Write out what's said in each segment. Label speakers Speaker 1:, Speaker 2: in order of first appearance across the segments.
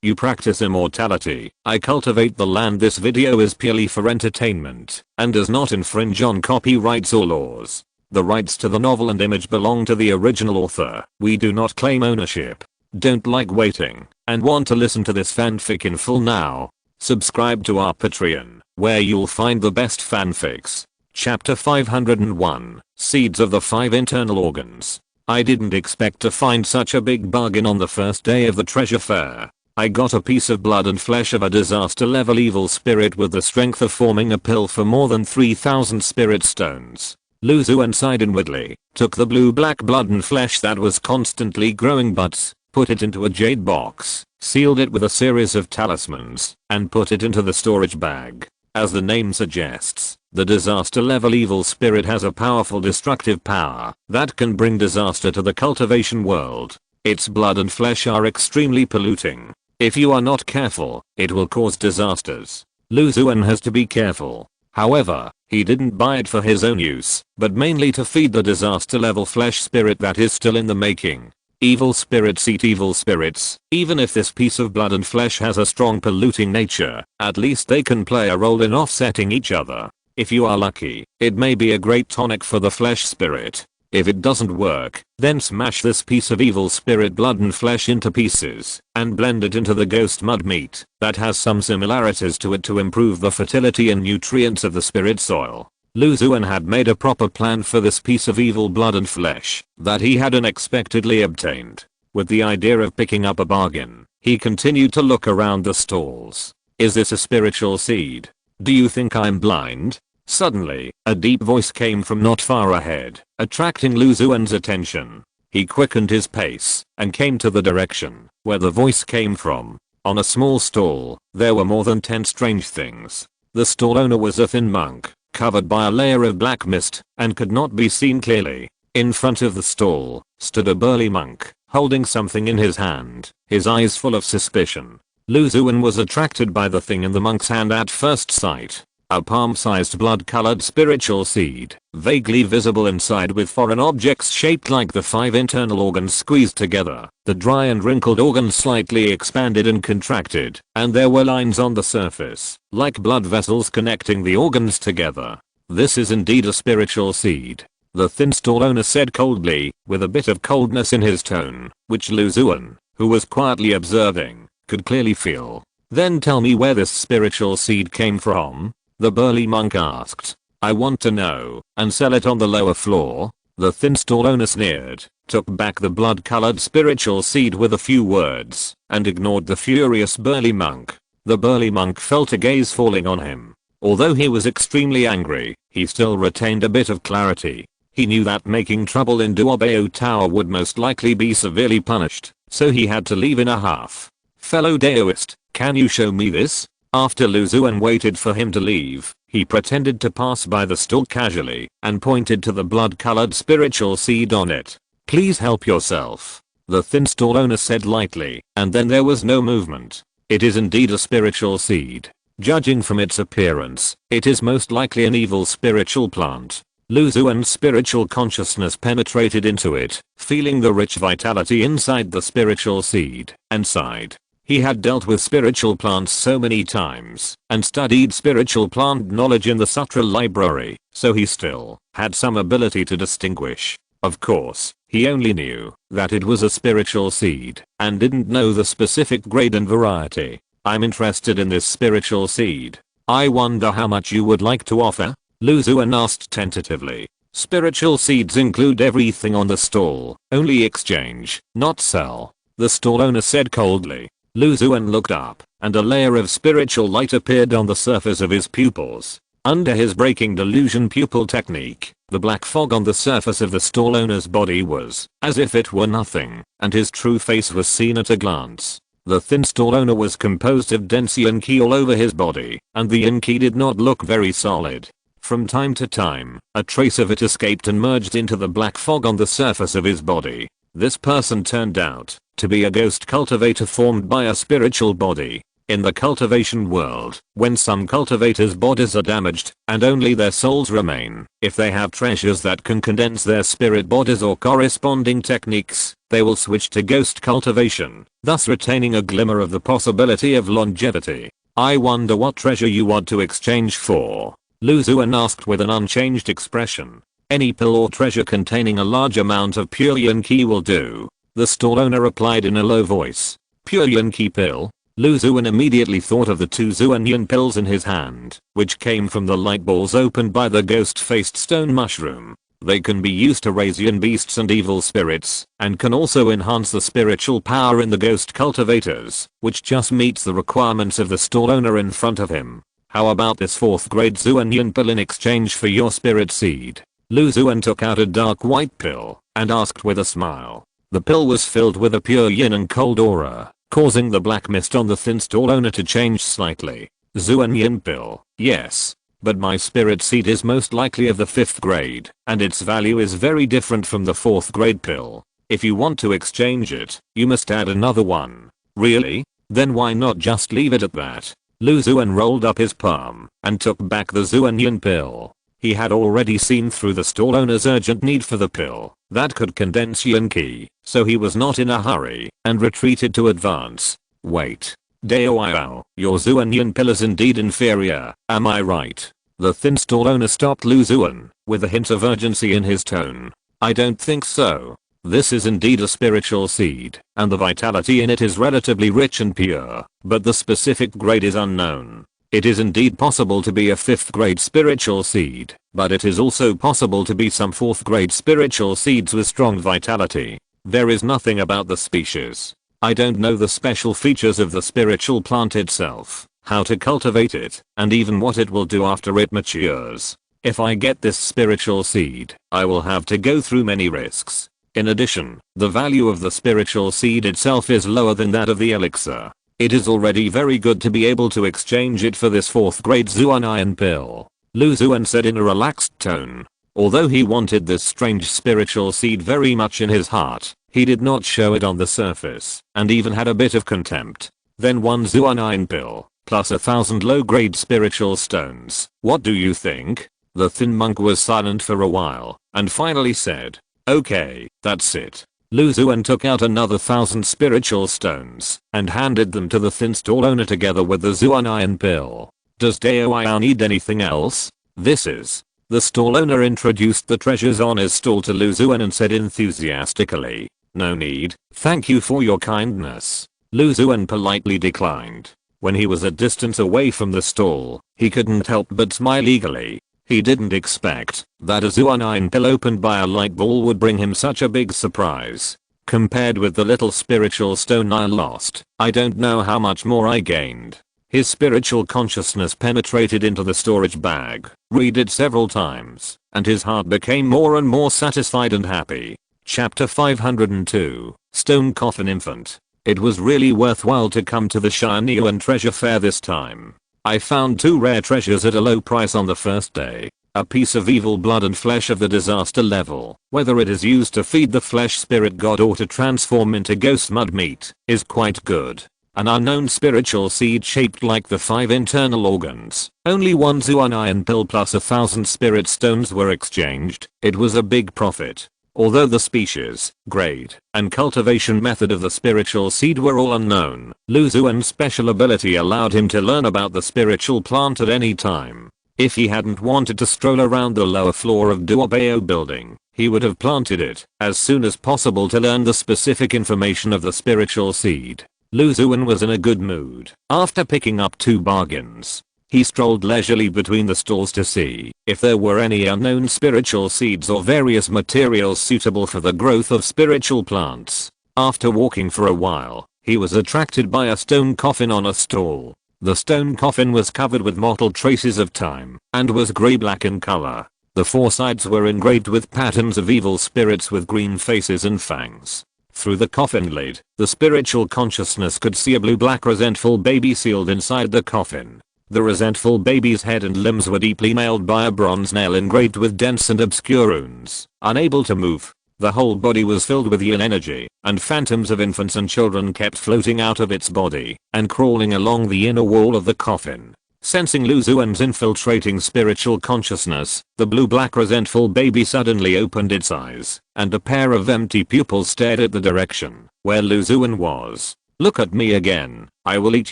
Speaker 1: You practice immortality. I cultivate the land. This video is purely for entertainment and does not infringe on copyrights or laws. The rights to the novel and image belong to the original author. We do not claim ownership. Don't like waiting and want to listen to this fanfic in full now? Subscribe to our Patreon, where you'll find the best fanfics. Chapter 501, Seeds of the 5 Internal Organs. I didn't expect to find such a big bargain on the first day of the treasure fair. I got a piece of blood and flesh of a disaster level evil spirit with the strength of forming a pill for more than 3,000 spirit stones. Xuan sighed inwardly, took the blue-black blood and flesh that was constantly growing butts, put it into a jade box, sealed it with a series of talismans, and put it into the storage bag. As the name suggests, the disaster level evil spirit has a powerful destructive power that can bring disaster to the cultivation world. Its blood and flesh are extremely polluting. If you are not careful, it will cause disasters. Xuan has to be careful. However, he didn't buy it for his own use, but mainly to feed the disaster level flesh spirit that is still in the making. Evil spirits eat evil spirits. Even if this piece of blood and flesh has a strong polluting nature, at least they can play a role in offsetting each other. If you are lucky, it may be a great tonic for the flesh spirit. If it doesn't work, then smash this piece of evil spirit blood and flesh into pieces and blend it into the ghost mud meat that has some similarities to it to improve the fertility and nutrients of the spirit soil. Xuan had made a proper plan for this piece of evil blood and flesh that he had unexpectedly obtained. With the idea of picking up a bargain, he continued to look around the stalls. Is this a spiritual seed? Do you think I'm blind? Suddenly, a deep voice came from not far ahead, attracting Xuan's attention. He quickened his pace and came to the direction where the voice came from. On a small stall, there were more than 10 strange things. The stall owner was a thin monk, covered by a layer of black mist, and could not be seen clearly. In front of the stall, stood a burly monk, holding something in his hand, his eyes full of suspicion. Xuan was attracted by the thing in the monk's hand at first sight. A palm-sized blood-colored spiritual seed, vaguely visible inside with foreign objects shaped like the 5 internal organs squeezed together. The dry and wrinkled organs slightly expanded and contracted, and there were lines on the surface, like blood vessels connecting the organs together. This is indeed a spiritual seed, the thin stall owner said coldly, with a bit of coldness in his tone, which Xuan, who was quietly observing, could clearly feel. Then tell me where this spiritual seed came from? The burly monk asked. I want to know, and sell it on the lower floor? The thin stall owner sneered, took back the blood-colored spiritual seed with a few words, and ignored the furious burly monk. The burly monk felt a gaze falling on him. Although he was extremely angry, he still retained a bit of clarity. He knew that making trouble in Duobao Tower would most likely be severely punished, so he had to leave in a huff. Fellow Daoist, can you show me this? After Xuan waited for him to leave, he pretended to pass by the stall casually and pointed to the blood-colored spiritual seed on it. Please help yourself, the thin stall owner said lightly, and then there was no movement. It is indeed a spiritual seed. Judging from its appearance, it is most likely an evil spiritual plant. Xuan's spiritual consciousness penetrated into it, feeling the rich vitality inside the spiritual seed, and sighed. He had dealt with spiritual plants so many times and studied spiritual plant knowledge in the Sutra library, so he still had some ability to distinguish. Of course, he only knew that it was a spiritual seed and didn't know the specific grade and variety. I'm interested in this spiritual seed. I wonder how much you would like to offer? Xuan asked tentatively. Spiritual seeds include everything on the stall, only exchange, not sell, the stall owner said coldly. Xuan looked up, and a layer of spiritual light appeared on the surface of his pupils. Under his breaking delusion pupil technique, the black fog on the surface of the stall owner's body was as if it were nothing, and his true face was seen at a glance. The thin stall owner was composed of dense yin ki all over his body, and the yin ki did not look very solid. From time to time, a trace of it escaped and merged into the black fog on the surface of his body. This person turned out to be a ghost cultivator formed by a spiritual body. In the cultivation world, when some cultivators' bodies are damaged and only their souls remain, if they have treasures that can condense their spirit bodies or corresponding techniques, they will switch to ghost cultivation, thus retaining a glimmer of the possibility of longevity. I wonder what treasure you want to exchange for? Lu Xuan asked with an unchanged expression. Any pill or treasure containing a large amount of pure yin qi will do. The stall owner replied in a low voice. Pure yin qi pill? Lu Xuan immediately thought of the 2 Xuan yin pills in his hand, which came from the light balls opened by the ghost-faced stone mushroom. They can be used to raise yin beasts and evil spirits, and can also enhance the spiritual power in the ghost cultivators, which just meets the requirements of the stall owner in front of him. How about this 4th grade Xuan yin pill in exchange for your spirit seed? Lu Xuan took out a dark white pill, and asked with a smile. The pill was filled with a pure yin and cold aura, causing the black mist on the thin stall owner to change slightly. Xuan yin pill, yes. But my spirit seed is most likely of the 5th grade, and its value is very different from the 4th grade pill. If you want to exchange it, you must add another one. Really? Then why not just leave it at that? Lu Xuan rolled up his palm and took back the Xuan yin pill. He had already seen through the stall owner's urgent need for the pill that could condense yin qi, so he was not in a hurry and retreated to advance. Wait. Dao, your Xuan yin pill is indeed inferior, am I right? The thin stall owner stopped Lu Xuan with a hint of urgency in his tone. I don't think so. This is indeed a spiritual seed, and the vitality in it is relatively rich and pure, but the specific grade is unknown. It is indeed possible to be a 5th grade spiritual seed, but it is also possible to be some 4th grade spiritual seeds with strong vitality. There is nothing about the species. I don't know the special features of the spiritual plant itself, how to cultivate it, and even what it will do after it matures. If I get this spiritual seed, I will have to go through many risks. In addition, the value of the spiritual seed itself is lower than that of the elixir. It is already very good to be able to exchange it for this 4th grade Xuan iron pill. Lu Xuan said in a relaxed tone. Although he wanted this strange spiritual seed very much in his heart, he did not show it on the surface, and even had a bit of contempt. Then 1 Xuan iron pill, plus 1,000 low-grade spiritual stones. What do you think? The thin monk was silent for a while, and finally said, okay, that's it. Lu Xuan took out another 1,000 spiritual stones and handed them to the thin stall owner together with the Xuan iron pill. Does Dao need anything else? This is. The stall owner introduced the treasures on his stall to Lu Xuan and said enthusiastically, no need, thank you for your kindness. Lu Xuan politely declined. When he was a distance away from the stall, he couldn't help but smile eagerly. He didn't expect that a Xuan iron pill opened by a light ball would bring him such a big surprise. Compared with the little spiritual stone I lost, I don't know how much more I gained. His spiritual consciousness penetrated into the storage bag, read it several times, and his heart became more and more satisfied and happy. Chapter 502, Stone Coffin Infant. It was really worthwhile to come to the Xuan Treasure Fair this time. I found 2 rare treasures at a low price on the first day. A piece of evil blood and flesh of the disaster level, whether it is used to feed the flesh spirit god or to transform into ghost mud meat, is quite good. An unknown spiritual seed shaped like the 5 internal organs. Only 1 Xuan iron pill plus 1,000 spirit stones were exchanged. It was a big profit. Although the species, grade, and cultivation method of the spiritual seed were all unknown, Lu Xuan's special ability allowed him to learn about the spiritual plant at any time. If he hadn't wanted to stroll around the lower floor of Duobao building, he would have planted it as soon as possible to learn the specific information of the spiritual seed. Lu Xuan was in a good mood. After picking up 2 bargains, he strolled leisurely between the stalls to see if there were any unknown spiritual seeds or various materials suitable for the growth of spiritual plants. After walking for a while, he was attracted by a stone coffin on a stall. The stone coffin was covered with mottled traces of time and was grey-black in color. The 4 sides were engraved with patterns of evil spirits with green faces and fangs. Through the coffin lid, the spiritual consciousness could see a blue-black resentful baby sealed inside the coffin. The resentful baby's head and limbs were deeply mailed by a bronze nail engraved with dense and obscure runes. Unable to move, The whole body was filled with yin energy, and phantoms of infants and children kept floating out of its body and crawling along the inner wall of the coffin. Sensing Lu Xuan's infiltrating spiritual consciousness, the blue-black resentful baby suddenly opened its eyes, and a pair of empty pupils stared at the direction where Lu Xuan was. "Look at me again, I will eat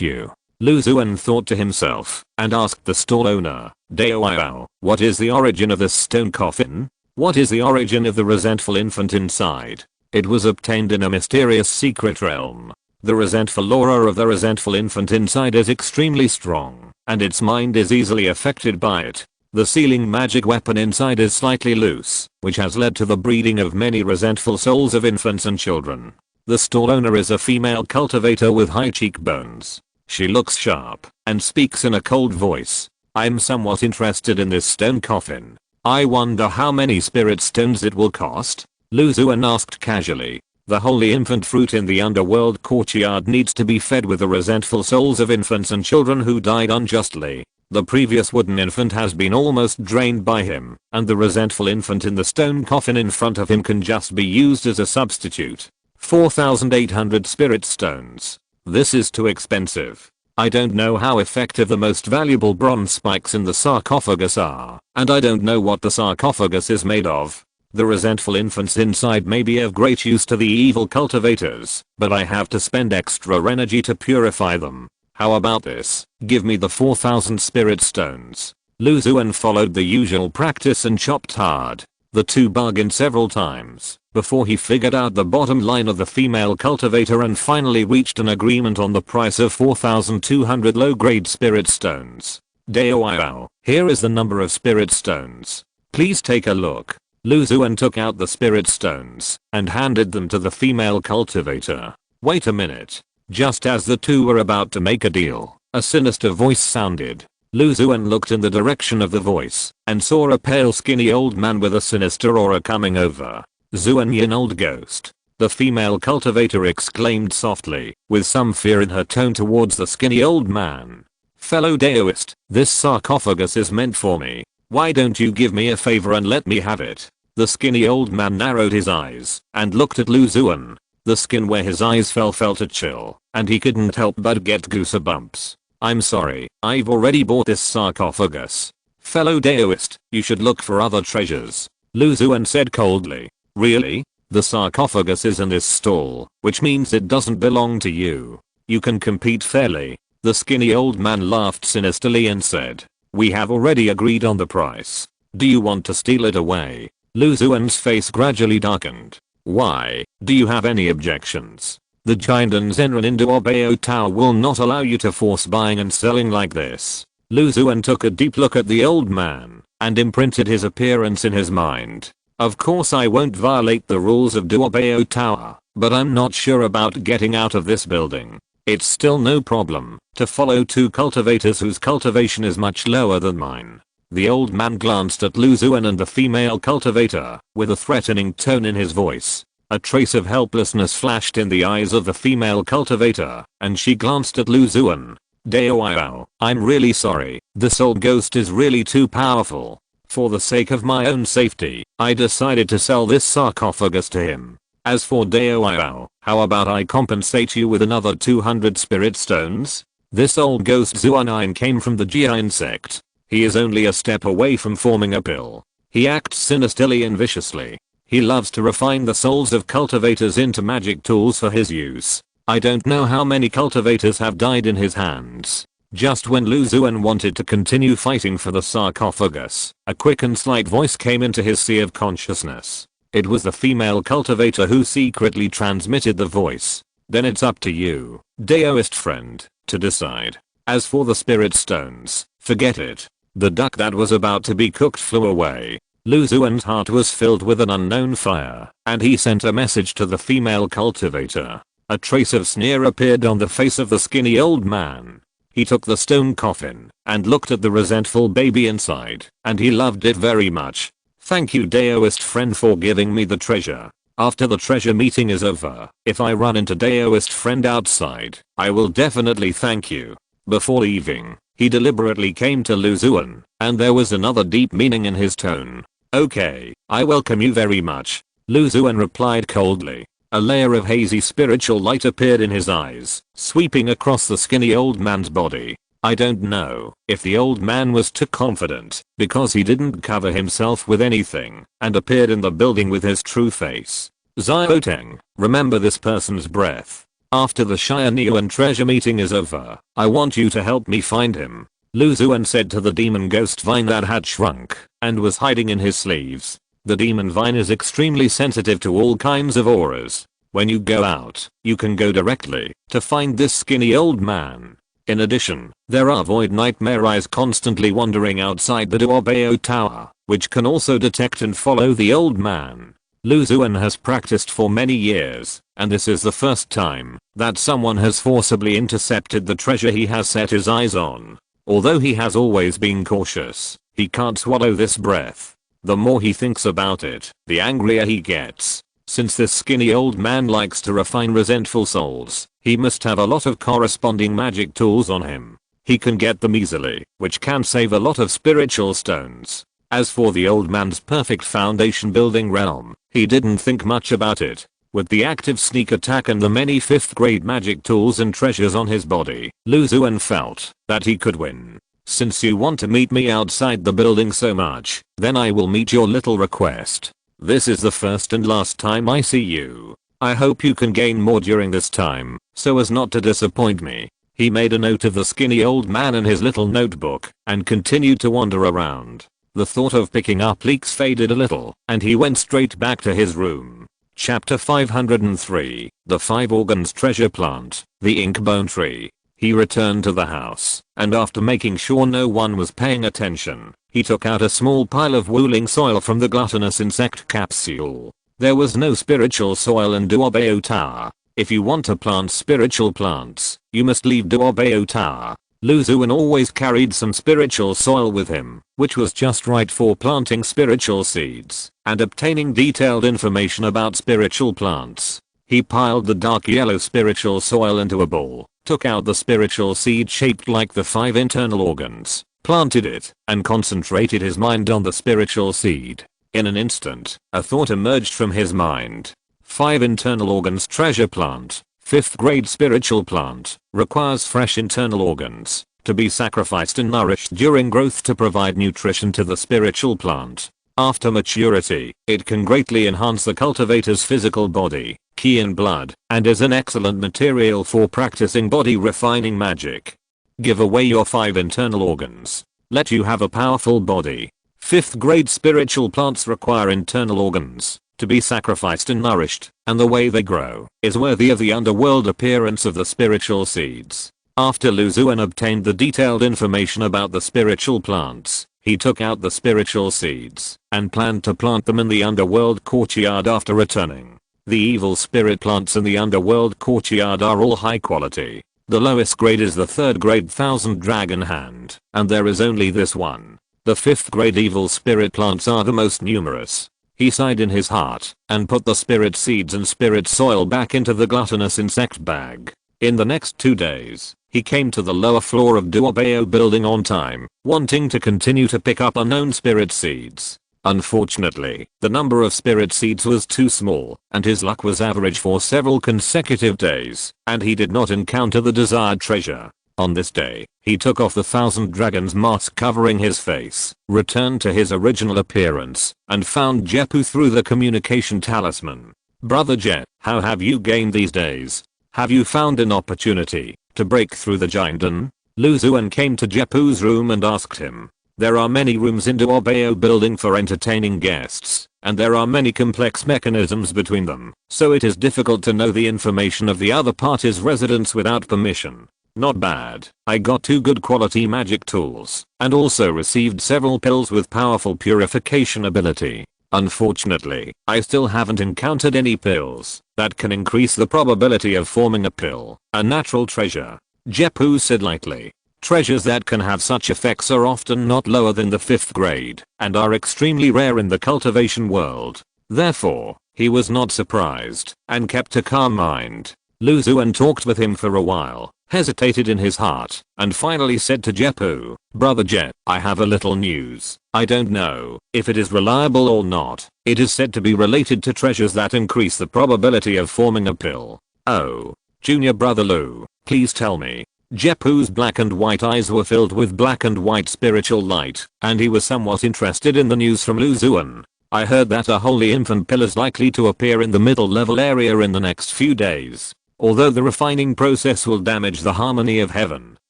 Speaker 1: you," Lu Xuan thought to himself, and asked the stall owner, "Dao, what is the origin of this stone coffin? What is the origin of the resentful infant inside?" It was obtained in a mysterious secret realm. The resentful aura of the resentful infant inside is extremely strong, and its mind is easily affected by it. The sealing magic weapon inside is slightly loose, which has led to the breeding of many resentful souls of infants and children. The stall owner is a female cultivator with high cheekbones. She looks sharp and speaks in a cold voice. "I'm somewhat interested in this stone coffin. I wonder how many spirit stones it will cost?" Lu Xuan asked casually. The holy infant fruit in the underworld courtyard needs to be fed with the resentful souls of infants and children who died unjustly. The previous wooden infant has been almost drained by him, and the resentful infant in the stone coffin in front of him can just be used as a substitute. 4,800 spirit stones. This is too expensive. I don't know how effective the most valuable bronze spikes in the sarcophagus are, and I don't know what the sarcophagus is made of. The resentful infants inside may be of great use to the evil cultivators, but I have to spend extra energy to purify them. How about this? Give me the 4,000 spirit stones. Lu Xuan followed the usual practice and chopped hard. The two bargained several times before he figured out the bottom line of the female cultivator and finally reached an agreement on the price of 4,200 low-grade spirit stones. "Dao, here is the number of spirit stones. Please take a look." Lu Xuan took out the spirit stones and handed them to the female cultivator. "Wait a minute." Just as the two were about to make a deal, a sinister voice sounded. Lu Xuan looked in the direction of the voice and saw a pale skinny old man with a sinister aura coming over. "Xuan Yin, old ghost," the female cultivator exclaimed softly, with some fear in her tone towards the skinny old man. "Fellow Daoist, this sarcophagus is meant for me. Why don't you give me a favor and let me have it?" The skinny old man narrowed his eyes and looked at Lu Xuan. The skin where his eyes felt a chill, and he couldn't help but get goosebumps. "I'm sorry, I've already bought this sarcophagus. Fellow Daoist, you should look for other treasures," Lu Xuan said coldly. "Really? The sarcophagus is in this stall, which means it doesn't belong to you. You can compete fairly." The skinny old man laughed sinisterly and said, "We have already agreed on the price. Do you want to steal it away?" Lu Xuan's face gradually darkened. "Why, do you have any objections? The Jinden Zenran Indo-Obeo Tower will not allow you to force buying and selling like this." Lu Xuan took a deep look at the old man and imprinted his appearance in his mind. "Of course I won't violate the rules of Duobeo Tower, but I'm not sure about getting out of this building. It's still no problem to follow two cultivators whose cultivation is much lower than mine." The old man glanced at Lu Xuan and the female cultivator with a threatening tone in his voice. A trace of helplessness flashed in the eyes of the female cultivator, and she glanced at Lu Xuan. "Dao, I'm really sorry, this old ghost is really too powerful. For the sake of my own safety, I decided to sell this sarcophagus to him. As for Dao, how about I compensate you with another 200 spirit stones?" This old ghost Xuan came from the Jian sect. He is only a step away from forming a pill. He acts sinisterly and viciously. He loves to refine the souls of cultivators into magic tools for his use. I don't know how many cultivators have died in his hands. Just when Lu Xuan wanted to continue fighting for the sarcophagus, a quick and slight voice came into his sea of consciousness. It was the female cultivator who secretly transmitted the voice. "Then it's up to you, Daoist friend, to decide. As for the spirit stones, forget it." The duck that was about to be cooked flew away. Lu Xuan's heart was filled with an unknown fire, and he sent a message to the female cultivator. A trace of sneer appeared on the face of the skinny old man. He took the stone coffin and looked at the resentful baby inside, and he loved it very much. "Thank you, Daoist friend, for giving me the treasure. After the treasure meeting is over, if I run into Daoist friend outside, I will definitely thank you." Before leaving, he deliberately came to Lu Xuan, and there was another deep meaning in his tone. "Okay, I welcome you very much. Lu Xuan replied coldly. A layer of hazy spiritual light appeared in his eyes, sweeping across the skinny old man's body. I don't know if the old man was too confident because he didn't cover himself with anything and appeared in the building with his true face. Xiaoteng, remember this person's breath. After the Xianyuan treasure meeting is over, I want you to help me find him. Lu Xuan said to the demon ghost vine that had shrunk and was hiding in his sleeves. The demon vine is extremely sensitive to all kinds of auras. When you go out, you can go directly to find this skinny old man. In addition, there are void nightmare eyes constantly wandering outside the Duobao tower, which can also detect and follow the old man. Lu Xuan has practiced for many years, and this is the first time that someone has forcibly intercepted the treasure he has set his eyes on. Although he has always been cautious, he can't swallow this breath. The more he thinks about it, the angrier he gets. Since this skinny old man likes to refine resentful souls, he must have a lot of corresponding magic tools on him. He can get them easily, which can save a lot of spiritual stones. As for the old man's perfect foundation building realm, he didn't think much about it. With the active sneak attack and the many 5th grade magic tools and treasures on his body, Lu Xuan felt that he could win. Since you want to meet me outside the building so much, then I will meet your little request. This is the first and last time I see you. I hope you can gain more during this time, so as not to disappoint me. He made a note of the skinny old man in his little notebook and continued to wander around. The thought of picking up leeks faded a little, and he went straight back to his room. Chapter 503, The 5 Organs Treasure Plant, the Ink Bone Tree. He returned to the house, and after making sure no one was paying attention, he took out a small pile of wooling soil from the gluttonous insect capsule. There was no spiritual soil in Duobao Tower. If you want to plant spiritual plants, you must leave Duobao Tower. Lu Xuan always carried some spiritual soil with him, which was just right for planting spiritual seeds and obtaining detailed information about spiritual plants. He piled the dark yellow spiritual soil into a bowl, took out the spiritual seed shaped like the 5 internal organs, planted it, and concentrated his mind on the spiritual seed. In an instant, a thought emerged from his mind. 5 internal organs treasure plant, 5th grade spiritual plant, requires fresh internal organs to be sacrificed and nourished during growth to provide nutrition to the spiritual plant. After maturity, it can greatly enhance the cultivator's physical body, ki and blood, and is an excellent material for practicing body refining magic. Give away your 5 internal organs. Let you have a powerful body. 5th grade spiritual plants require internal organs to be sacrificed and nourished, and the way they grow is worthy of the underworld appearance of the spiritual seeds. After Lu Xuan obtained the detailed information about the spiritual plants, he took out the spiritual seeds and planned to plant them in the underworld courtyard after returning. The evil spirit plants in the underworld courtyard are all high quality. The lowest grade is the 3rd grade 1000 dragon hand, and there is only this one. The 5th grade evil spirit plants are the most numerous. He sighed in his heart and put the spirit seeds and spirit soil back into the gluttonous insect bag. In the next 2 days, he came to the lower floor of Duobao building on time, wanting to continue to pick up unknown spirit seeds. Unfortunately, the number of spirit seeds was too small, and his luck was average for several consecutive days, and he did not encounter the desired treasure. On this day, he took off the 1000 dragons mask covering his face, returned to his original appearance, and found Jepu through the communication talisman. Brother Jet, how have you gained these days? Have you found an opportunity to break through the Jinden? Lu Xuan came to Jepu's room and asked him. There are many rooms in Duobao building for entertaining guests, and there are many complex mechanisms between them, so it is difficult to know the information of the other party's residents without permission. Not bad. I got 2 good quality magic tools, and also received several pills with powerful purification ability. Unfortunately, I still haven't encountered any pills that can increase the probability of forming a pill, a natural treasure. Jepu said lightly. Treasures that can have such effects are often not lower than the 5th grade, and are extremely rare in the cultivation world. Therefore, he was not surprised, and kept a calm mind. Lu Xuan talked with him for a while, hesitated in his heart, and finally said to Jepu, "Brother Jep, I have a little news. I don't know if it is reliable or not. It is said to be related to treasures that increase the probability of forming a pill." "Oh, junior brother Lu, please tell me." Jepu's black and white eyes were filled with black and white spiritual light, and he was somewhat interested in the news from Lu Xuan. "I heard that a holy infant pill is likely to appear in the middle level area in the next few days. Although the refining process will damage the harmony of heaven,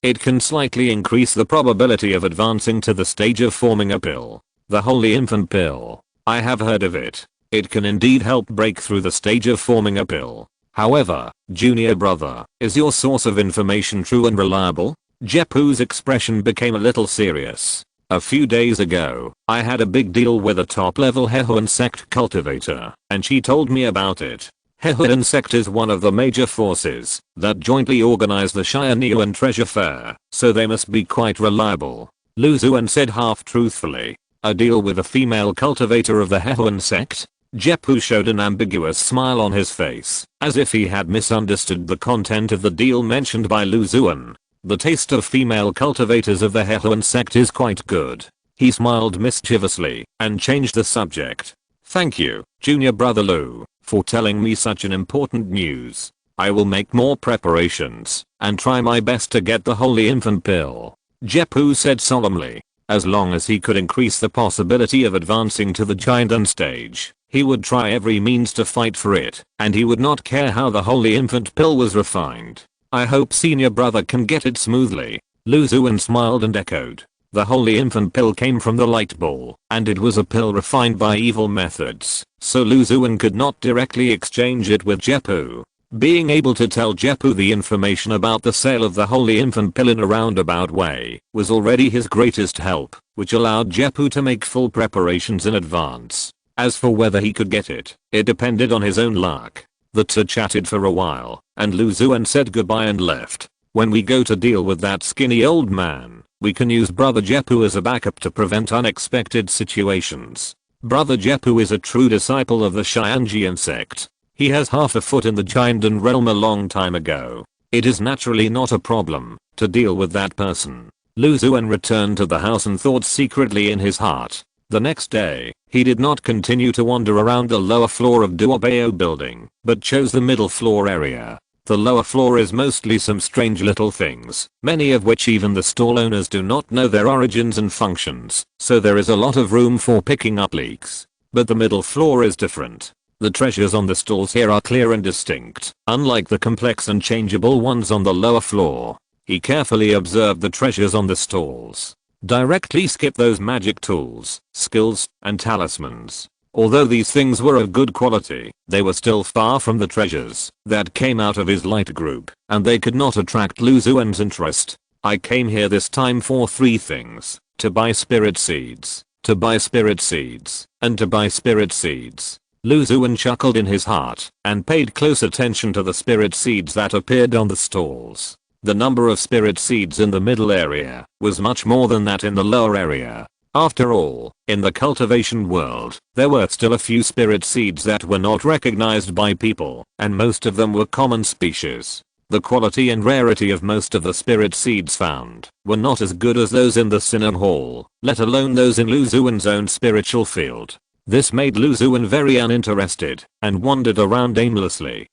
Speaker 1: it can slightly increase the probability of advancing to the stage of forming a pill. The holy infant pill. I have heard of it. It can indeed help break through the stage of forming a pill. However, junior brother, is your source of information true and reliable?" Jepu's expression became a little serious. "A few days ago, I had a big deal with a top-level Hehuan sect cultivator, and she told me about it. Hehuan sect is one of the major forces that jointly organize the Xianyuan treasure fair, so they must be quite reliable." Lu Xuan said half-truthfully. "A deal with a female cultivator of the Hehuan sect?" Jepu showed an ambiguous smile on his face, as if he had misunderstood the content of the deal mentioned by Lu Xuan. "The taste of female cultivators of the Hehuan sect is quite good." He smiled mischievously and changed the subject. "Thank you, junior brother Lu, for telling me such an important news. I will make more preparations and try my best to get the holy infant pill," Jepu said solemnly. As long as he could increase the possibility of advancing to the giant stage, he would try every means to fight for it, and he would not care how the holy infant pill was refined. "I hope senior brother can get it smoothly." Lu Xuan smiled and echoed. The holy infant pill came from the light ball, and it was a pill refined by evil methods, so Lu Xuan could not directly exchange it with Jepu. Being able to tell Jepu the information about the sale of the holy infant pill in a roundabout way was already his greatest help, which allowed Jepu to make full preparations in advance. As for whether he could get it, it depended on his own luck. The two chatted for a while, and Lu Xuan said goodbye and left. "When we go to deal with that skinny old man, we can use Brother Jepu as a backup to prevent unexpected situations." Brother Jepu is a true disciple of the Xianjian sect. He has half a foot in the Jindan realm a long time ago. It is naturally not a problem to deal with that person. Lu Xuan returned to the house and thought secretly in his heart. The next day, he did not continue to wander around the lower floor of Duobao building, but chose the middle floor area. The lower floor is mostly some strange little things, many of which even the stall owners do not know their origins and functions, so there is a lot of room for picking up leaks. But the middle floor is different. The treasures on the stalls here are clear and distinct, unlike the complex and changeable ones on the lower floor. He carefully observed the treasures on the stalls. Directly skip those magic tools, skills, and talismans. Although these things were of good quality, they were still far from the treasures that came out of his light group, and they could not attract Lu Xuan's interest. "I came here this time for 3 things, to buy spirit seeds, to buy spirit seeds, and to buy spirit seeds." Lu Xuan chuckled in his heart and paid close attention to the spirit seeds that appeared on the stalls. The number of spirit seeds in the middle area was much more than that in the lower area. After all, in the cultivation world, there were still a few spirit seeds that were not recognized by people, and most of them were common species. The quality and rarity of most of the spirit seeds found were not as good as those in the Synod Hall, let alone those in Lu Xuan's own spiritual field. This made Lu Xuan very uninterested and wandered around aimlessly.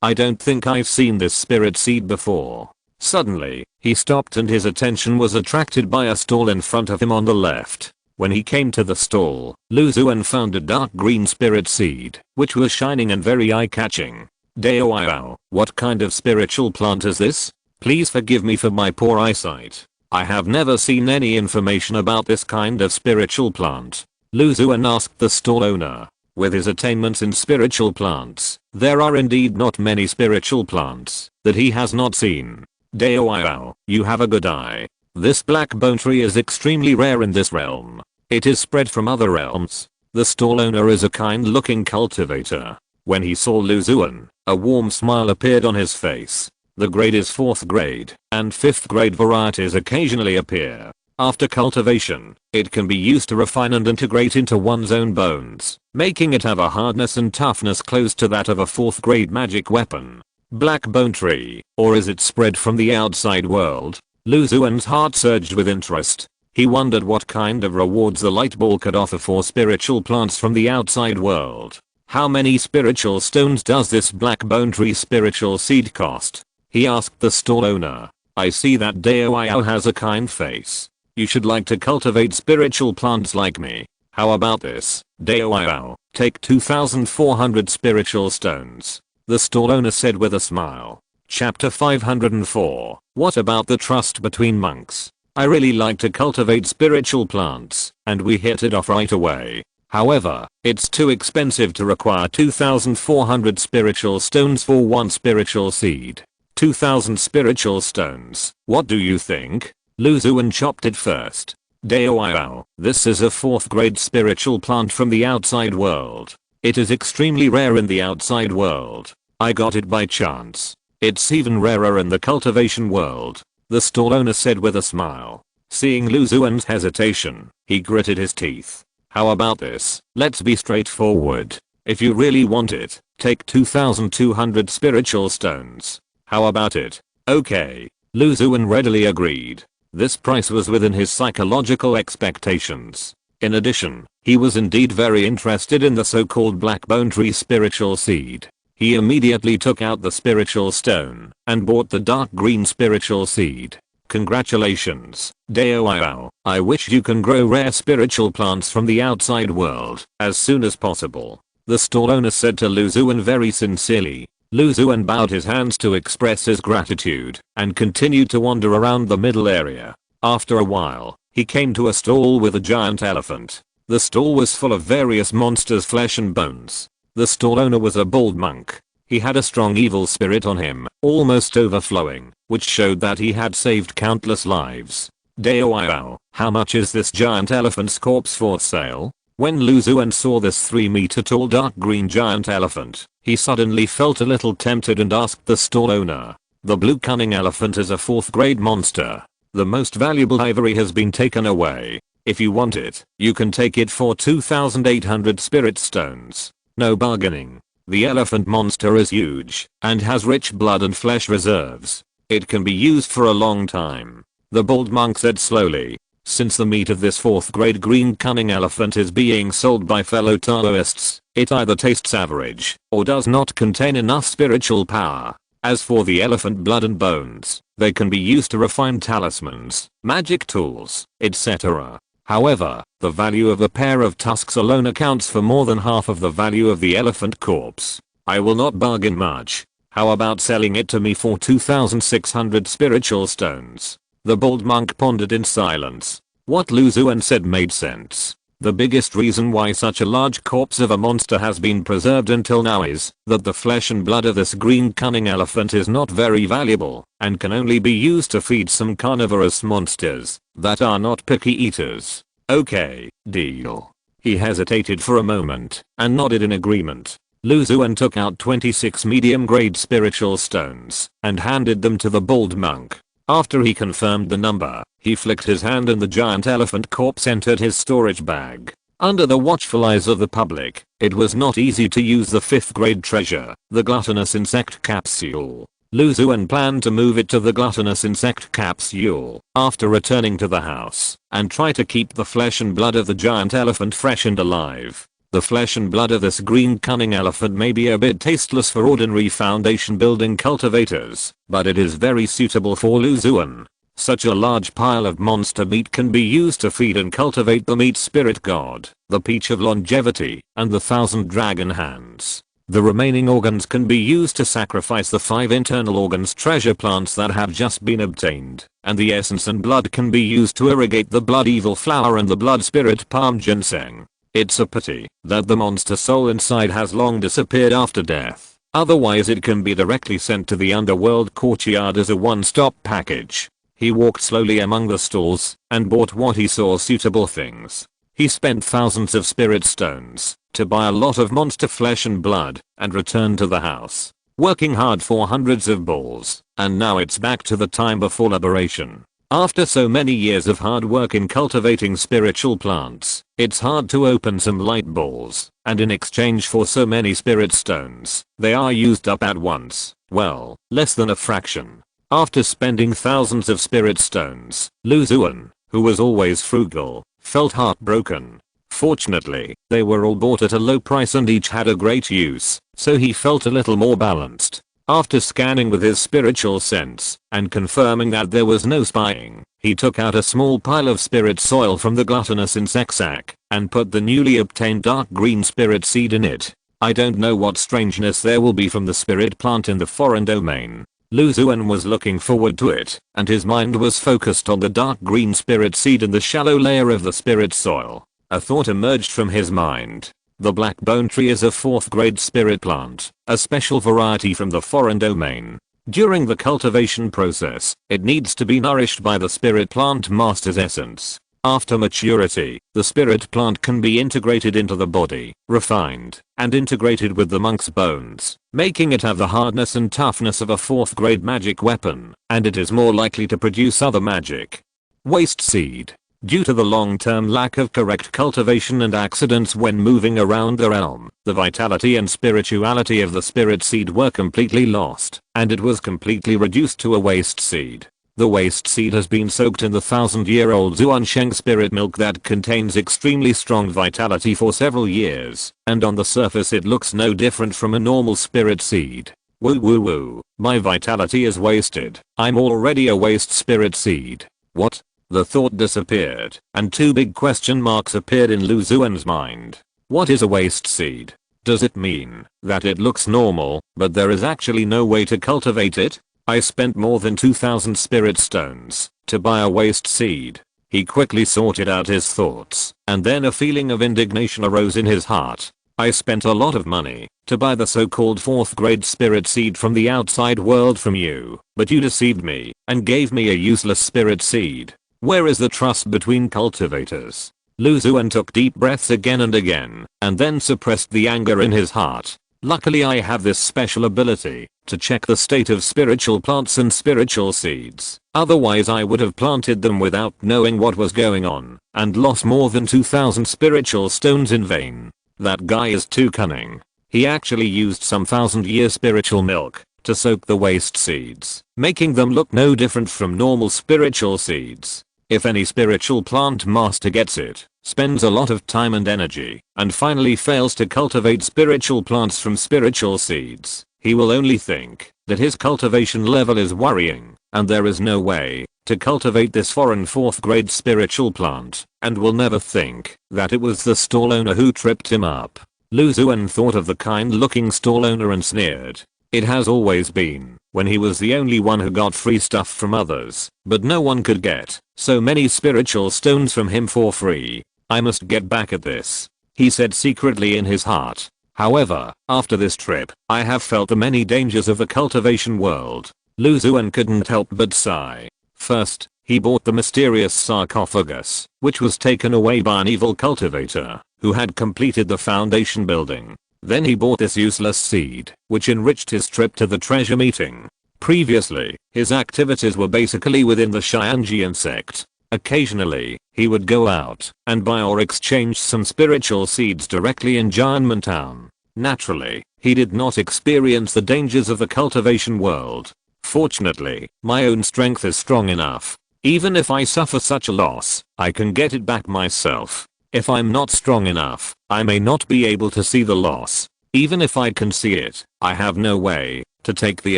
Speaker 1: I don't think I've seen this spirit seed before." Suddenly, he stopped and his attention was attracted by a stall in front of him on the left. When he came to the stall, Lu Xuan found a dark green spirit seed, which was shining and very eye-catching. "Dao, what kind of spiritual plant is this? Please forgive me for my poor eyesight. I have never seen any information about this kind of spiritual plant." Lu Xuan asked the stall owner. With his attainments in spiritual plants, there are indeed not many spiritual plants that he has not seen. "Dao, you have a good eye. This black bone tree is extremely rare in this realm. It is spread from other realms." The stall owner is a kind-looking cultivator. When he saw Lu Xuan, a warm smile appeared on his face. The grade is 4th grade, and 5th grade varieties occasionally appear. After cultivation, it can be used to refine and integrate into one's own bones, making it have a hardness and toughness close to that of a 4th grade magic weapon. Black bone tree, or is it spread from the outside world? Lu Xuan's heart surged with interest. He wondered what kind of rewards the light ball could offer for spiritual plants from the outside world. How many spiritual stones does this black bone tree spiritual seed cost? He asked the stall owner. I see that Daoyao has a kind face. You should like to cultivate spiritual plants like me. How about this, Daoyao? Take 2,400 spiritual stones. The stall owner said with a smile. Chapter 504. What about the trust between monks? I really like to cultivate spiritual plants, and we hit it off right away. However, it's too expensive to require 2,400 spiritual stones for one spiritual seed. 2,000 spiritual stones. What do you think? Lu Xuan chopped it first. Daoyao, this is a 4th grade spiritual plant from the outside world. It is extremely rare in the outside world. I got it by chance. It's even rarer in the cultivation world, the stall owner said with a smile. Seeing Lu Xuan's hesitation, he gritted his teeth. How about this? Let's be straightforward. If you really want it, take 2,200 spiritual stones. How about it? Okay. Lu Xuan readily agreed. This price was within his psychological expectations. In addition, he was indeed very interested in the so-called black bone tree spiritual seed. He immediately took out the spiritual stone and bought the dark green spiritual seed. Congratulations, Daoyao. I wish you can grow rare spiritual plants from the outside world as soon as possible. The stall owner said to Lu Xuan very sincerely. Lu Xuan bowed his hands to express his gratitude and continued to wander around the middle area. After a while, he came to a stall with a giant elephant. The stall was full of various monsters' flesh and bones. The stall owner was a bald monk. He had a strong evil spirit on him, almost overflowing, which showed that he had saved countless lives. Daoyao, how much is this giant elephant's corpse for sale? When Lu Xuan saw this 3-meter tall dark green giant elephant, he suddenly felt a little tempted and asked the stall owner. The blue cunning elephant is a 4th grade monster. The most valuable ivory has been taken away. If you want it, you can take it for 2,800 spirit stones. No bargaining. The elephant monster is huge and has rich blood and flesh reserves. It can be used for a long time. The bald monk said slowly. Since the meat of this 4th grade green cunning elephant is being sold by fellow Taoists, it either tastes average or does not contain enough spiritual power. As for the elephant blood and bones, they can be used to refine talismans, magic tools, etc. However, the value of a pair of tusks alone accounts for more than half of the value of the elephant corpse. I will not bargain much. How about selling it to me for 2,600 spiritual stones? The bald monk pondered in silence. What Lu Xuan said made sense. The biggest reason why such a large corpse of a monster has been preserved until now is that the flesh and blood of this green cunning elephant is not very valuable and can only be used to feed some carnivorous monsters that are not picky eaters. Okay, deal. He hesitated for a moment and nodded in agreement. Lu Xuan took out 26 medium grade spiritual stones and handed them to the bald monk. After he confirmed the number, he flicked his hand and the giant elephant corpse entered his storage bag. Under the watchful eyes of the public, it was not easy to use the 5th grade treasure, the gluttonous insect capsule. Lu Xuan planned to move it to the gluttonous insect capsule after returning to the house and try to keep the flesh and blood of the giant elephant fresh and alive. The flesh and blood of this green cunning elephant may be a bit tasteless for ordinary foundation building cultivators, but it is very suitable for Lu Xuan. Such a large pile of monster meat can be used to feed and cultivate the meat spirit god, the peach of longevity, and the 1,000 dragon hands. The remaining organs can be used to sacrifice the 5 internal organs treasure plants that have just been obtained, and the essence and blood can be used to irrigate the blood evil flower and the blood spirit palm ginseng. It's a pity that the monster soul inside has long disappeared after death. Otherwise it can be directly sent to the underworld courtyard as a one-stop package. He walked slowly among the stalls and bought what he saw suitable things. He spent thousands of spirit stones to buy a lot of monster flesh and blood and returned to the house, working hard for hundreds of balls, and now it's back to the time before liberation. After so many years of hard work in cultivating spiritual plants, it's hard to open some light balls, and in exchange for so many spirit stones, they are used up at once. Well, less than a fraction. After spending thousands of spirit stones, Xuan, who was always frugal, felt heartbroken. Fortunately, they were all bought at a low price and each had a great use, so he felt a little more balanced. After scanning with his spiritual sense and confirming that there was no spying, he took out a small pile of spirit soil from the gluttonous insect sack and put the newly obtained dark green spirit seed in it. I don't know what strangeness there will be from the spirit plant in the foreign domain. Xuan was looking forward to it, and his mind was focused on the dark green spirit seed in the shallow layer of the spirit soil. A thought emerged from his mind. The black bone tree is a 4th grade spirit plant, a special variety from the foreign domain. During the cultivation process, it needs to be nourished by the spirit plant master's essence. After maturity, the spirit plant can be integrated into the body, refined, and integrated with the monk's bones, making it have the hardness and toughness of a 4th grade magic weapon, and it is more likely to produce other magic. Waste seed. Due to the long-term lack of correct cultivation and accidents when moving around the realm, the vitality and spirituality of the spirit seed were completely lost, and it was completely reduced to a waste seed. The waste seed has been soaked in the 1000-year-old Xuansheng spirit milk that contains extremely strong vitality for several years, and on the surface it looks no different from a normal spirit seed. Woo woo woo, my vitality is wasted. I'm already a waste spirit seed. What? The thought disappeared, and 2 big question marks appeared in Xuan's mind. What is a waste seed? Does it mean that it looks normal, but there is actually no way to cultivate it? I spent more than 2000 spirit stones to buy a waste seed. He quickly sorted out his thoughts, and then a feeling of indignation arose in his heart. I spent a lot of money to buy the so-called 4th grade spirit seed from the outside world from you, but you deceived me and gave me a useless spirit seed. Where is the trust between cultivators? Xuan took deep breaths again and again, and then suppressed the anger in his heart. Luckily I have this special ability to check the state of spiritual plants and spiritual seeds. Otherwise I would have planted them without knowing what was going on, and lost more than 2000 spiritual stones in vain. That guy is too cunning. He actually used some 1000-year spiritual milk to soak the waste seeds, making them look no different from normal spiritual seeds. If any spiritual plant master gets it, spends a lot of time and energy, and finally fails to cultivate spiritual plants from spiritual seeds, he will only think that his cultivation level is worrying, and there is no way to cultivate this foreign 4th grade spiritual plant, and will never think that it was the stall owner who tripped him up. Xuan thought of the kind-looking stall owner and sneered. It has always been when he was the only one who got free stuff from others, but no one could get so many spiritual stones from him for free. I must get back at this, he said secretly in his heart. However, after this trip, I have felt the many dangers of the cultivation world. Xuan couldn't help but sigh. First, he bought the mysterious sarcophagus, which was taken away by an evil cultivator who had completed the foundation building. Then he bought this useless seed, which enriched his trip to the treasure meeting. Previously, his activities were basically within the Xianjian sect. Occasionally, he would go out and buy or exchange some spiritual seeds directly in Jianmen Town. Naturally, he did not experience the dangers of the cultivation world. Fortunately, my own strength is strong enough. Even if I suffer such a loss, I can get it back myself. If I'm not strong enough, I may not be able to see the loss. Even if I can see it, I have no way to take the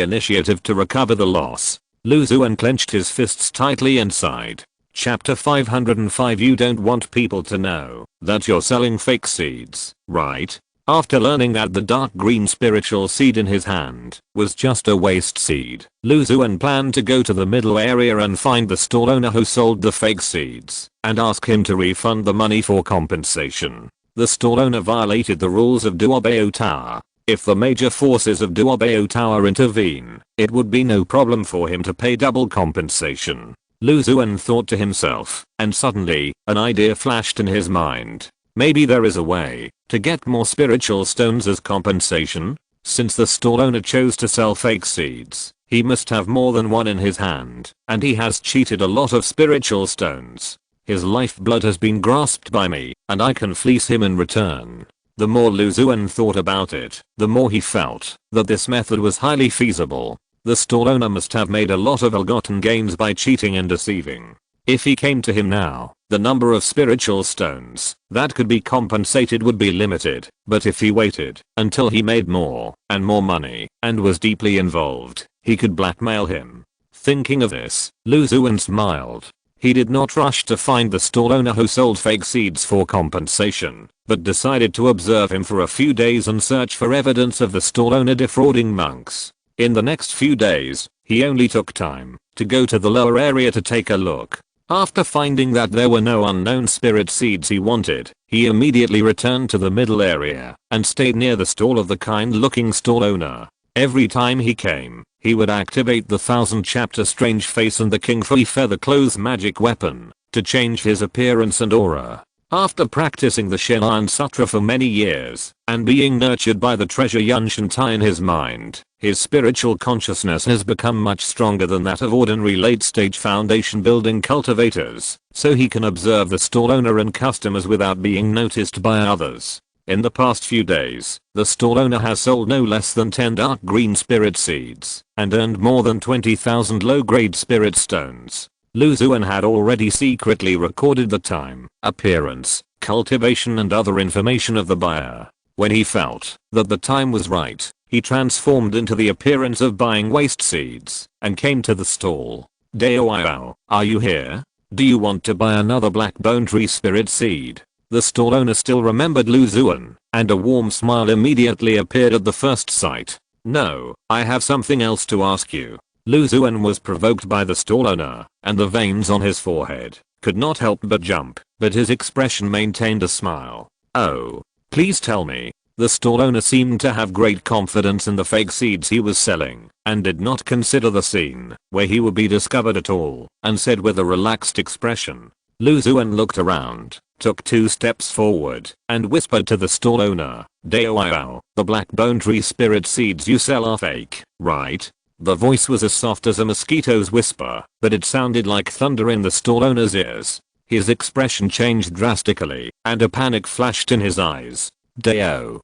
Speaker 1: initiative to recover the loss. Xuan clenched his fists tightly and sighed. Chapter 505. You don't want people to know that you're selling fake seeds, right? After learning that the dark green spiritual seed in his hand was just a waste seed, Xuan planned to go to the middle area and find the stall owner who sold the fake seeds, and ask him to refund the money for compensation. The stall owner violated the rules of Duobao Tower. If the major forces of Duobao Tower intervene, it would be no problem for him to pay double compensation. Xuan thought to himself, and suddenly, an idea flashed in his mind. Maybe there is a way to get more spiritual stones as compensation? Since the stall owner chose to sell fake seeds, He must have more than one in his hand, and he has cheated a lot of spiritual stones. His lifeblood has been grasped by me, and I can fleece him in return. The more Lu Xuan thought about it, the more he felt that this method was highly feasible. The stall owner must have made a lot of ill-gotten gains by cheating and deceiving. If he came to him now, the number of spiritual stones that could be compensated would be limited, but if he waited until he made more and more money and was deeply involved, he could blackmail him. Thinking of this, Lu Xuan smiled. He did not rush to find the stall owner who sold fake seeds for compensation, but decided to observe him for a few days and search for evidence of the stall owner defrauding monks. In the next few days, he only took time to go to the lower area to take a look. After finding that there were no unknown spirit seeds he wanted, he immediately returned to the middle area and stayed near the stall of the kind-looking stall owner. Every time he came, he would activate the 1000-chapter strange face and the king feather clothes magic weapon to change his appearance and aura. After practicing the Xuan Sutra for many years and being nurtured by the treasure Yun Shantai in his mind, his spiritual consciousness has become much stronger than that of ordinary late-stage foundation building cultivators, so he can observe the stall owner and customers without being noticed by others. In the past few days, the stall owner has sold no less than 10 dark green spirit seeds and earned more than 20,000 low-grade spirit stones. Lu Xuan had already secretly recorded the time, appearance, cultivation and other information of the buyer. When he felt that the time was right, he transformed into the appearance of buying waste seeds and came to the stall. Dao, are you here? Do you want to buy another black bone tree spirit seed? The stall owner still remembered Lu Xuan, and a warm smile immediately appeared at the first sight. No, I have something else to ask you. Lu Xuan was provoked by the stall owner, and the veins on his forehead could not help but jump, but his expression maintained a smile. Oh, please tell me. The stall owner seemed to have great confidence in the fake seeds he was selling, and did not consider the scene where he would be discovered at all, and said with a relaxed expression. Lu Xuan looked around, took 2 steps forward, and whispered to the stall owner, Dao, the black bone tree spirit seeds you sell are fake, right? The voice was as soft as a mosquito's whisper, but it sounded like thunder in the stall owner's ears. His expression changed drastically, and a panic flashed in his eyes. Dao,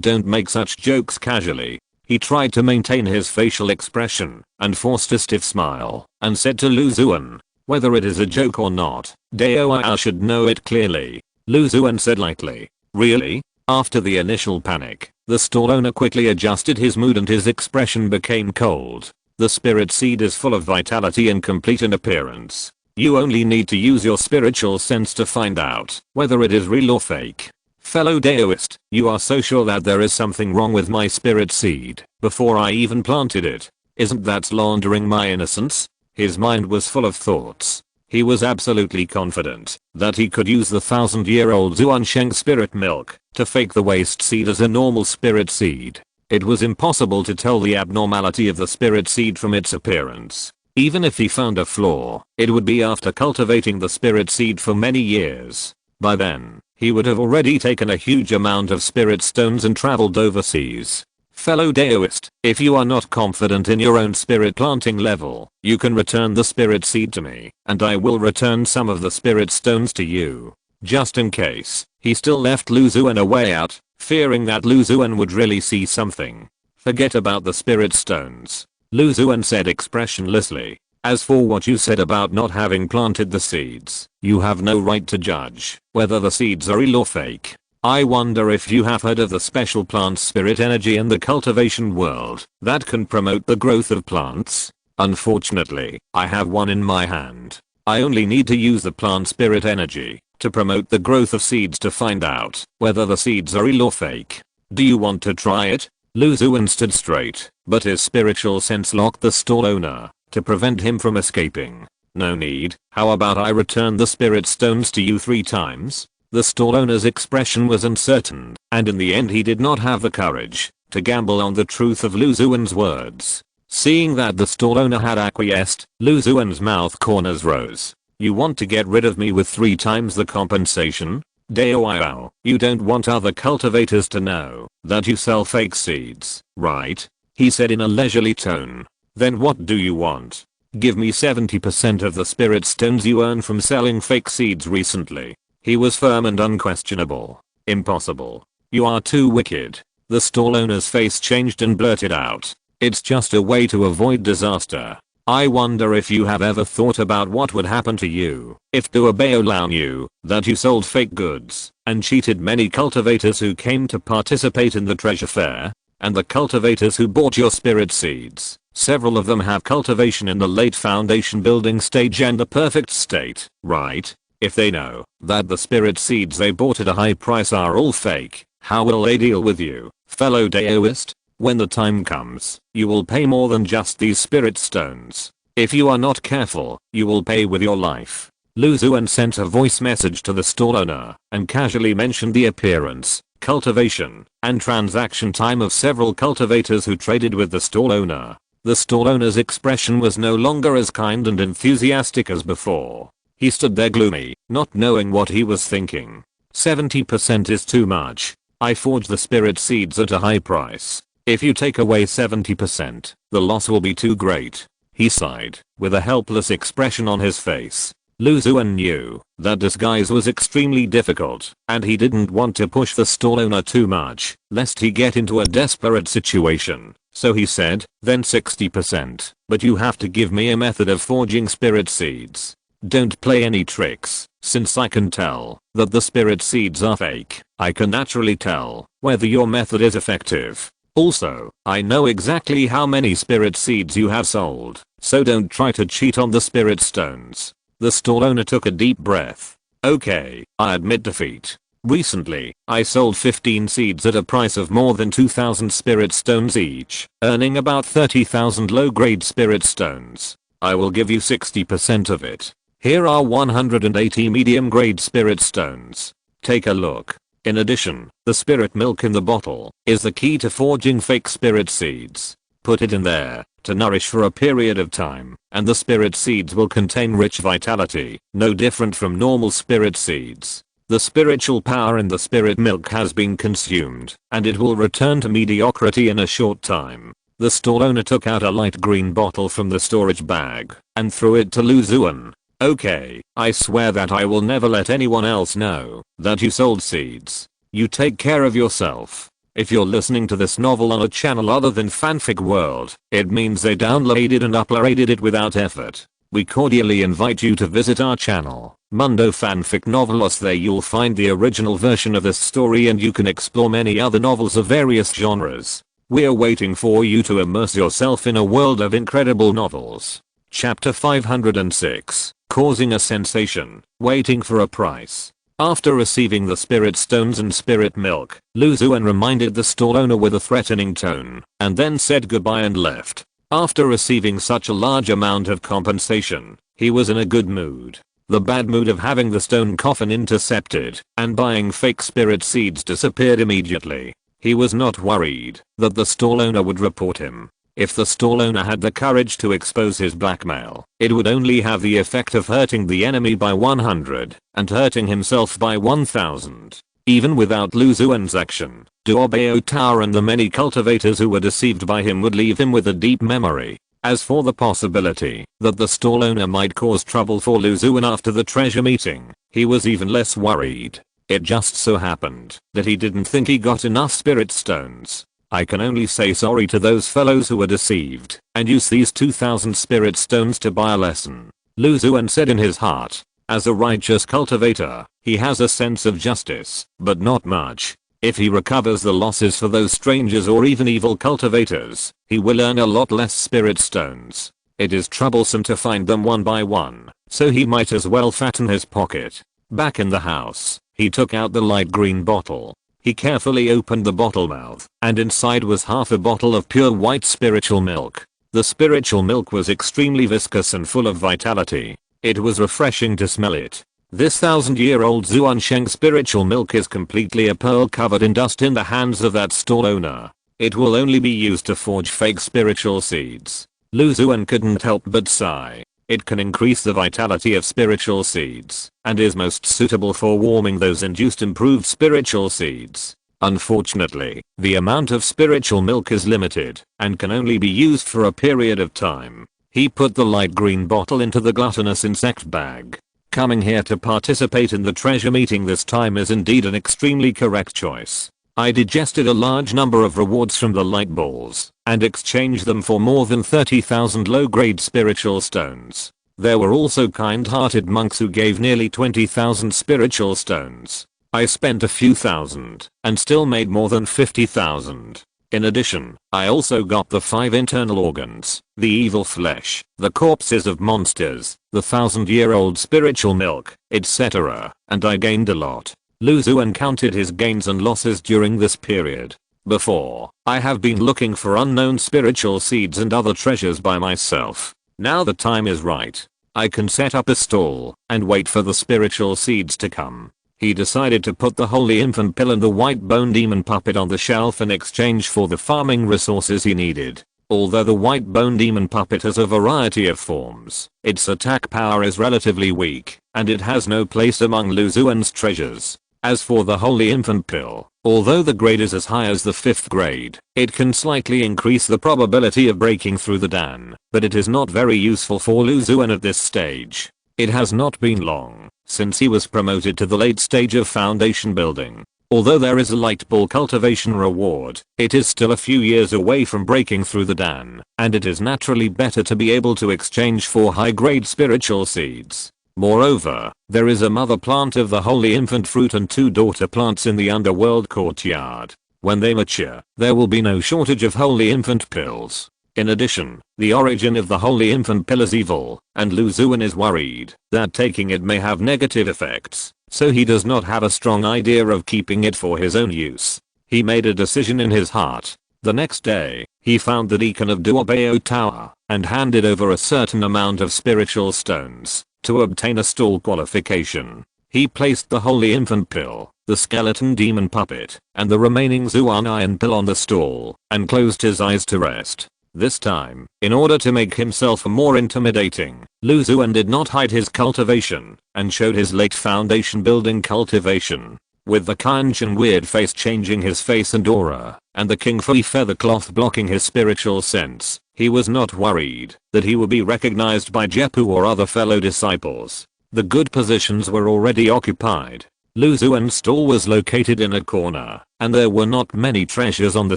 Speaker 1: don't make such jokes casually. He tried to maintain his facial expression, and forced a stiff smile, and said to Lu Xuan, whether it is a joke or not, Dao should know it clearly. Lu Xuan said lightly, really? After the initial panic, the stall owner quickly adjusted his mood and his expression became cold. The spirit seed is full of vitality and complete in appearance. You only need to use your spiritual sense to find out whether it is real or fake. Fellow Daoist, you are so sure that there is something wrong with my spirit seed before I even planted it. Isn't that slandering my innocence? His mind was full of thoughts. He was absolutely confident that he could use the 1000-year-old Xuansheng spirit milk to fake the waste seed as a normal spirit seed. It was impossible to tell the abnormality of the spirit seed from its appearance. Even if he found a flaw, it would be after cultivating the spirit seed for many years. By then, he would have already taken a huge amount of spirit stones and traveled overseas. Fellow Daoist, if you are not confident in your own spirit planting level, you can return the spirit seed to me, and I will return some of the spirit stones to you. Just in case, he still left Lu Xuan a way out, fearing that Lu Xuan would really see something. Forget about the spirit stones. Lu Xuan said expressionlessly. As for what you said about not having planted the seeds, you have no right to judge whether the seeds are real or fake. I wonder if you have heard of the special plant spirit energy in the cultivation world that can promote the growth of plants? Unfortunately, I have one in my hand. I only need to use the plant spirit energy to promote the growth of seeds to find out whether the seeds are real or fake. Do you want to try it? Lu Xuan stood straight, but his spiritual sense locked the stall owner to prevent him from escaping. No need. How about I return the spirit stones to you 3 times? The stall owner's expression was uncertain, and in the end he did not have the courage to gamble on the truth of Lu Xuan's words. Seeing that the stall owner had acquiesced, Lu Xuan's mouth corners rose. You want to get rid of me with 3 times the compensation? Dao, you don't want other cultivators to know that you sell fake seeds, right? he said in a leisurely tone. Then what do you want? Give me 70% of the spirit stones you earn from selling fake seeds recently. He was firm and unquestionable. Impossible. You are too wicked. The stall owner's face changed and blurted out. It's just a way to avoid disaster. I wonder if you have ever thought about what would happen to you if Duobeo knew that you sold fake goods and cheated many cultivators who came to participate in the treasure fair, and the cultivators who bought your spirit seeds. Several of them have cultivation in the late foundation building stage and the perfect state, right? If they know that the spirit seeds they bought at a high price are all fake, how will they deal with you, fellow Daoist? When the time comes, you will pay more than just these spirit stones. If you are not careful, you will pay with your life. Lu Xuan sent a voice message to the stall owner and casually mentioned the appearance, cultivation, and transaction time of several cultivators who traded with the stall owner. The stall owner's expression was no longer as kind and enthusiastic as before. He stood there gloomy, not knowing what he was thinking. 70% is too much. I forged the spirit seeds at a high price. If you take away 70%, the loss will be too great. He sighed, with a helpless expression on his face. Lu Xuan knew that disguise was extremely difficult, and he didn't want to push the stall owner too much, lest he get into a desperate situation. So he said, then 60%, but you have to give me a method of forging spirit seeds. Don't play any tricks, since I can tell that the spirit seeds are fake. I can naturally tell whether your method is effective. Also, I know exactly how many spirit seeds you have sold, so don't try to cheat on the spirit stones. The stall owner took a deep breath. Okay, I admit defeat. Recently, I sold 15 seeds at a price of more than 2,000 spirit stones each, earning about 30,000 low-grade spirit stones. I will give you 60% of it. Here are 180 medium-grade spirit stones. Take a look. In addition, the spirit milk in the bottle is the key to forging fake spirit seeds. Put it in there to nourish for a period of time, and the spirit seeds will contain rich vitality, no different from normal spirit seeds. The spiritual power in the spirit milk has been consumed, and it will return to mediocrity in a short time. The stall owner took out a light green bottle from the storage bag and threw it to Lu Xuan. Okay, I swear that I will never let anyone else know that you sold seeds. You take care of yourself. If you're listening to this novel on a channel other than Fanfic World, it means they downloaded and uploaded it without effort. We cordially invite you to visit our channel, Mundo Fanfic Novelos. There you'll find the original version of this story and you can explore many other novels of various genres. We're waiting for you to immerse yourself in a world of incredible novels. Chapter 506. Causing a sensation, waiting for a price. After receiving the spirit stones and spirit milk, Lu Xuan reminded the stall owner with a threatening tone, and then said goodbye and left. After receiving such a large amount of compensation, he was in a good mood. The bad mood of having the stone coffin intercepted and buying fake spirit seeds disappeared immediately. He was not worried that the stall owner would report him. If the stall owner had the courage to expose his blackmail, it would only have the effect of hurting the enemy by 100 and hurting himself by 1000. Even without Lu Xuan's action, Duobeo Tower and the many cultivators who were deceived by him would leave him with a deep memory. As for the possibility that the stall owner might cause trouble for Lu Xuan after the treasure meeting, he was even less worried. It just so happened that he didn't think he got enough spirit stones. I can only say sorry to those fellows who were deceived and use these 2,000 spirit stones to buy a lesson. Lu Xuan said in his heart. As a righteous cultivator, he has a sense of justice, but not much. If he recovers the losses for those strangers or even evil cultivators, he will earn a lot less spirit stones. It is troublesome to find them one by one, so he might as well fatten his pocket. Back in the house, he took out the light green bottle. He carefully opened the bottle mouth, and inside was half a bottle of pure white spiritual milk. The spiritual milk was extremely viscous and full of vitality. It was refreshing to smell it. This 1000-year-old Xuansheng spiritual milk is completely a pearl covered in dust in the hands of that stall owner. It will only be used to forge fake spiritual seeds. Lu Xuan couldn't help but sigh. It can increase the vitality of spiritual seeds, and is most suitable for warming those induced improved spiritual seeds. Unfortunately, the amount of spiritual milk is limited and can only be used for a period of time. He put the light green bottle into the gluttonous insect bag. Coming here to participate in the treasure meeting this time is indeed an extremely correct choice. I digested a large number of rewards from the light balls and exchanged them for more than 30,000 low-grade spiritual stones. There were also kind-hearted monks who gave nearly 20,000 spiritual stones. I spent a few thousand and still made more than 50,000. In addition, I also got the 5 internal organs, the evil flesh, the corpses of monsters, the 1,000-year-old spiritual milk, etc., and I gained a lot. Lu Xuan counted his gains and losses during this period. Before, I have been looking for unknown spiritual seeds and other treasures by myself. Now the time is right. I can set up a stall and wait for the spiritual seeds to come. He decided to put the Holy Infant Pill and the White Bone Demon Puppet on the shelf in exchange for the farming resources he needed. Although the White Bone Demon Puppet has a variety of forms, its attack power is relatively weak, and it has no place among Lu Xuan's treasures. As for the Holy Infant Pill, although the grade is as high as the 5th grade, it can slightly increase the probability of breaking through the Dan, but it is not very useful for Lu Xuan at this stage. It has not been long since he was promoted to the late stage of foundation building. Although there is a light ball cultivation reward, it is still a few years away from breaking through the Dan, and it is naturally better to be able to exchange for high-grade spiritual seeds. Moreover, there is a mother plant of the Holy Infant Fruit and 2 daughter plants in the underworld courtyard. When they mature, there will be no shortage of Holy Infant Pills. In addition, the origin of the Holy Infant Pill is evil, and Lu Xuan is worried that taking it may have negative effects, so he does not have a strong idea of keeping it for his own use. He made a decision in his heart. The next day, he found the deacon of Duobao Tower and handed over a certain amount of spiritual stones to obtain a stall qualification. He placed the Holy Infant Pill, the skeleton demon puppet, and the remaining Xuan Iron Pill on the stall and closed his eyes to rest. This time, in order to make himself more intimidating, Lu Xuan did not hide his cultivation and showed his late foundation building cultivation. With the Kanshin weird face changing his face and aura, and the King Fui feather cloth blocking his spiritual sense, he was not worried that he would be recognized by Jepu or other fellow disciples. The good positions were already occupied. Lu Xuan's stall was located in a corner, and there were not many treasures on the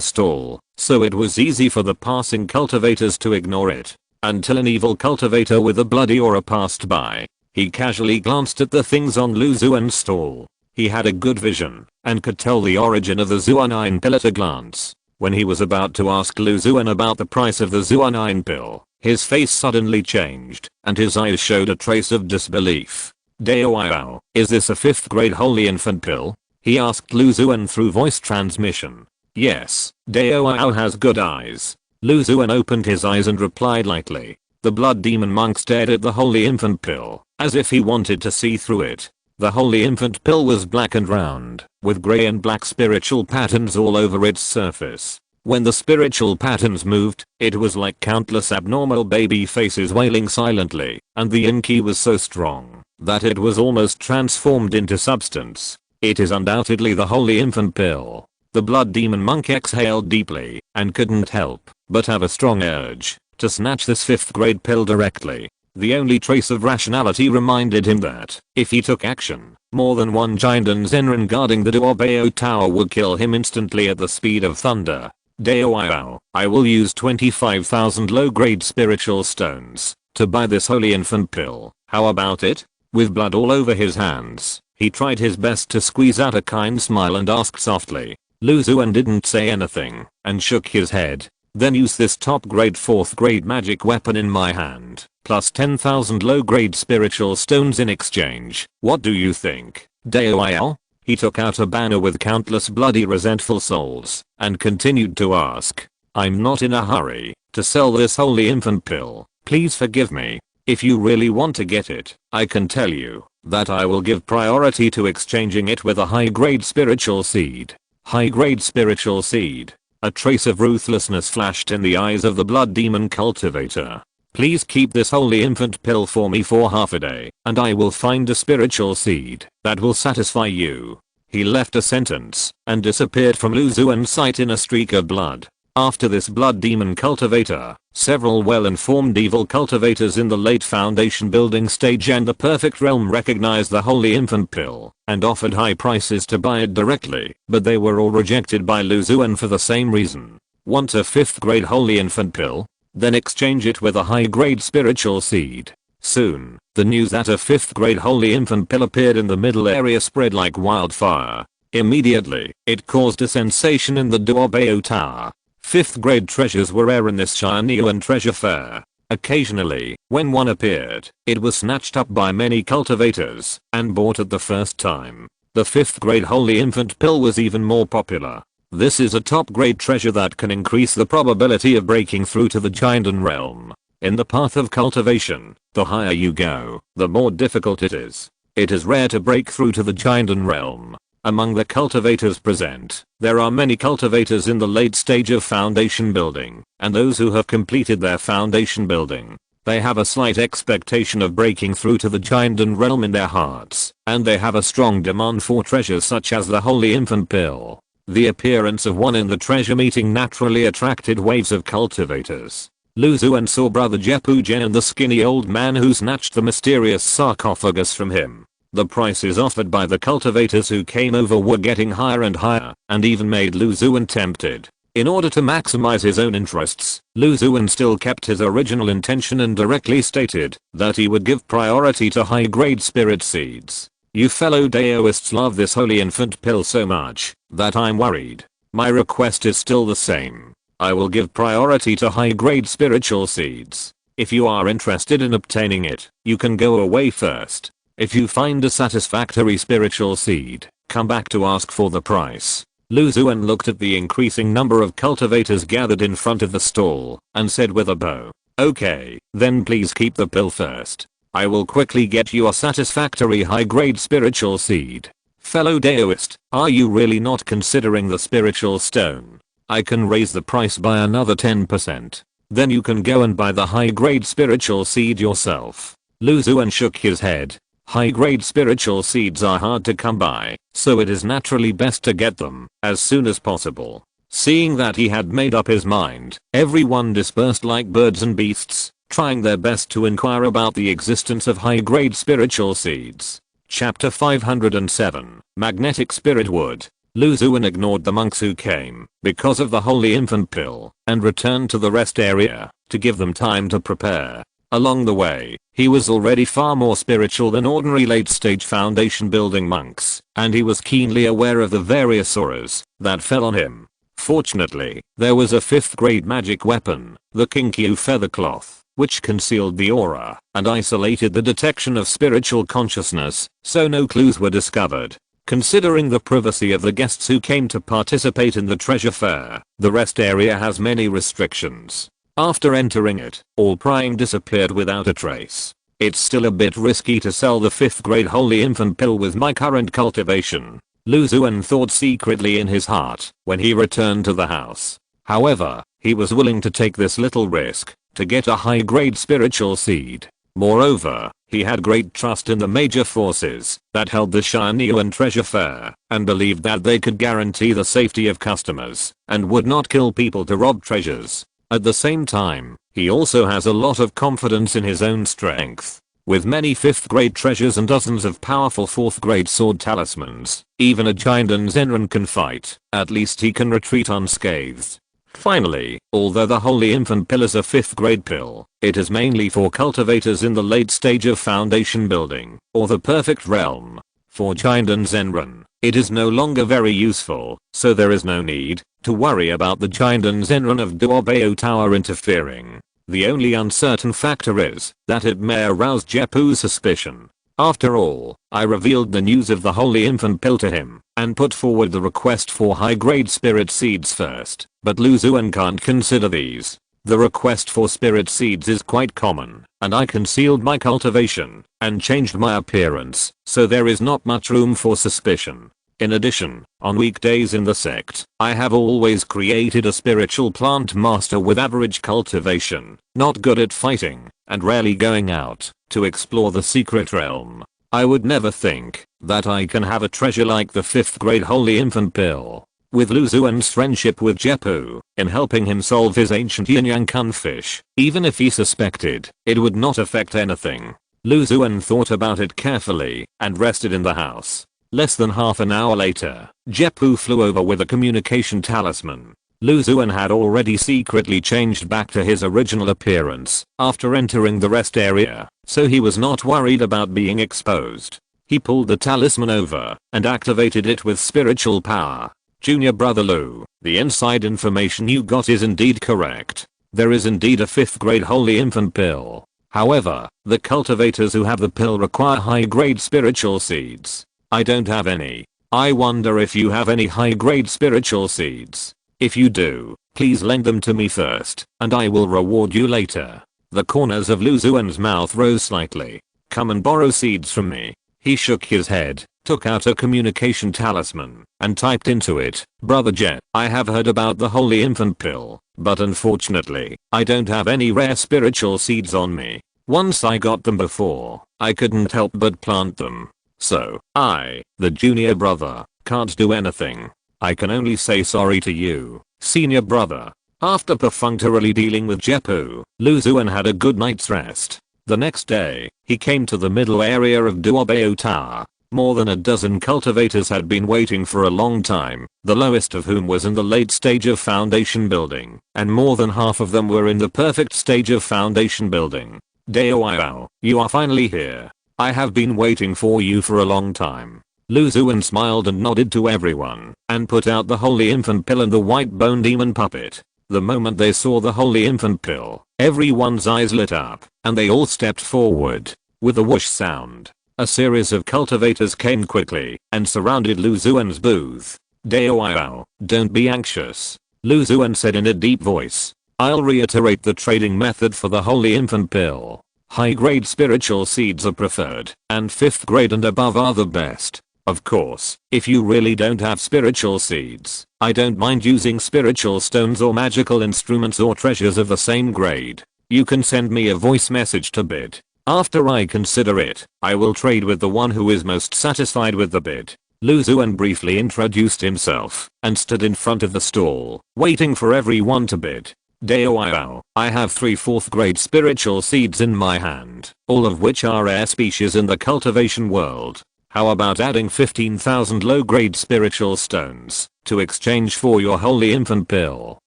Speaker 1: stall, so it was easy for the passing cultivators to ignore it. Until an evil cultivator with a bloody aura passed by. He casually glanced at the things on Lu Xuan's stall. He had a good vision, and could tell the origin of the Xuan Iron Pill at a glance. When he was about to ask Lu Xuan about the price of the Xuan Iron Pill, his face suddenly changed, and his eyes showed a trace of disbelief. Daoao, is this a 5th grade Holy Infant Pill? He asked Lu Xuan through voice transmission. Yes, Daoao has good eyes. Lu Xuan opened his eyes and replied lightly. The blood demon monk stared at the Holy Infant Pill, as if he wanted to see through it. The Holy Infant Pill was black and round, with grey and black spiritual patterns all over its surface. When the spiritual patterns moved, it was like countless abnormal baby faces wailing silently, and the yin-ki was so strong that it was almost transformed into substance. It is undoubtedly the Holy Infant Pill. The blood demon monk exhaled deeply and couldn't help but have a strong urge to snatch this 5th grade pill directly. The only trace of rationality reminded him that if he took action, more than one Jinden Zenrin guarding the Duobao Tower would kill him instantly at the speed of thunder. Daoao, I will use 25,000 low-grade spiritual stones to buy this Holy Infant Pill. How about it? With blood all over his hands, he tried his best to squeeze out a kind smile and asked softly. Lu Xuan didn't say anything and shook his head. Then use this top grade 4th grade magic weapon in my hand, plus 10,000 low grade spiritual stones in exchange. What do you think, Daoao? He took out a banner with countless bloody resentful souls and continued to ask. I'm not in a hurry to sell this Holy Infant Pill. Please forgive me. If you really want to get it, I can tell you that I will give priority to exchanging it with a high grade spiritual seed. High grade spiritual seed. A trace of ruthlessness flashed in the eyes of the blood demon cultivator. Please keep this Holy Infant Pill for me for half a day, and I will find a spiritual seed that will satisfy you. He left a sentence and disappeared from Lu Xuan's sight in a streak of blood. After this blood demon cultivator, several well-informed evil cultivators in the late foundation building stage and the perfect realm recognized the holy infant pill and offered high prices to buy it directly, but they were all rejected by Lu Xuan for the same reason. Want a 5th grade holy infant pill? Then exchange it with a high grade spiritual seed. Soon, the news that a 5th grade holy infant pill appeared in the middle area spread like wildfire. Immediately, it caused a sensation in the Duobao Tower. 5th grade treasures were rare in this Xuan treasure fair. Occasionally, when one appeared, it was snatched up by many cultivators and bought at the first time. The 5th grade holy infant pill was even more popular. This is a top grade treasure that can increase the probability of breaking through to the Xuan realm. In the path of cultivation, the higher you go, the more difficult it is. It is rare to break through to the Xuan realm. Among the cultivators present, there are many cultivators in the late stage of foundation building, and those who have completed their foundation building. They have a slight expectation of breaking through to the Xuan realm in their hearts, and they have a strong demand for treasures such as the holy infant pill. The appearance of one in the treasure meeting naturally attracted waves of cultivators. Lu Xuan saw brother Jepu Jen and the skinny old man who snatched the mysterious sarcophagus from him. The prices offered by the cultivators who came over were getting higher and even made Lu Xuan tempted. In order to maximize his own interests, Lu Xuan still kept his original intention and directly stated that he would give priority to high-grade spirit seeds. You fellow Daoists love this holy infant pill so much that I'm worried. My request is still the same. I will give priority to high-grade spiritual seeds. If you are interested in obtaining it, you can go away first. If you find a satisfactory spiritual seed, come back to ask for the price. Lu Xuan looked at the increasing number of cultivators gathered in front of the stall and said with a bow, "Okay, then please keep the pill first. I will quickly get you a satisfactory high-grade spiritual seed." Fellow Daoist, are you really not considering the spiritual stone? I can raise the price by another 10%. Then you can go and buy the high-grade spiritual seed yourself. Lu Xuan shook his head. High-grade spiritual seeds are hard to come by, so it is naturally best to get them as soon as possible. Seeing that he had made up his mind, everyone dispersed like birds and beasts, trying their best to inquire about the existence of high-grade spiritual seeds. Chapter 507, Magnetic Spirit Wood. Lu Xuan ignored the monks who came because of the holy infant pill and returned to the rest area to give them time to prepare. Along the way, he was already far more spiritual than ordinary late-stage foundation building monks, and he was keenly aware of the various auras that fell on him. Fortunately, there was a 5th grade magic weapon, the Kinkyu feather cloth, which concealed the aura and isolated the detection of spiritual consciousness, so no clues were discovered. Considering the privacy of the guests who came to participate in the treasure fair, the rest area has many restrictions. After entering it, all prying disappeared without a trace. It's still a bit risky to sell the 5th grade holy infant pill with my current cultivation, Lu Xuan thought secretly in his heart when he returned to the house. However, he was willing to take this little risk to get a high grade spiritual seed. Moreover, he had great trust in the major forces that held the Xuan treasure fair and believed that they could guarantee the safety of customers and would not kill people to rob treasures. At the same time, he also has a lot of confidence in his own strength. With many 5th grade treasures and dozens of powerful 4th grade sword talismans, even a Xuan Zenran can fight. At least he can retreat unscathed. Finally, although the holy infant pill is a 5th grade pill, it is mainly for cultivators in the late stage of foundation building, or the perfect realm. For Xuan Zenran, it is no longer very useful, so there is no need to worry about the Xuan Zenran of Duobao Tower interfering. The only uncertain factor is that it may arouse Jepu's suspicion. After all, I revealed the news of the holy infant pill to him and put forward the request for high-grade spirit seeds first, but Lu Xuan can't consider these. The request for spirit seeds is quite common, and I concealed my cultivation and changed my appearance, so there is not much room for suspicion. In addition, on weekdays in the sect, I have always created a spiritual plant master with average cultivation, not good at fighting, and rarely going out to explore the secret realm. I would never think that I can have a treasure like the 5th grade holy infant pill. With Lu Xuan's friendship with Jeppu, in helping him solve his ancient yin-yang cunfish, even if he suspected, it would not affect anything. Lu Xuan thought about it carefully and rested in the house. Less than half an hour later, Jeppu flew over with a communication talisman. Lu Xuan had already secretly changed back to his original appearance after entering the rest area, so he was not worried about being exposed. He pulled the talisman over and activated it with spiritual power. Junior brother Lu, the inside information you got is indeed correct. There is indeed a 5th grade holy infant pill. However, the cultivators who have the pill require high grade spiritual seeds. I don't have any. I wonder if you have any high grade spiritual seeds. If you do, please lend them to me first, and I will reward you later. The corners of Lu Xuan's mouth rose slightly. Come and borrow seeds from me. He shook his head, took out a communication talisman, and typed into it, Brother Jet, I have heard about the holy infant pill, but unfortunately, I don't have any rare spiritual seeds on me. Once I got them before, I couldn't help but plant them. So, I, the junior brother, can't do anything. I can only say sorry to you, senior brother. After perfunctorily dealing with Jeppu, Lu Xuan had a good night's rest. The next day, he came to the middle area of Duobao Tower. More than a dozen cultivators had been waiting for a long time, the lowest of whom was in the late stage of foundation building, and more than half of them were in the perfect stage of foundation building. Dao, you are finally here. I have been waiting for you for a long time. Lu Xuan smiled and nodded to everyone, and put out the holy infant pill and the white bone demon puppet. The moment they saw the holy infant pill, everyone's eyes lit up, and they all stepped forward. With a whoosh sound, a series of cultivators came quickly and surrounded Lu Xuan's booth. Dao, don't be anxious, Lu Xuan said in a deep voice. I'll reiterate the trading method for the holy infant pill. High grade spiritual seeds are preferred, and 5th grade and above are the best. Of course, if you really don't have spiritual seeds, I don't mind using spiritual stones or magical instruments or treasures of the same grade. You can send me a voice message to bid. After I consider it, I will trade with the one who is most satisfied with the bid. Lu Xuan briefly introduced himself and stood in front of the stall, waiting for everyone to bid. Dao, I have 3 4th grade spiritual seeds in my hand, all of which are rare species in the cultivation world. How about adding 15,000 low-grade spiritual stones to exchange for your holy infant pill?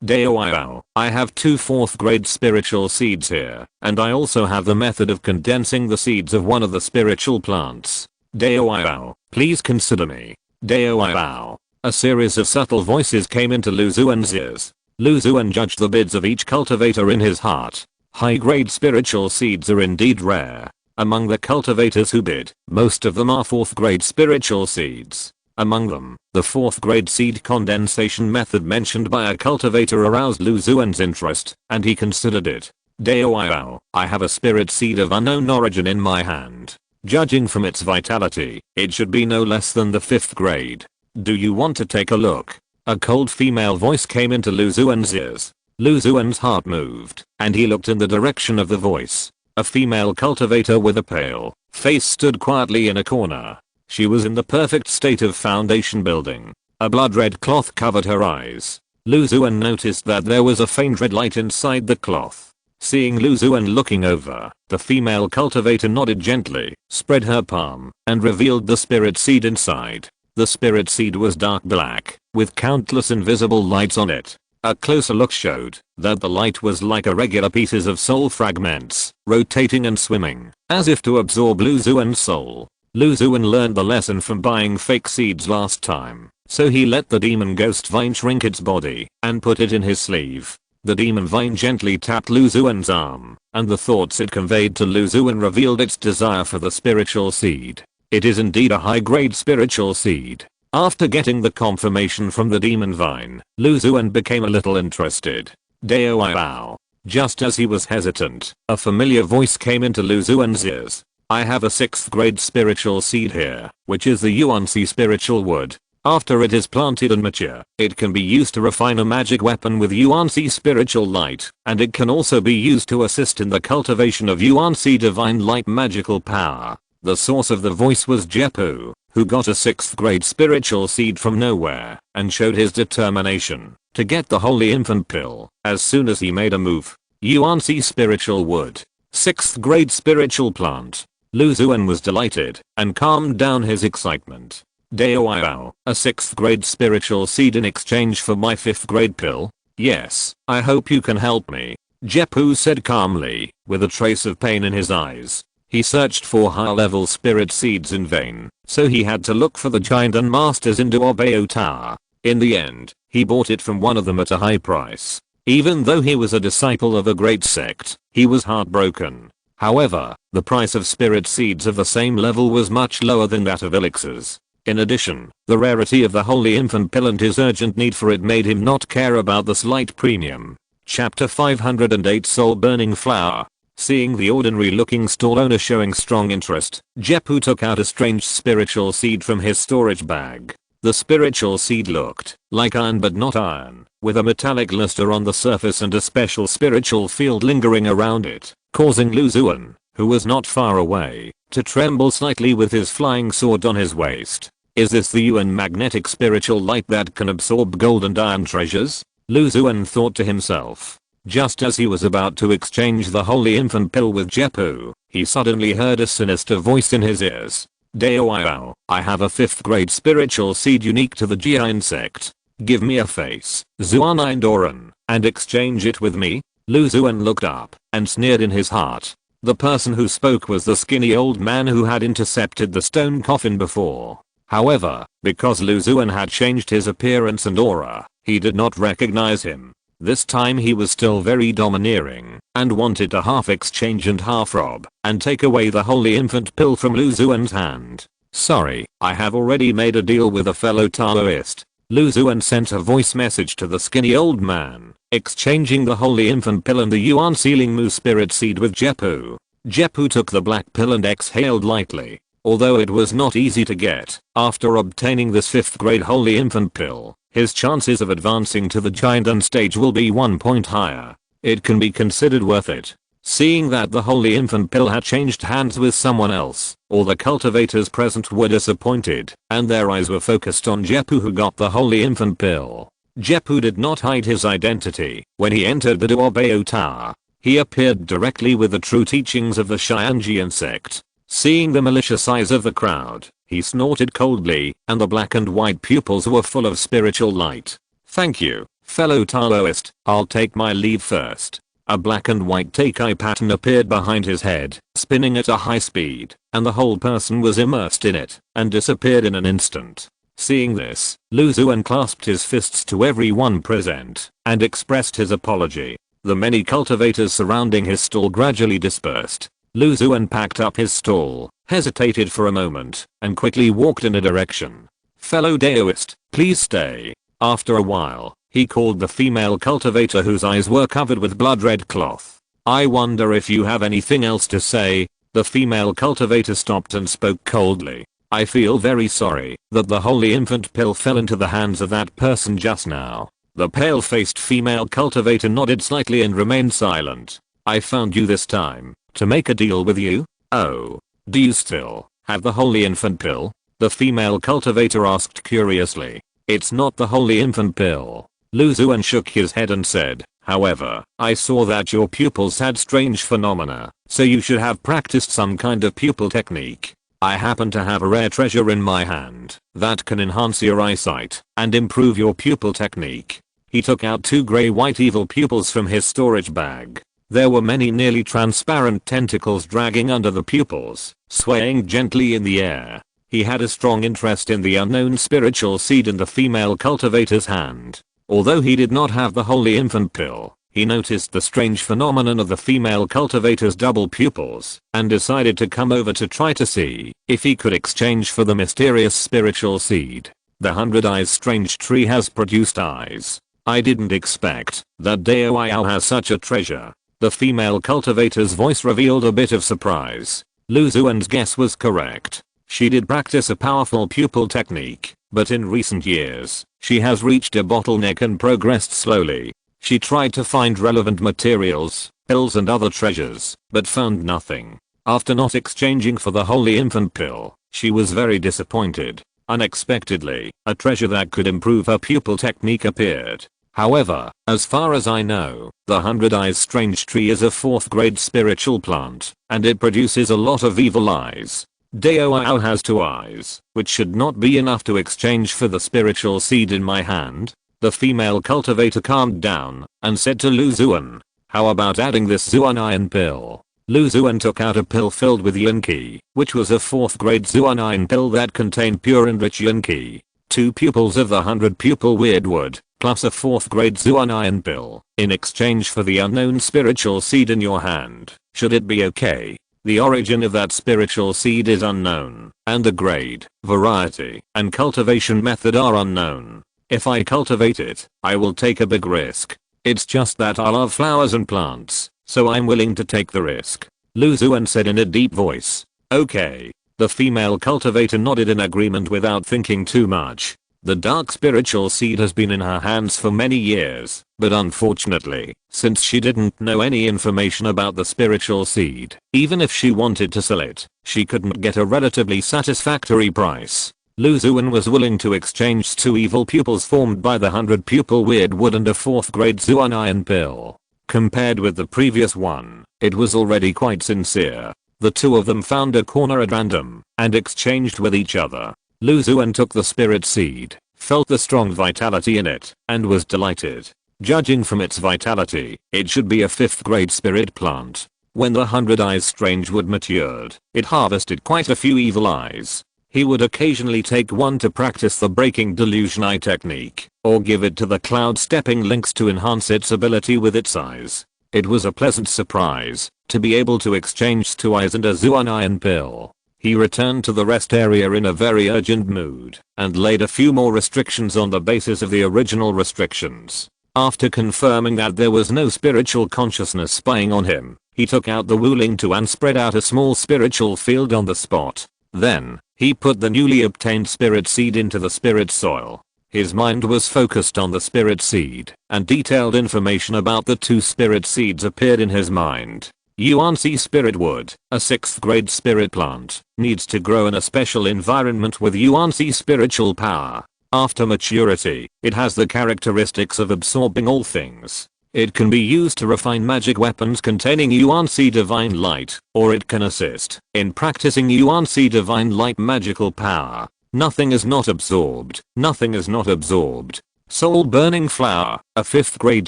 Speaker 1: Dao, I have 2 4th grade spiritual seeds here, and I also have the method of condensing the seeds of one of the spiritual plants. Dao, please consider me. Dao. A series of subtle voices came into Lu Xuan's ears. Lu Xuan judged the bids of each cultivator in his heart. High-grade spiritual seeds are indeed rare. Among the cultivators who bid, most of them are 4th grade spiritual seeds. Among them, the 4th grade seed condensation method mentioned by a cultivator aroused Lu Xuan's interest, and he considered it. Dao, I have a spirit seed of unknown origin in my hand. Judging from its vitality, it should be no less than the 5th grade. Do you want to take a look? A cold female voice came into Lu Xuan's ears. Lu Xuan's heart moved, and he looked in the direction of the voice. A female cultivator with a pale face stood quietly in a corner. She was in the perfect state of foundation building. A blood-red cloth covered her eyes. Lu Xuan noticed that there was a faint red light inside the cloth. Seeing Lu Xuan looking over, the female cultivator nodded gently, spread her palm, and revealed the spirit seed inside. The spirit seed was dark black, with countless invisible lights on it. A closer look showed that the light was like irregular pieces of soul fragments, rotating and swimming, as if to absorb Lu Xuan's soul. Lu Xuan learned the lesson from buying fake seeds last time, so he let the demon ghost vine shrink its body and put it in his sleeve. The demon vine gently tapped Lu Xuan's arm, and the thoughts it conveyed to Lu Xuan revealed its desire for the spiritual seed. It is indeed a high-grade spiritual seed. After getting the confirmation from the demon vine, Lu Xuan became a little interested. Dao. Just as he was hesitant, a familiar voice came into Lu Xuan's ears. I have a 6th grade spiritual seed here, which is the Yuan-Si spiritual wood. After it is planted and mature, it can be used to refine a magic weapon with Yuan-Si spiritual light, and it can also be used to assist in the cultivation of Yuan-Si divine light magical power. The source of the voice was Jepu, who got a 6th grade spiritual seed from nowhere and showed his determination to get the Holy Infant Pill as soon as he made a move. Yuan spiritual wood. 6th grade spiritual plant. Lu Xuan was delighted and calmed down his excitement. Dao, a 6th grade spiritual seed in exchange for my 5th grade pill? Yes, I hope you can help me. Jepu said calmly, with a trace of pain in his eyes. He searched for higher level spirit seeds in vain, so he had to look for the giant and masters in Duobao Tower. In the end, he bought it from one of them at a high price. Even though he was a disciple of a great sect, he was heartbroken. However, the price of spirit seeds of the same level was much lower than that of elixirs. In addition, the rarity of the Holy Infant Pill and his urgent need for it made him not care about the slight premium. Chapter 508 Soul Burning Flower. Seeing the ordinary looking stall owner showing strong interest, Jepu took out a strange spiritual seed from his storage bag. The spiritual seed looked like iron but not iron, with a metallic luster on the surface and a special spiritual field lingering around it, causing Lu Xuan, who was not far away, to tremble slightly with his flying sword on his waist. Is this the Yuan magnetic spiritual light that can absorb gold and iron treasures? Lu Xuan thought to himself. Just as he was about to exchange the Holy Infant Pill with Jepu, he suddenly heard a sinister voice in his ears. Dao, I have a 5th grade spiritual seed unique to the Jian sect. Give me a face, Xuan Doran, and exchange it with me? Lu Xuan looked up and sneered in his heart. The person who spoke was the skinny old man who had intercepted the stone coffin before. However, because Lu Xuan had changed his appearance and aura, he did not recognize him. This time he was still very domineering and wanted to half exchange and half rob and take away the Holy Infant Pill from Lu Xuan's hand. Sorry, I have already made a deal with a fellow Taoist. Lu Xuan sent a voice message to the skinny old man, exchanging the Holy Infant Pill and the Yuan Sealing Mu spirit seed with Jepu. Jepu took the black pill and exhaled lightly. Although it was not easy to get, after obtaining this 5th grade Holy Infant Pill, his chances of advancing to the Giant stage will be 1 point higher. It can be considered worth it. Seeing that the Holy Infant Pill had changed hands with someone else, all the cultivators present were disappointed, and their eyes were focused on Jepu who got the Holy Infant Pill. Jepu did not hide his identity when he entered the Duobao Tower. He appeared directly with the true teachings of the Xianjian sect. Seeing the malicious eyes of the crowd, he snorted coldly, and the black and white pupils were full of spiritual light. Thank you, fellow Taoist, I'll take my leave first. A black and white Teikai pattern appeared behind his head, spinning at a high speed, and the whole person was immersed in it, and disappeared in an instant. Seeing this, Lu Xuan clasped his fists to everyone present, and expressed his apology. The many cultivators surrounding his stall gradually dispersed. Lu Xuan packed up his stall, hesitated for a moment, and quickly walked in a direction. Fellow Daoist, please stay. After a while, he called the female cultivator whose eyes were covered with blood-red cloth. I wonder if you have anything else to say. The female cultivator stopped and spoke coldly. I feel very sorry that the Holy Infant Pill fell into the hands of that person just now. The pale-faced female cultivator nodded slightly and remained silent. I found you this time to make a deal with you? Oh, do you still have the Holy Infant Pill? The female cultivator asked curiously. It's not the Holy Infant Pill. Lu Xuan shook his head and said, however, I saw that your pupils had strange phenomena, so you should have practiced some kind of pupil technique. I happen to have a rare treasure in my hand that can enhance your eyesight and improve your pupil technique. He took out 2 grey-white evil pupils from his storage bag. There were many nearly transparent tentacles dragging under the pupils, swaying gently in the air. He had a strong interest in the unknown spiritual seed in the female cultivator's hand. Although he did not have the Holy Infant Pill, he noticed the strange phenomenon of the female cultivator's double pupils and decided to come over to try to see if he could exchange for the mysterious spiritual seed. The 100 Eyes strange tree has produced eyes. I didn't expect that Dao has such a treasure. The female cultivator's voice revealed a bit of surprise. Lu Xuan's guess was correct. She did practice a powerful pupil technique, but in recent years, she has reached a bottleneck and progressed slowly. She tried to find relevant materials, pills and other treasures, but found nothing. After not exchanging for the holy infant pill, she was very disappointed. Unexpectedly, a treasure that could improve her pupil technique appeared. However, as far as I know, the 100 Eyes Strange Tree is a 4th grade spiritual plant, and it produces a lot of evil eyes. Daoao has 2 eyes, which should not be enough to exchange for the spiritual seed in my hand. The female cultivator calmed down and said to Lu Xuan, "How about adding this Xuan iron pill?" Lu Xuan took out a pill filled with Yunqi, which was a 4th grade Xuan iron pill that contained pure and rich Yunqi. 2 pupils of the 100 pupil weirdwood, plus a 4th grade Xuan iron pill, in exchange for the unknown spiritual seed in your hand. Should it be okay? The origin of that spiritual seed is unknown, and the grade, variety, and cultivation method are unknown. If I cultivate it, I will take a big risk. It's just that I love flowers and plants, so I'm willing to take the risk. Lu Xuan said in a deep voice. Okay. The female cultivator nodded in agreement without thinking too much. The dark spiritual seed has been in her hands for many years, but unfortunately, since she didn't know any information about the spiritual seed, even if she wanted to sell it, she couldn't get a relatively satisfactory price. Lu Xuan was willing to exchange 2 evil pupils formed by the 100 pupil weirdwood and a 4th grade Xuan iron pill. Compared with the previous one, it was already quite sincere. The 2 of them found a corner at random and exchanged with each other. Lu Xuan took the spirit seed, felt the strong vitality in it, and was delighted. Judging from its vitality, it should be a 5th grade spirit plant. When the 100 Eyes Strangewood matured, it harvested quite a few evil eyes. He would occasionally take one to practice the breaking delusion eye technique, or give it to the cloud stepping lynx to enhance its ability with its eyes. It was a pleasant surprise to be able to exchange 2 eyes and a Xuan iron pill. He returned to the rest area in a very urgent mood and laid a few more restrictions on the basis of the original restrictions. After confirming that there was no spiritual consciousness spying on him, he took out the Wuling Tu and spread out a small spiritual field on the spot. Then, he put the newly obtained spirit seed into the spirit soil. His mind was focused on the spirit seed, and detailed information about the 2 spirit seeds appeared in his mind. Yuanxi spirit wood, a 6th grade spirit plant, needs to grow in a special environment with Yuanxi spiritual power. After maturity, it has the characteristics of absorbing all things. It can be used to refine magic weapons containing Yuanxi divine light, or it can assist in practicing Yuanxi divine light magical power. Nothing is not absorbed. Nothing is not absorbed. Soul burning flower, a 5th grade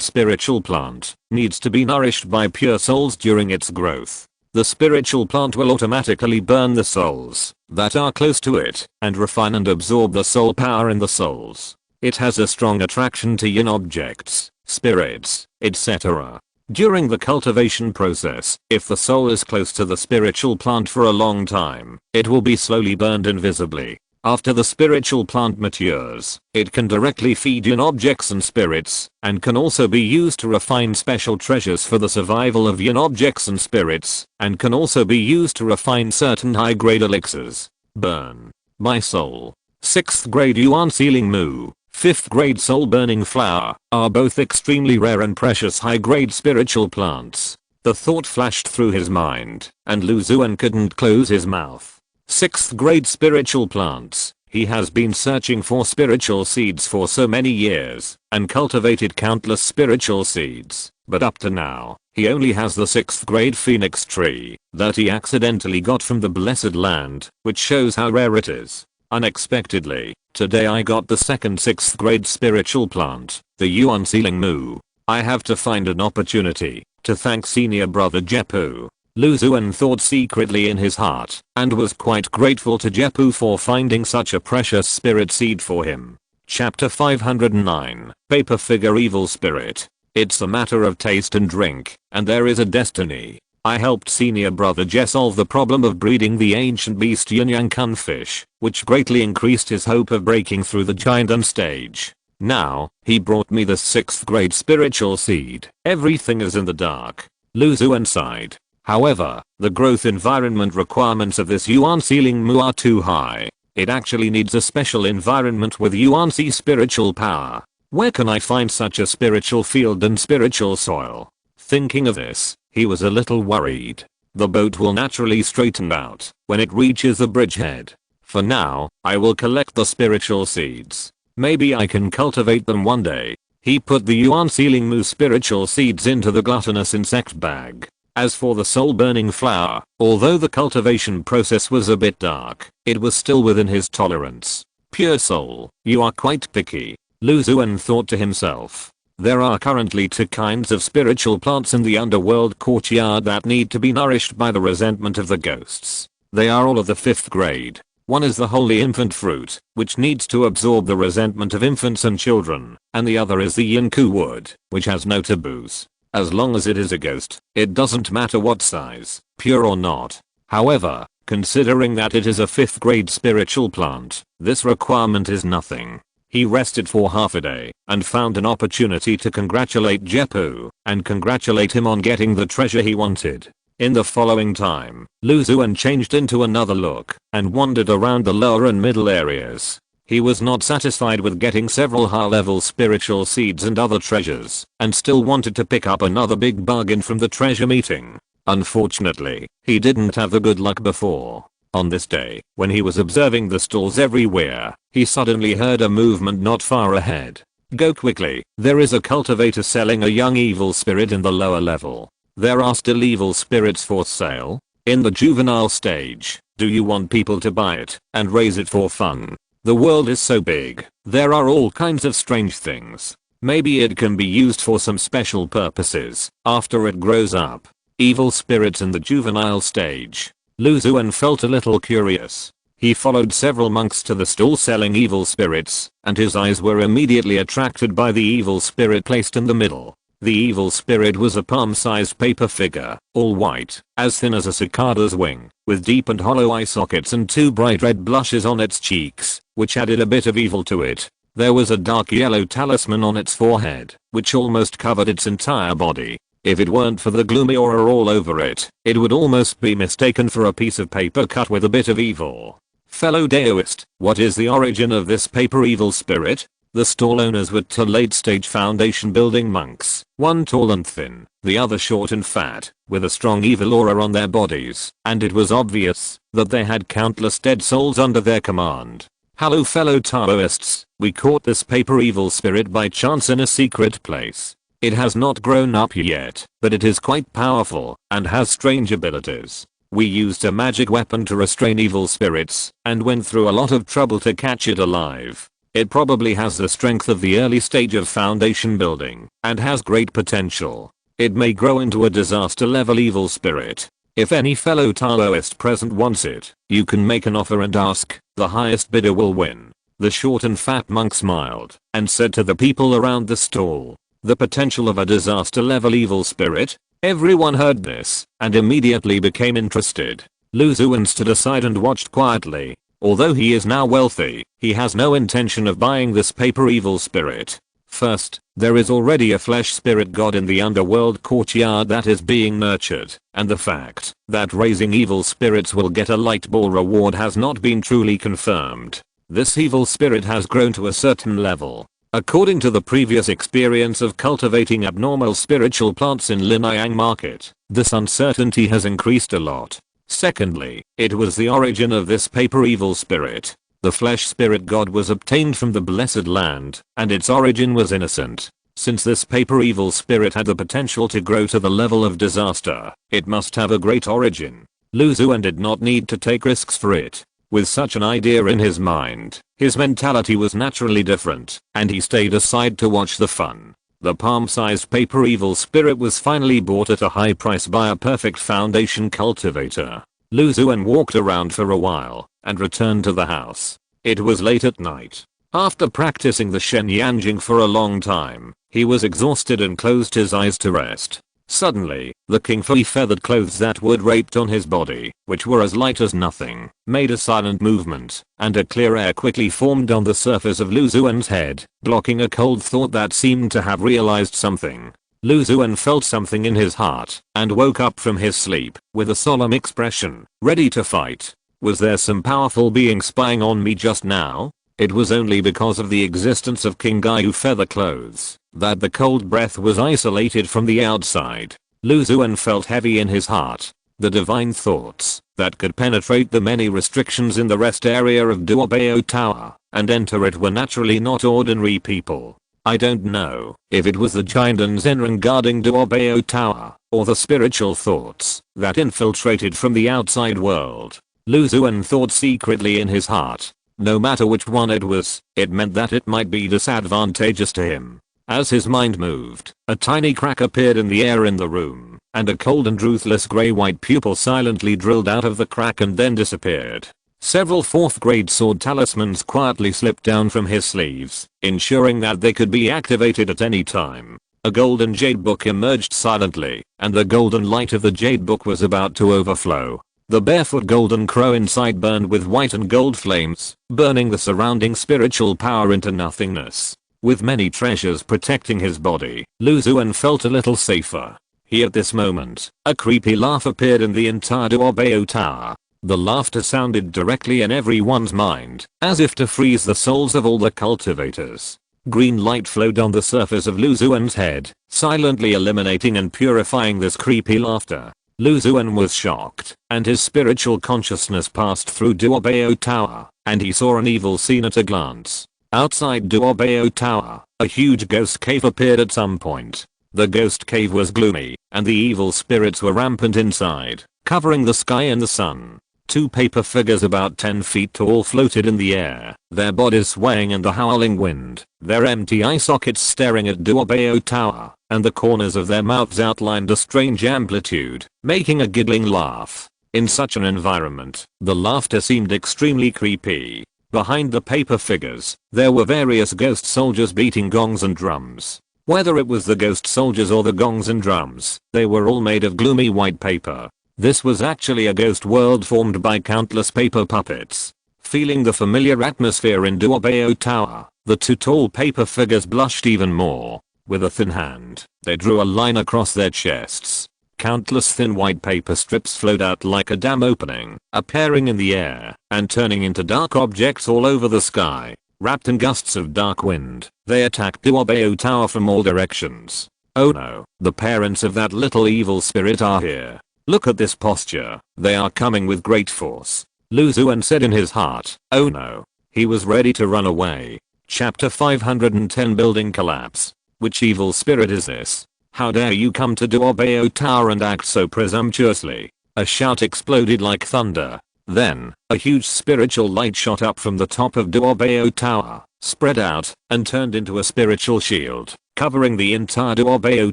Speaker 1: spiritual plant, needs to be nourished by pure souls during its growth. The spiritual plant will automatically burn the souls that are close to it and refine and absorb the soul power in the souls. It has a strong attraction to yin objects, spirits, etc. During the cultivation process, if the soul is close to the spiritual plant for a long time, it will be slowly burned invisibly. After the spiritual plant matures, it can directly feed yin objects and spirits, and can also be used to refine special treasures for the survival of yin objects and spirits, and can also be used to refine certain high-grade elixirs. Burn. My soul. 6th grade Yuan Sealing Mu, 5th grade Soul Burning Flower, are both extremely rare and precious high-grade spiritual plants. The thought flashed through his mind, and Lu Xuan couldn't close his mouth. 6th grade spiritual plants. He has been searching for spiritual seeds for so many years, and cultivated countless spiritual seeds, but up to now, he only has the 6th grade phoenix tree that he accidentally got from the blessed land, which shows how rare it is. Unexpectedly, today I got the second 6th grade spiritual plant, the Yuan Sealing Mu. I have to find an opportunity to thank senior brother Jeppu. Lu Xuan thought secretly in his heart, and was quite grateful to Jeppu for finding such a precious spirit seed for him. Chapter 509, Paper Figure Evil Spirit. It's a matter of taste and drink, and there is a destiny. I helped senior brother Jess solve the problem of breeding the ancient beast Yunyang Kunfish, which greatly increased his hope of breaking through the giant stage. Now, he brought me the 6th grade spiritual seed. Everything is in the dark. Lu Xuan sighed. However, the growth environment requirements of this Yuan Sealing Mu are too high. It actually needs a special environment with Yuanxi spiritual power. Where can I find such a spiritual field and spiritual soil? Thinking of this, he was a little worried. The boat will naturally straighten out when it reaches the bridgehead. For now, I will collect the spiritual seeds. Maybe I can cultivate them one day. He put the Xuan sealing mu spiritual seeds into the gluttonous insect bag. As for the soul burning flower, although the cultivation process was a bit dark, it was still within his tolerance. Pure soul, you are quite picky. Lu Xuan thought to himself. There are currently 2 kinds of spiritual plants in the underworld courtyard that need to be nourished by the resentment of the ghosts. They are all of the 5th grade. One is the holy infant fruit, which needs to absorb the resentment of infants and children, and the other is the Yinku wood, which has no taboos. As long as it is a ghost, it doesn't matter what size, pure or not. However, considering that it is a 5th grade spiritual plant, this requirement is nothing. He rested for half a day and found an opportunity to congratulate Jeppu and congratulate him on getting the treasure he wanted. In the following time, Lu Xuan changed into another look and wandered around the lower and middle areas. He was not satisfied with getting several high-level spiritual seeds and other treasures, and still wanted to pick up another big bargain from the treasure meeting. Unfortunately, he didn't have the good luck before. On this day, when he was observing the stalls everywhere, he suddenly heard a movement not far ahead. Go quickly, there is a cultivator selling a young evil spirit in the lower level. There are still evil spirits for sale. In the juvenile stage, do you want people to buy it and raise it for fun? The world is so big, there are all kinds of strange things. Maybe it can be used for some special purposes after it grows up. Evil spirits in the juvenile stage. Lu Xuan felt a little curious. He followed several monks to the stall selling evil spirits, and his eyes were immediately attracted by the evil spirit placed in the middle. The evil spirit was a palm-sized paper figure, all white, as thin as a cicada's wing, with deep and hollow eye sockets and 2 bright red blushes on its cheeks, which added a bit of evil to it. There was a dark yellow talisman on its forehead, which almost covered its entire body. If it weren't for the gloomy aura all over it, it would almost be mistaken for a piece of paper cut with a bit of evil. Fellow Daoist, what is the origin of this paper evil spirit? The stall owners were 2 late-stage foundation building monks, one tall and thin, the other short and fat, with a strong evil aura on their bodies, and it was obvious that they had countless dead souls under their command. Hello fellow Taoists, we caught this paper evil spirit by chance in a secret place. It has not grown up yet, but it is quite powerful and has strange abilities. We used a magic weapon to restrain evil spirits and went through a lot of trouble to catch it alive. It probably has the strength of the early stage of foundation building and has great potential. It may grow into a disaster level evil spirit. If any fellow Taoist present wants it, you can make an offer and ask, the highest bidder will win. The short and fat monk smiled and said to the people around the stall, the potential of a disaster level evil spirit? Everyone heard this and immediately became interested. Lu Xuan stood aside and watched quietly. Although he is now wealthy, he has no intention of buying this paper evil spirit. First, there is already a flesh spirit god in the underworld courtyard that is being nurtured, and the fact that raising evil spirits will get a light ball reward has not been truly confirmed. This evil spirit has grown to a certain level. According to the previous experience of cultivating abnormal spiritual plants in Linyang Market, this uncertainty has increased a lot. Secondly, it was the origin of this paper evil spirit. The flesh spirit god was obtained from the blessed land, and its origin was innocent. Since this paper evil spirit had the potential to grow to the level of disaster, it must have a great origin. Lu Xuan did not need to take risks for it. With such an idea in his mind, his mentality was naturally different, and he stayed aside to watch the fun. The palm-sized paper evil spirit was finally bought at a high price by a perfect foundation cultivator. Lu Xuan walked around for a while and returned to the house. It was late at night. After practicing the Shen Yanjing for a long time, he was exhausted and closed his eyes to rest. Suddenly, the king furry feathered clothes that were draped on his body, which were as light as nothing, made a silent movement, and a clear air quickly formed on the surface of Lu Xuan's head, blocking a cold thought that seemed to have realized something. Lu Xuan felt something in his heart, and woke up from his sleep, with a solemn expression, ready to fight. Was there some powerful being spying on me just now? It was only because of the existence of King Gaiu feather clothes that the cold breath was isolated from the outside. Lu Xuan felt heavy in his heart. The divine thoughts that could penetrate the many restrictions in the rest area of Duobao Tower and enter it were naturally not ordinary people. I don't know if it was the Giant Zenran guarding Duobao Tower or the spiritual thoughts that infiltrated from the outside world. Lu Xuan thought secretly in his heart. No matter which one it was, it meant that it might be disadvantageous to him. As his mind moved, a tiny crack appeared in the air in the room, and a cold and ruthless grey-white pupil silently drilled out of the crack and then disappeared. Several 4th grade sword talismans quietly slipped down from his sleeves, ensuring that they could be activated at any time. A golden jade book emerged silently, and the golden light of the jade book was about to overflow. The barefoot golden crow inside burned with white and gold flames, burning the surrounding spiritual power into nothingness. With many treasures protecting his body, Lu Xuan felt a little safer. At this moment, a creepy laugh appeared in the entire Duobao Tower. The laughter sounded directly in everyone's mind, as if to freeze the souls of all the cultivators. Green light flowed on the surface of Lu Xuan's head, silently eliminating and purifying this creepy laughter. Lu Xuan was shocked, and his spiritual consciousness passed through Duobao Tower, and he saw an evil scene at a glance. Outside Duobao Tower, a huge ghost cave appeared at some point. The ghost cave was gloomy, and the evil spirits were rampant inside, covering the sky and the sun. 2 paper figures about 10 feet tall floated in the air, their bodies swaying in the howling wind, their empty eye sockets staring at Duobao Tower, and the corners of their mouths outlined a strange amplitude, making a giggling laugh. In such an environment, the laughter seemed extremely creepy. Behind the paper figures, there were various ghost soldiers beating gongs and drums. Whether it was the ghost soldiers or the gongs and drums, they were all made of gloomy white paper. This was actually a ghost world formed by countless paper puppets. Feeling the familiar atmosphere in Duobao Tower, the 2 tall paper figures blushed even more. With a thin hand, they drew a line across their chests. Countless thin white paper strips flowed out like a dam opening, appearing in the air, and turning into dark objects all over the sky. Wrapped in gusts of dark wind, they attacked Duobao Tower from all directions. Oh no, the parents of that little evil spirit are here. Look at this posture, they are coming with great force. Lu Xuan said in his heart. Oh no. He was ready to run away. Chapter 510 Building Collapse. Which evil spirit is this? How dare you come to Duobao Tower and act so presumptuously? A shout exploded like thunder. Then, a huge spiritual light shot up from the top of Duobao Tower, spread out, and turned into a spiritual shield, covering the entire Duobao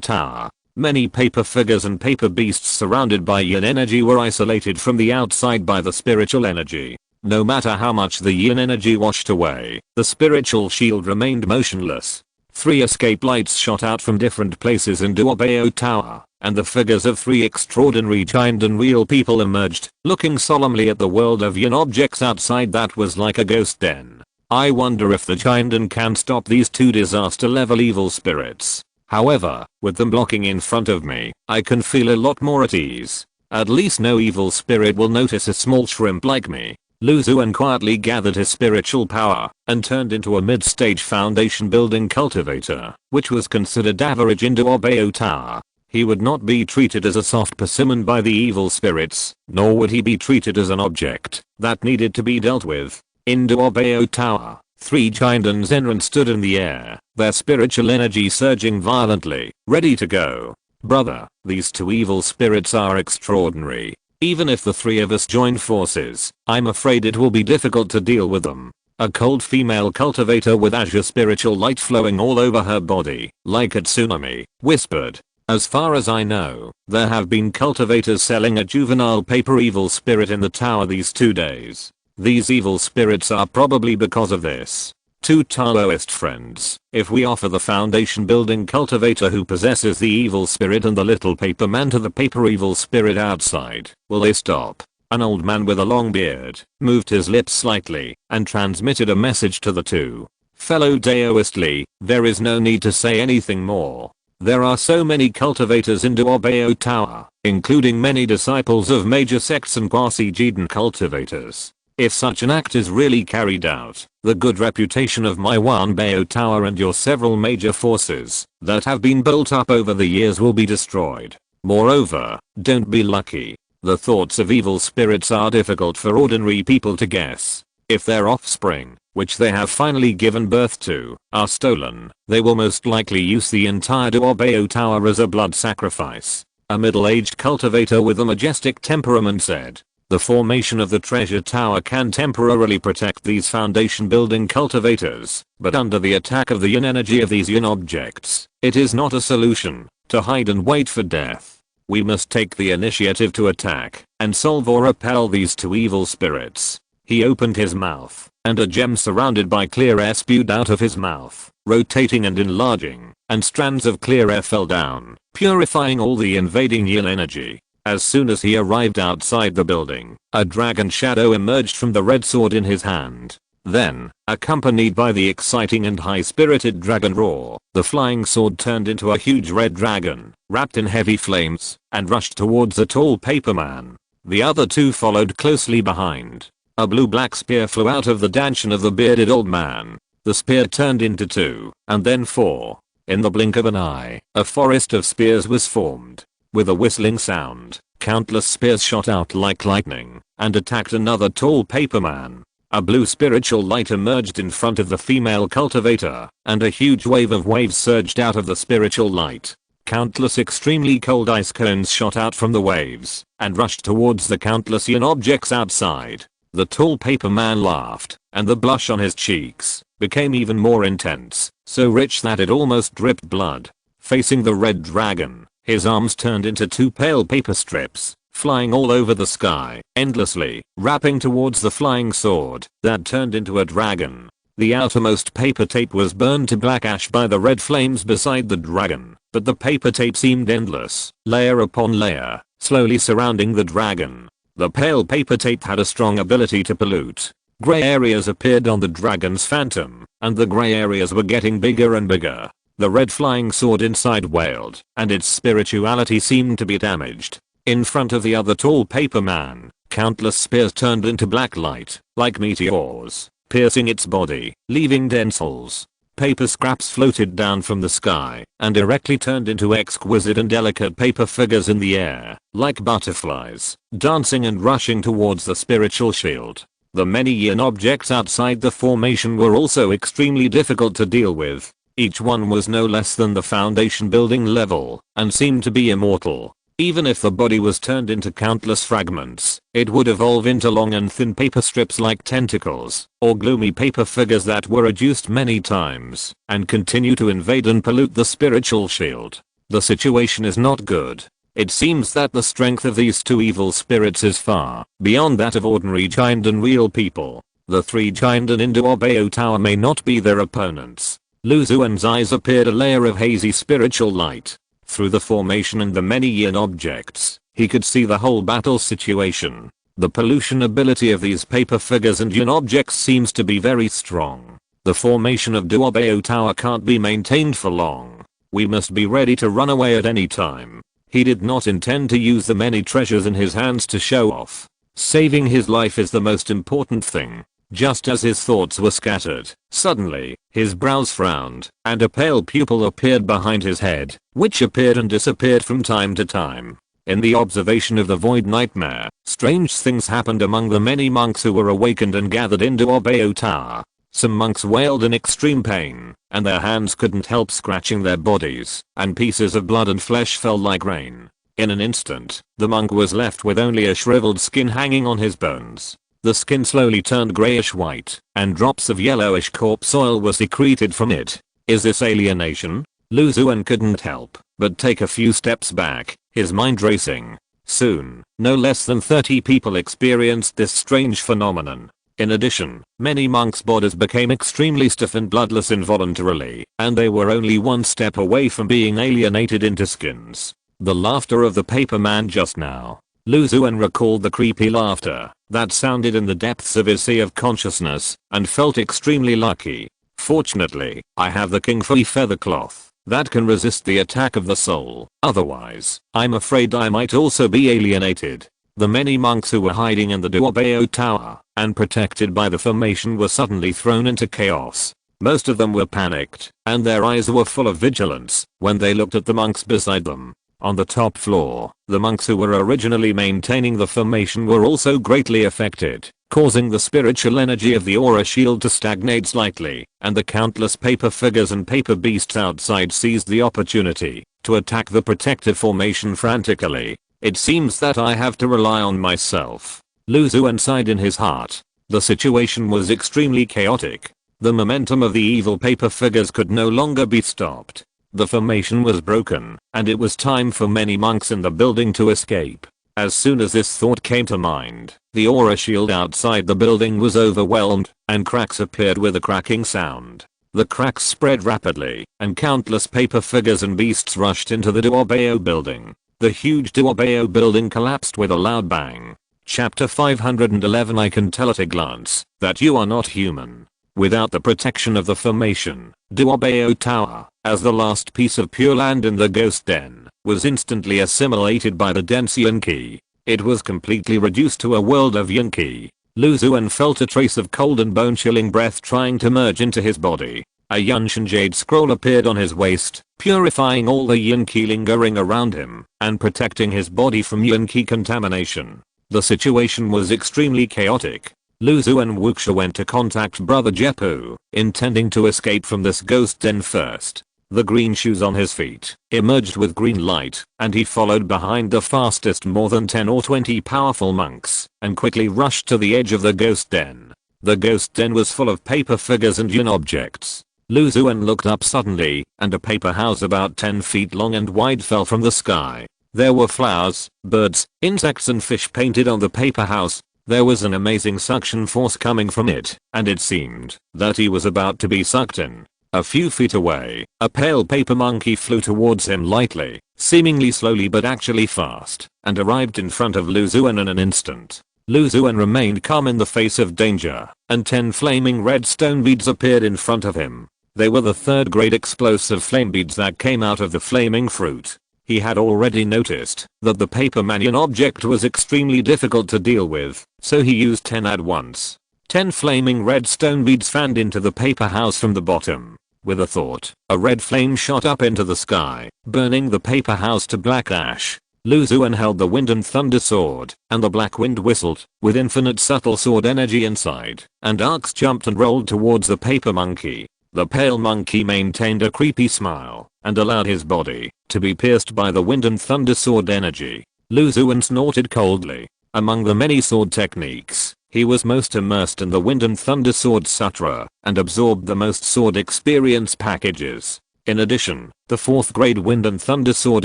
Speaker 1: Tower. Many paper figures and paper beasts surrounded by yin energy were isolated from the outside by the spiritual energy. No matter how much the yin energy washed away, the spiritual shield remained motionless. 3 escape lights shot out from different places in Duobao Tower, and the figures of 3 extraordinary giant and real people emerged, looking solemnly at the world of yin objects outside that was like a ghost den. I wonder if the giant can stop these 2 disaster level evil spirits. However, with them blocking in front of me, I can feel a lot more at ease. At least no evil spirit will notice a small shrimp like me. Lu Xuan quietly gathered his spiritual power and turned into a mid-stage foundation building cultivator, which was considered average in Duobao Tower. He would not be treated as a soft persimmon by the evil spirits, nor would he be treated as an object that needed to be dealt with. In Duobao Tower, 3 giant and Zenran stood in the air, their spiritual energy surging violently, ready to go. Brother, these 2 evil spirits are extraordinary. Even if the 3 of us join forces, I'm afraid it will be difficult to deal with them. A cold female cultivator with azure spiritual light flowing all over her body, like a tsunami, whispered. As far as I know, there have been cultivators selling a juvenile paper evil spirit in the tower these 2 days. These evil spirits are probably because of this. 2 Taoist friends, if we offer the foundation building cultivator who possesses the evil spirit and the little paper man to the paper evil spirit outside, will they stop? An old man with a long beard moved his lips slightly and transmitted a message to the 2. Fellow Taoistly, there is no need to say anything more. There are so many cultivators in Duobao Tower, including many disciples of major sects and quasi-Jidan cultivators. If such an act is really carried out, the good reputation of my Duobao Tower and your several major forces that have been built up over the years will be destroyed. Moreover, don't be lucky. The thoughts of evil spirits are difficult for ordinary people to guess. If their offspring, which they have finally given birth to, are stolen, they will most likely use the entire Duobeo Tower as a blood sacrifice. A middle-aged cultivator with a majestic temperament said, "The formation of the treasure tower can temporarily protect these foundation building cultivators, but under the attack of the yin energy of these yin objects, it is not a solution to hide and wait for death. We must take the initiative to attack and solve or repel these two evil spirits." He opened his mouth, and a gem surrounded by clear air spewed out of his mouth, rotating and enlarging, and strands of clear air fell down, purifying all the invading yin energy. As soon as he arrived outside the building, a dragon shadow emerged from the red sword in his hand. Then, accompanied by the exciting and high-spirited dragon roar, the flying sword turned into a huge red dragon, wrapped in heavy flames, and rushed towards the tall paper man. The other two followed closely behind. A blue-black spear flew out of the dantian of the bearded old man. The spear turned into 2, and then 4. In the blink of an eye, a forest of spears was formed. With a whistling sound, countless spears shot out like lightning, and attacked another tall paper man. A blue spiritual light emerged in front of the female cultivator, and a huge wave of waves surged out of the spiritual light. Countless extremely cold ice cones shot out from the waves, and rushed towards the countless yin objects outside. The tall paper man laughed, and the blush on his cheeks became even more intense, so rich that it almost dripped blood. Facing the red dragon, his arms turned into 2 pale paper strips, flying all over the sky, endlessly, wrapping towards the flying sword that turned into a dragon. The outermost paper tape was burned to black ash by the red flames beside the dragon, but the paper tape seemed endless, layer upon layer, slowly surrounding the dragon. The pale paper tape had a strong ability to pollute. Gray areas appeared on the dragon's phantom, and the gray areas were getting bigger and bigger. The red flying sword inside wailed, and its spirituality seemed to be damaged. In front of the other tall paper man, countless spears turned into black light, like meteors, piercing its body, leaving dense holes. Paper scraps floated down from the sky, and directly turned into exquisite and delicate paper figures in the air, like butterflies, dancing and rushing towards the spiritual shield. The many yin objects outside the formation were also extremely difficult to deal with. Each one was no less than the foundation building level, and seemed to be immortal. Even if the body was turned into countless fragments, it would evolve into long and thin paper strips like tentacles, or gloomy paper figures that were reduced many times, and continue to invade and pollute the spiritual shield. The situation is not good. It seems that the strength of these two evil spirits is far beyond that of ordinary giant and real people. The 3 giant in Duobeo Tower may not be their opponents. Xuan's eyes appeared a layer of hazy spiritual light. Through the formation and the many yin objects, he could see the whole battle situation. The pollution ability of these paper figures and yin objects seems to be very strong. The formation of Duobeo Tower can't be maintained for long. We must be ready to run away at any time. He did not intend to use the many treasures in his hands to show off. Saving his life is the most important thing. Just as his thoughts were scattered, suddenly, his brows frowned, and a pale pupil appeared behind his head, which appeared and disappeared from time to time. In the observation of the void nightmare, strange things happened among the many monks who were awakened and gathered in Duobeo Tower. Some monks wailed in extreme pain, and their hands couldn't help scratching their bodies, and pieces of blood and flesh fell like rain. In an instant, the monk was left with only a shriveled skin hanging on his bones. The skin slowly turned grayish white, and drops of yellowish corpse oil were secreted from it. Is this alienation? Xuan couldn't help but take a few steps back, his mind racing. Soon, no less than 30 people experienced this strange phenomenon. In addition, many monks' bodies became extremely stiff and bloodless involuntarily, and they were only one step away from being alienated into skins. The laughter of the paper man just now. Xuan recalled the creepy laughter that sounded in the depths of his sea of consciousness, and felt extremely lucky. Fortunately, I have the King Fui feather cloth that can resist the attack of the soul. Otherwise, I'm afraid I might also be alienated. The many monks who were hiding in the Duobeo Tower and protected by the formation were suddenly thrown into chaos. Most of them were panicked, and their eyes were full of vigilance when they looked at the monks beside them. On the top floor, the monks who were originally maintaining the formation were also greatly affected, causing the spiritual energy of the aura shield to stagnate slightly, and the countless paper figures and paper beasts outside seized the opportunity to attack the protective formation frantically. It seems that I have to rely on myself, Lu Xuan sighed in his heart. The situation was extremely chaotic. The momentum of the evil paper figures could no longer be stopped. The formation was broken, and it was time for many monks in the building to escape. As soon as this thought came to mind, the aura shield outside the building was overwhelmed, and cracks appeared with a cracking sound. The cracks spread rapidly, and countless paper figures and beasts rushed into the Duobeo building. The huge Duobeo building collapsed with a loud bang. Chapter 511. I can tell at a glance that you are not human. Without the protection of the formation, Duobeo Tower, as the last piece of pure land in the ghost den, was instantly assimilated by the dense Yin-Ki. It was completely reduced to a world of Yin-Ki. Lu Xuan felt a trace of cold and bone-chilling breath trying to merge into his body. A Yunshan jade scroll appeared on his waist, purifying all the Yin-Ki lingering around him, and protecting his body from Yin-Ki contamination. The situation was extremely chaotic. Lu Xuan and Wuxia went to contact Brother Jepu, intending to escape from this ghost den first. The green shoes on his feet emerged with green light, and he followed behind the fastest more than 10 or 20 powerful monks, and quickly rushed to the edge of the ghost den. The ghost den was full of paper figures and yin objects. Lu Xuan looked up suddenly, and a paper house about 10 feet long and wide fell from the sky. There were flowers, birds, insects and fish painted on the paper house. There was an amazing suction force coming from it, and it seemed that he was about to be sucked in. A few feet away, a pale paper monkey flew towards him lightly, seemingly slowly but actually fast, and arrived in front of Lu Xuan in an instant. Lu Xuan remained calm in the face of danger, and 10 flaming red stone beads appeared in front of him. They were the third grade explosive flame beads that came out of the flaming fruit. He had already noticed that the paper manion object was extremely difficult to deal with, so he used 10 at once. 10 flaming red stone beads fanned into the paper house from the bottom. With a thought, a red flame shot up into the sky, burning the paper house to black ash. Lu Xuan held the wind and thunder sword, and the black wind whistled, with infinite subtle sword energy inside, and arcs jumped and rolled towards the paper monkey. The pale monkey maintained a creepy smile, and allowed his body to be pierced by the wind and thunder sword energy. Lu Xuan snorted coldly. Among the many sword techniques, he was most immersed in the wind and thunder sword sutra, and absorbed the most sword experience packages. In addition, the 4th grade wind and thunder sword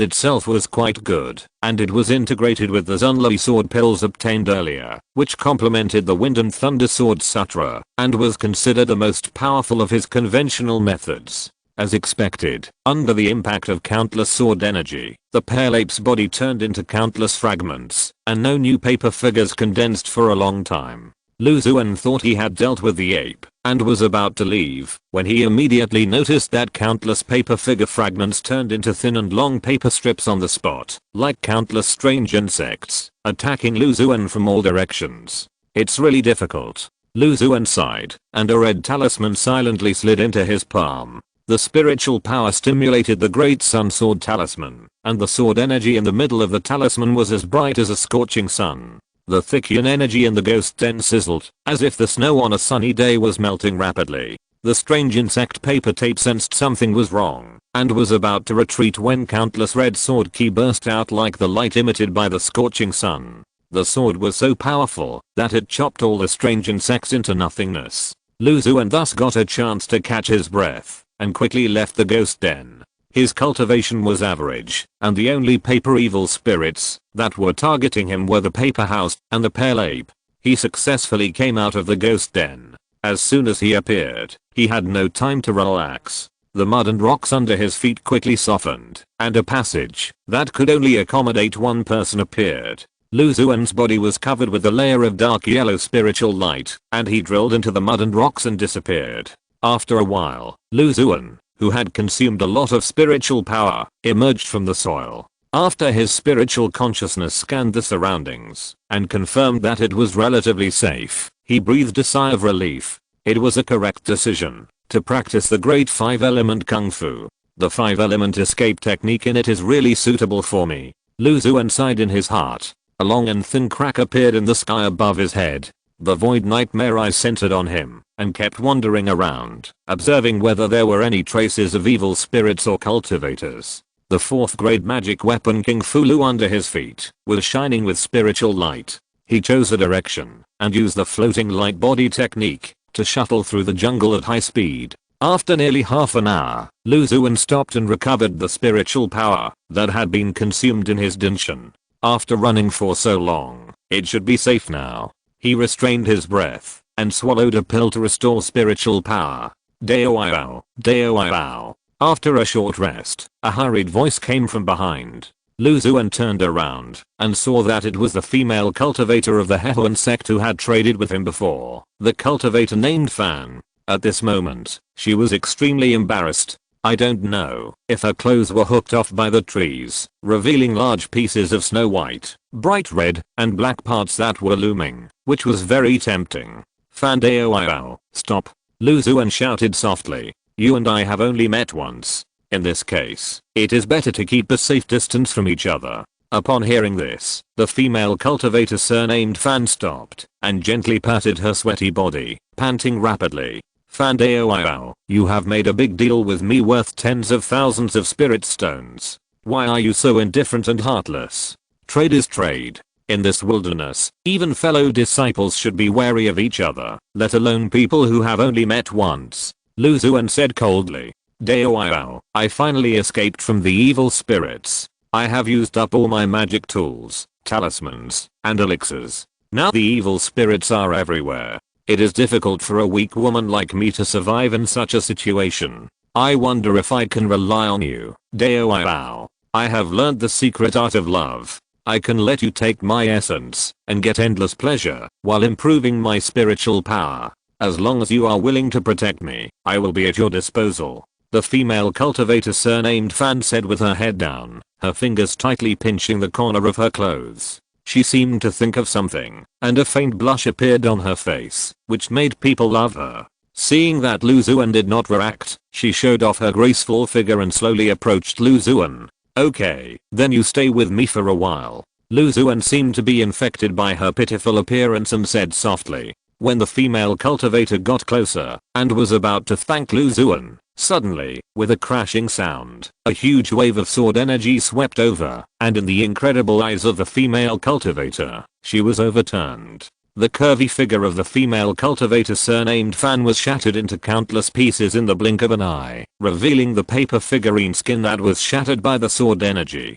Speaker 1: itself was quite good, and it was integrated with the Zunlei sword pills obtained earlier, which complemented the wind and thunder sword sutra, and was considered the most powerful of his conventional methods. As expected, under the impact of countless sword energy, the pale ape's body turned into countless fragments, and no new paper figures condensed for a long time. Lu Xuan thought he had dealt with the ape, and was about to leave, when he immediately noticed that countless paper figure fragments turned into thin and long paper strips on the spot, like countless strange insects, attacking Lu Xuan from all directions. It's really difficult. Lu Xuan sighed, and a red talisman silently slid into his palm. The spiritual power stimulated the great sun sword talisman, and the sword energy in the middle of the talisman was as bright as a scorching sun. The thick yin energy in the ghost den sizzled, as if the snow on a sunny day was melting rapidly. The strange insect paper tape sensed something was wrong, and was about to retreat when countless red sword ki burst out like the light emitted by the scorching sun. The sword was so powerful that it chopped all the strange insects into nothingness. Lu Xuan thus got a chance to catch his breath, and quickly left the ghost den. His cultivation was average, and the only paper evil spirits that were targeting him were the paper house and the pale ape. He successfully came out of the ghost den. As soon as he appeared, he had no time to relax. The mud and rocks under his feet quickly softened, and a passage that could only accommodate one person appeared. Lu Xuan's body was covered with a layer of dark yellow spiritual light, and he drilled into the mud and rocks and disappeared. After a while, Lu Xuan, who had consumed a lot of spiritual power, emerged from the soil. After his spiritual consciousness scanned the surroundings and confirmed that it was relatively safe, he breathed a sigh of relief. It was a correct decision to practice the great 5-element kung fu. The 5-element escape technique in it is really suitable for me. Lu Xuan sighed in his heart. A long and thin crack appeared in the sky above his head. The void nightmare eyes centered on him and kept wandering around, observing whether there were any traces of evil spirits or cultivators. The 4th grade magic weapon King Fulu under his feet was shining with spiritual light. He chose a direction and used the floating light body technique to shuttle through the jungle at high speed. After nearly half an hour, Lu Xuan stopped and recovered the spiritual power that had been consumed in his dinshin. After running for so long, it should be safe now. He restrained his breath and swallowed a pill to restore spiritual power. Dao Dao. After a short rest, a hurried voice came from behind. Lu Xuan turned around and saw that it was the female cultivator of the Hehuan sect who had traded with him before, the cultivator named Fan. At this moment, she was extremely embarrassed. I don't know if her clothes were hooked off by the trees, revealing large pieces of snow white, bright red, and black parts that were looming, which was very tempting. Fan Dao, stop. Lu Xuan shouted softly. You and I have only met once. In this case, it is better to keep a safe distance from each other. Upon hearing this, the female cultivator surnamed Fan stopped and gently patted her sweaty body, panting rapidly. Fan Dao, you have made a big deal with me worth tens of thousands of spirit stones. Why are you so indifferent and heartless? Trade is trade. In this wilderness, even fellow disciples should be wary of each other, let alone people who have only met once. Lu Xuan said coldly. Dao, I finally escaped from the evil spirits. I have used up all my magic tools, talismans, and elixirs. Now the evil spirits are everywhere. It is difficult for a weak woman like me to survive in such a situation. I wonder if I can rely on you, Dao. I have learned the secret art of love. I can let you take my essence and get endless pleasure while improving my spiritual power. As long as you are willing to protect me, I will be at your disposal. The female cultivator surnamed Fan said with her head down, her fingers tightly pinching the corner of her clothes. She seemed to think of something, and a faint blush appeared on her face, which made people love her. Seeing that Lu Xuan did not react, she showed off her graceful figure and slowly approached Lu Xuan. Okay, then you stay with me for a while. Lu Xuan seemed to be infected by her pitiful appearance and said softly. When the female cultivator got closer and was about to thank Lu Xuan, suddenly, with a crashing sound, a huge wave of sword energy swept over, and in the incredible eyes of the female cultivator, she was overturned. The curvy figure of the female cultivator surnamed Fan was shattered into countless pieces in the blink of an eye, revealing the paper figurine skin that was shattered by the sword energy.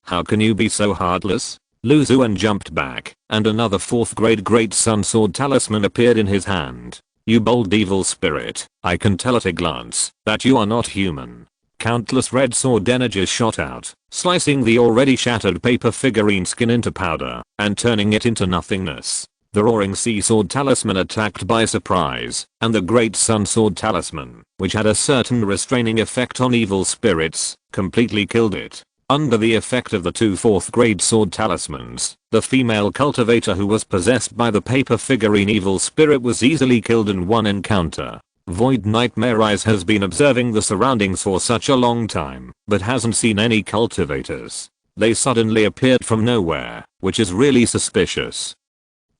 Speaker 1: How can you be so heartless? Lu Xuan jumped back, and another 4th grade Great Sun Sword talisman appeared in his hand. You bold evil spirit, I can tell at a glance that you are not human. Countless red sword energies shot out, slicing the already shattered paper figurine skin into powder and turning it into nothingness. The roaring sea sword talisman attacked by surprise, and the Great Sun Sword talisman, which had a certain restraining effect on evil spirits, completely killed it. Under the effect of the 2 4th grade sword talismans, the female cultivator who was possessed by the paper figurine evil spirit was easily killed in one encounter. Void Nightmare Eyes has been observing the surroundings for such a long time, but hasn't seen any cultivators. They suddenly appeared from nowhere, which is really suspicious.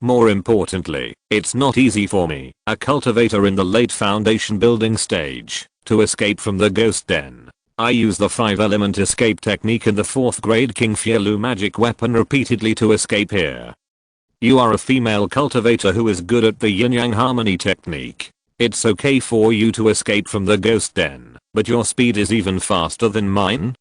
Speaker 1: More importantly, it's not easy for me, a cultivator in the late foundation building stage, to escape from the ghost den. I use the 5-element escape technique in the 4th grade King Fielu magic weapon repeatedly to escape here. You are a female cultivator who is good at the yin-yang harmony technique. It's okay for you to escape from the ghost den, but your speed is even faster than mine?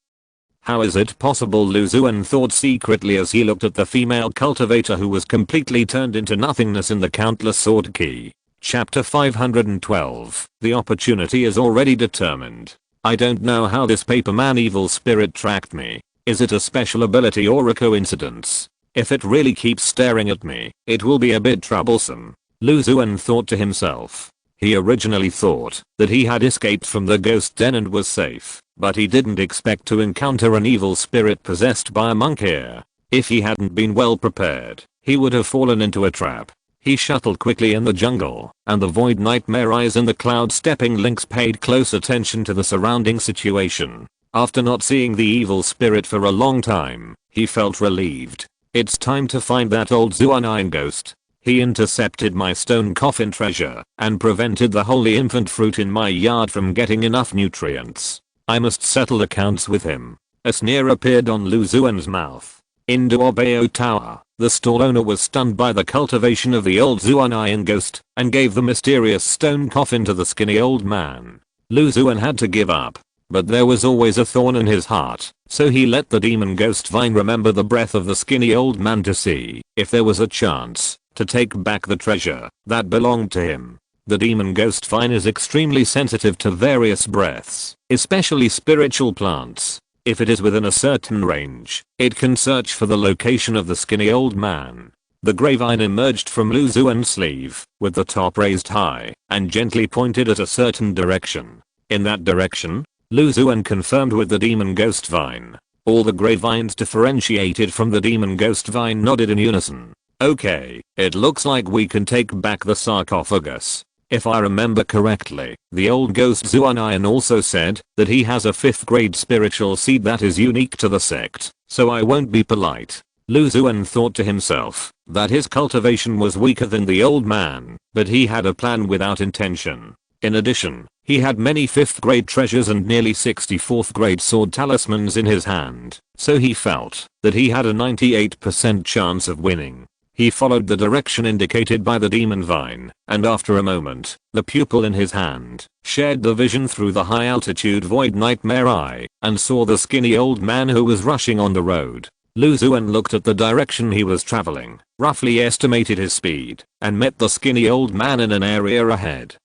Speaker 1: How is it possible? Lu Xuan thought secretly as he looked at the female cultivator who was completely turned into nothingness in the countless sword key. Chapter 512. The opportunity is already determined. I don't know how this paperman evil spirit tracked me. Is it a special ability or a coincidence? If it really keeps staring at me, it will be a bit troublesome. Lu Xuan thought to himself. He originally thought that he had escaped from the ghost den and was safe, but he didn't expect to encounter an evil spirit possessed by a monk here. If he hadn't been well prepared, he would have fallen into a trap. He shuttled quickly in the jungle, and the void nightmare eyes and the cloud stepping lynx paid close attention to the surrounding situation. After not seeing the evil spirit for a long time, he felt relieved. It's time to find that old Xuan ghost. He intercepted my stone coffin treasure and prevented the holy infant fruit in my yard from getting enough nutrients. I must settle accounts with him. A sneer appeared on Lu Xuan's mouth. In Duobao Tower, the stall owner was stunned by the cultivation of the old Xuan ghost and gave the mysterious stone coffin to the skinny old man. Lu Xuan had to give up, but there was always a thorn in his heart, so he let the demon ghost vine remember the breath of the skinny old man to see if there was a chance to take back the treasure that belonged to him. The demon ghost vine is extremely sensitive to various breaths, especially spiritual plants. If it is within a certain range, it can search for the location of the skinny old man. The grey vine emerged from Lu Xuan's sleeve, with the top raised high, and gently pointed at a certain direction. In that direction, Lu Xuan confirmed with the demon ghost vine. All the grey vines differentiated from the demon ghost vine nodded in unison. Okay, it looks like we can take back the sarcophagus. If I remember correctly, the old ghost Xuan also said that he has a 5th grade spiritual seed that is unique to the sect, so I won't be polite. Lu Xuan thought to himself that his cultivation was weaker than the old man, but he had a plan without intention. In addition, he had many 5th grade treasures and nearly 64th grade sword talismans in his hand, so he felt that he had a 98% chance of winning. He followed the direction indicated by the demon vine, and after a moment, the pupil in his hand shared the vision through the high altitude void nightmare eye and saw the skinny old man who was rushing on the road. Lu Xuan looked at the direction he was traveling, roughly estimated his speed, and met the skinny old man in an area ahead.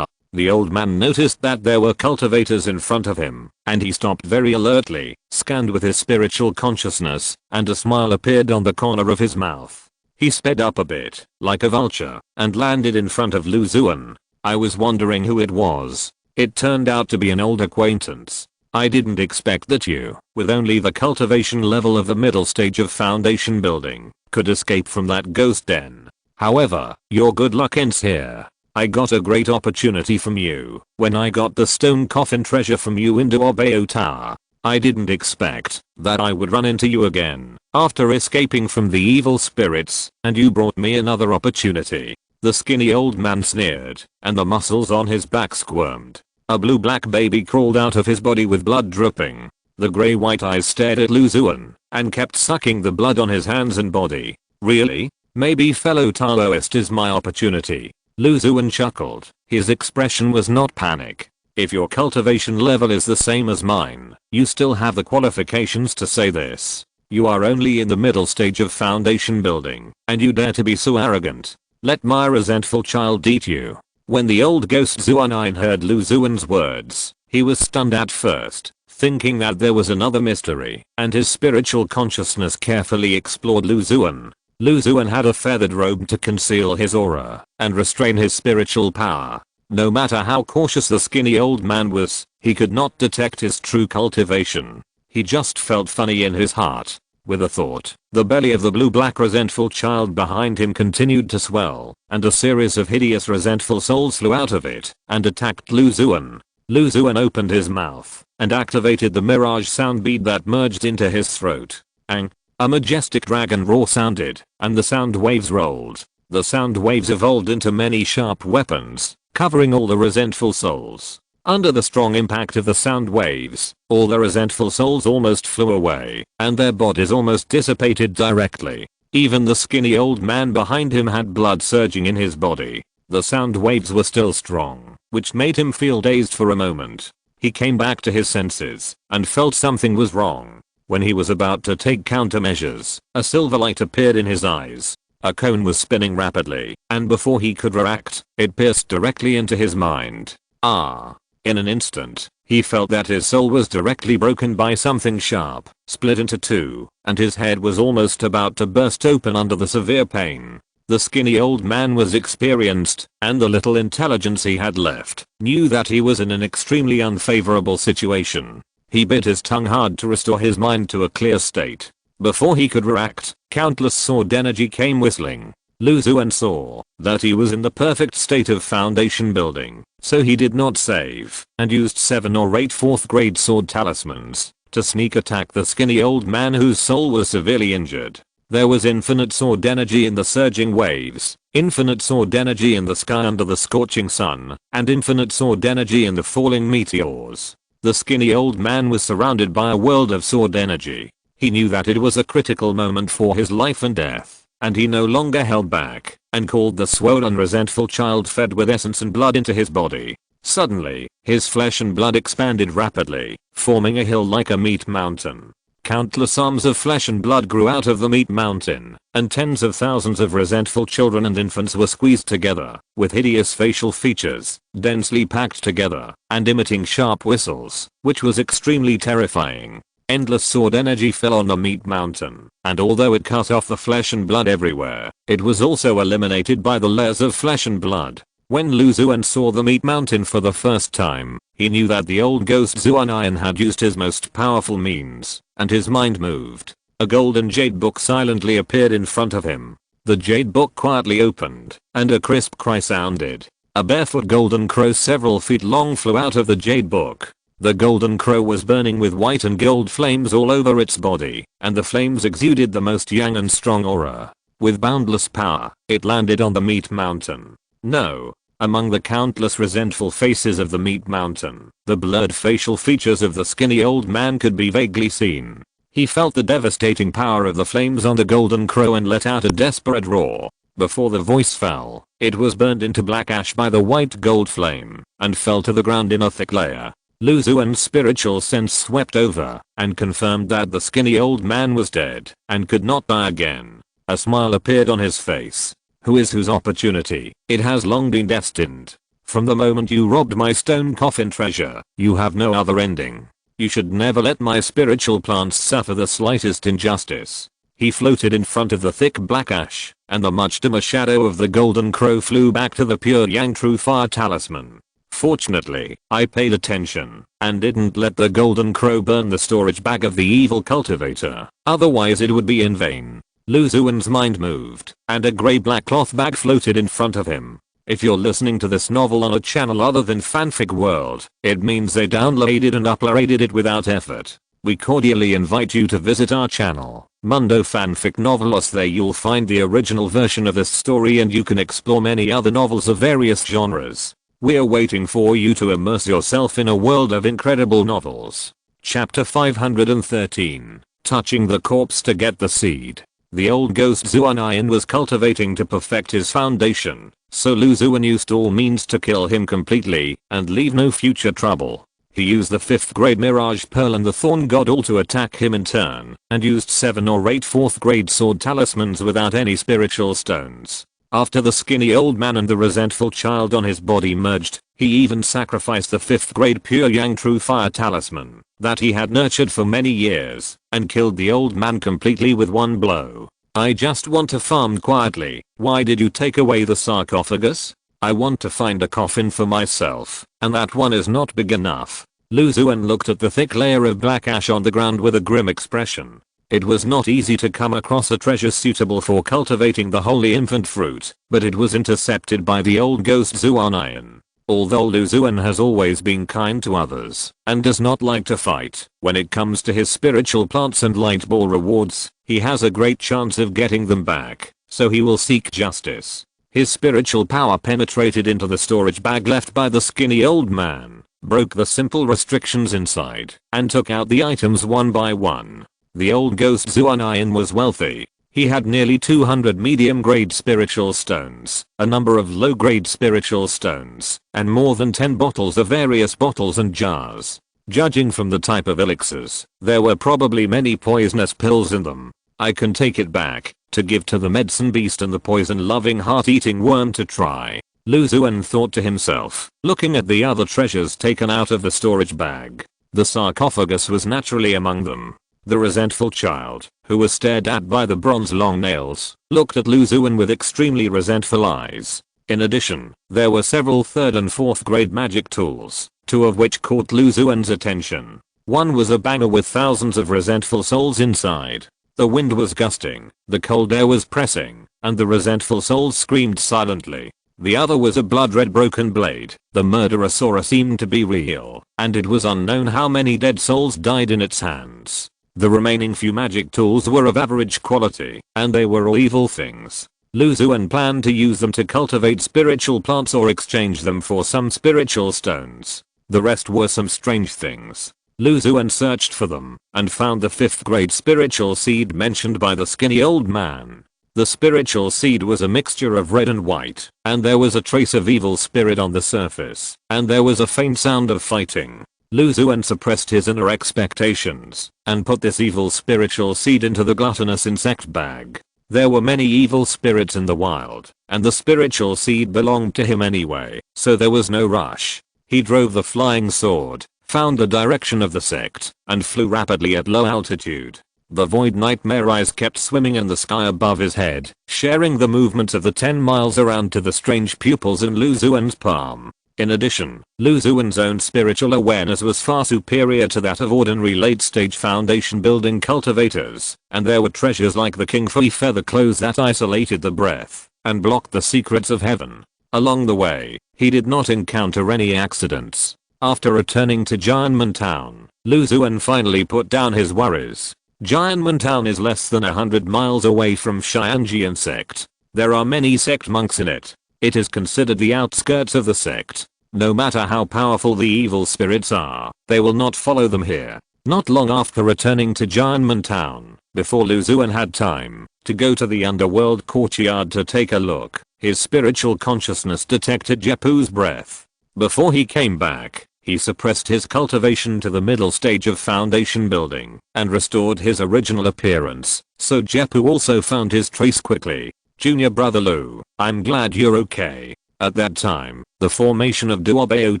Speaker 1: The old man noticed that there were cultivators in front of him, and he stopped very alertly, scanned with his spiritual consciousness, and a smile appeared on the corner of his mouth. He sped up a bit, like a vulture, and landed in front of Lu Xuan. I was wondering who it was. It turned out to be an old acquaintance. I didn't expect that you, with only the cultivation level of the middle stage of foundation building, could escape from that ghost den. However, your good luck ends here. I got a great opportunity from you when I got the stone coffin treasure from you in Duobao Tower. I didn't expect that I would run into you again after escaping from the evil spirits, and you brought me another opportunity. The skinny old man sneered, and the muscles on his back squirmed. A blue-black baby crawled out of his body with blood dripping. The grey-white eyes stared at Lu Xuan and kept sucking the blood on his hands and body. Really? Maybe fellow Taoist is my opportunity. Lu Xuan chuckled. His expression was not panic. If your cultivation level is the same as mine, you still have the qualifications to say this. You are only in the middle stage of foundation building, and you dare to be so arrogant. Let my resentful child eat you. When the old ghost Xuan heard Lu Xuan's words, he was stunned at first, thinking that there was another mystery, and his spiritual consciousness carefully explored Lu Xuan. Lu Xuan had a feathered robe to conceal his aura and restrain his spiritual power. No matter how cautious the skinny old man was, he could not detect his true cultivation. He just felt funny in his heart. With a thought, the belly of the blue-black resentful child behind him continued to swell, and a series of hideous resentful souls flew out of it and attacked Lu Xuan. Lu Xuan opened his mouth and activated the mirage sound bead that merged into his throat. Ang! A majestic dragon roar sounded, and the sound waves rolled. The sound waves evolved into many sharp weapons, covering all the resentful souls. Under the strong impact of the sound waves, all the resentful souls almost flew away, and their bodies almost dissipated directly. Even the skinny old man behind him had blood surging in his body. The sound waves were still strong, which made him feel dazed for a moment. He came back to his senses, and felt something was wrong. When he was about to take countermeasures, a silver light appeared in his eyes. A cone was spinning rapidly, and before he could react, it pierced directly into his mind. In an instant, he felt that his soul was directly broken by something sharp, split into two, and his head was almost about to burst open under the severe pain. The skinny old man was experienced, and the little intelligence he had left knew that he was in an extremely unfavorable situation. He bit his tongue hard to restore his mind to a clear state. Before he could react, countless sword energy came whistling. Lu Xuan saw that he was in the perfect state of foundation building, so he did not save and used 7 or 8 4th grade sword talismans to sneak attack the skinny old man whose soul was severely injured. There was infinite sword energy in the surging waves, infinite sword energy in the sky under the scorching sun, and infinite sword energy in the falling meteors. The skinny old man was surrounded by a world of sword energy. He knew that it was a critical moment for his life and death, and he no longer held back, and called the swollen resentful child fed with essence and blood into his body. Suddenly, his flesh and blood expanded rapidly, forming a hill like a meat mountain. Countless arms of flesh and blood grew out of the meat mountain, and tens of thousands of resentful children and infants were squeezed together, with hideous facial features, densely packed together, and emitting sharp whistles, which was extremely terrifying. Endless sword energy fell on the meat mountain, and although it cut off the flesh and blood everywhere, it was also eliminated by the layers of flesh and blood. When Lu Xuan saw the meat mountain for the first time, he knew that the old ghost Xuan had used his most powerful means, and his mind moved. A golden jade book silently appeared in front of him. The jade book quietly opened, and a crisp cry sounded. A barefoot golden crow several feet long flew out of the jade book. The golden crow was burning with white and gold flames all over its body, and the flames exuded the most yang and strong aura. With boundless power, it landed on the meat mountain. No. Among the countless resentful faces of the meat mountain, the blurred facial features of the skinny old man could be vaguely seen. He felt the devastating power of the flames on the golden crow and let out a desperate roar. Before the voice fell, it was burned into black ash by the white gold flame, and fell to the ground in a thick layer. Lu Xuan's spiritual sense swept over, and confirmed that the skinny old man was dead, and could not die again. A smile appeared on his face. Whose opportunity? It has long been destined. From the moment you robbed my stone coffin treasure, you have no other ending. You should never let my spiritual plants suffer the slightest injustice. He floated in front of the thick black ash, and the much dimmer shadow of the golden crow flew back to the pure yang true fire talisman. Fortunately, I paid attention, and didn't let the golden crow burn the storage bag of the evil cultivator, otherwise it would be in vain. Lu Xuan's mind moved, and a grey-black cloth bag floated in front of him. If you're listening to this novel on a channel other than Fanfic World, it means they downloaded and uploaded it without effort. We cordially invite you to visit our channel, Mundo Fanfic Novelos. There you'll find the original version of this story and you can explore many other novels of various genres. We're waiting for you to immerse yourself in a world of incredible novels. Chapter 513. Touching the corpse to get the seed. The old ghost Xuan was cultivating to perfect his foundation, so Lu Xuan used all means to kill him completely and leave no future trouble. He used the 5th grade Mirage Pearl and the Thorn God all to attack him in turn, and used 7 or 8 4th grade sword talismans without any spiritual stones. After the skinny old man and the resentful child on his body merged, he even sacrificed the 5th grade pure yang true fire talisman that he had nurtured for many years, and killed the old man completely with one blow. I just want to farm quietly. Why did you take away the sarcophagus? I want to find a coffin for myself, and that one is not big enough. Lu Xuan looked at the thick layer of black ash on the ground with a grim expression. It was not easy to come across a treasure suitable for cultivating the holy infant fruit, but it was intercepted by the old ghost Xuan. Although Lu Xuan has always been kind to others, and does not like to fight, when it comes to his spiritual plants and light ball rewards, he has a great chance of getting them back, so he will seek justice. His spiritual power penetrated into the storage bag left by the skinny old man, broke the simple restrictions inside, and took out the items one by one. The old ghost Xuan was wealthy. He had nearly 200 medium-grade spiritual stones, a number of low-grade spiritual stones, and more than 10 bottles of various bottles and jars. Judging from the type of elixirs, there were probably many poisonous pills in them. I can take it back, to give to the medicine beast and the poison-loving heart-eating worm to try. Lu Xuan thought to himself, looking at the other treasures taken out of the storage bag. The sarcophagus was naturally among them. The resentful child, who was stared at by the bronze long nails, looked at Lu Xuan with extremely resentful eyes. In addition, there were several 3rd and 4th grade magic tools, 2 of which caught Lu Xuan's attention. One was a banger with thousands of resentful souls inside. The wind was gusting, the cold air was pressing, and the resentful souls screamed silently. The other was a blood-red broken blade. The murderosaurus seemed to be real, and it was unknown how many dead souls died in its hands. The remaining few magic tools were of average quality, and they were all evil things. Lu Xuan planned to use them to cultivate spiritual plants or exchange them for some spiritual stones. The rest were some strange things. Lu Xuan searched for them and found the 5th grade spiritual seed mentioned by the skinny old man. The spiritual seed was a mixture of red and white, and there was a trace of evil spirit on the surface, and there was a faint sound of fighting. Lu Xuan suppressed his inner expectations and put this evil spiritual seed into the gluttonous insect bag. There were many evil spirits in the wild, and the spiritual seed belonged to him anyway, so there was no rush. He drove the flying sword, found the direction of the sect, and flew rapidly at low altitude. The void nightmare eyes kept swimming in the sky above his head, sharing the movements of the 10 miles around to the strange pupils in Lu Xuan's palm. In addition, Lu Xuan's own spiritual awareness was far superior to that of ordinary late-stage foundation building cultivators, and there were treasures like the king furry feather clothes that isolated the breath and blocked the secrets of heaven. Along the way, he did not encounter any accidents. After returning to Jianmen Town, Lu Xuan finally put down his worries. Jianmen Town is less than 100 miles away from Xianjian sect. There are many sect monks in it. It is considered the outskirts of the sect. No matter how powerful the evil spirits are, they will not follow them here. Not long after returning to Jianmen Town, before Lu Xuan had time to go to the underworld courtyard to take a look, his spiritual consciousness detected Jepu's breath. Before he came back, he suppressed his cultivation to the middle stage of foundation building and restored his original appearance, so Jepu also found his trace quickly. Junior brother Lu, I'm glad you're okay. At that time, the formation of Duobao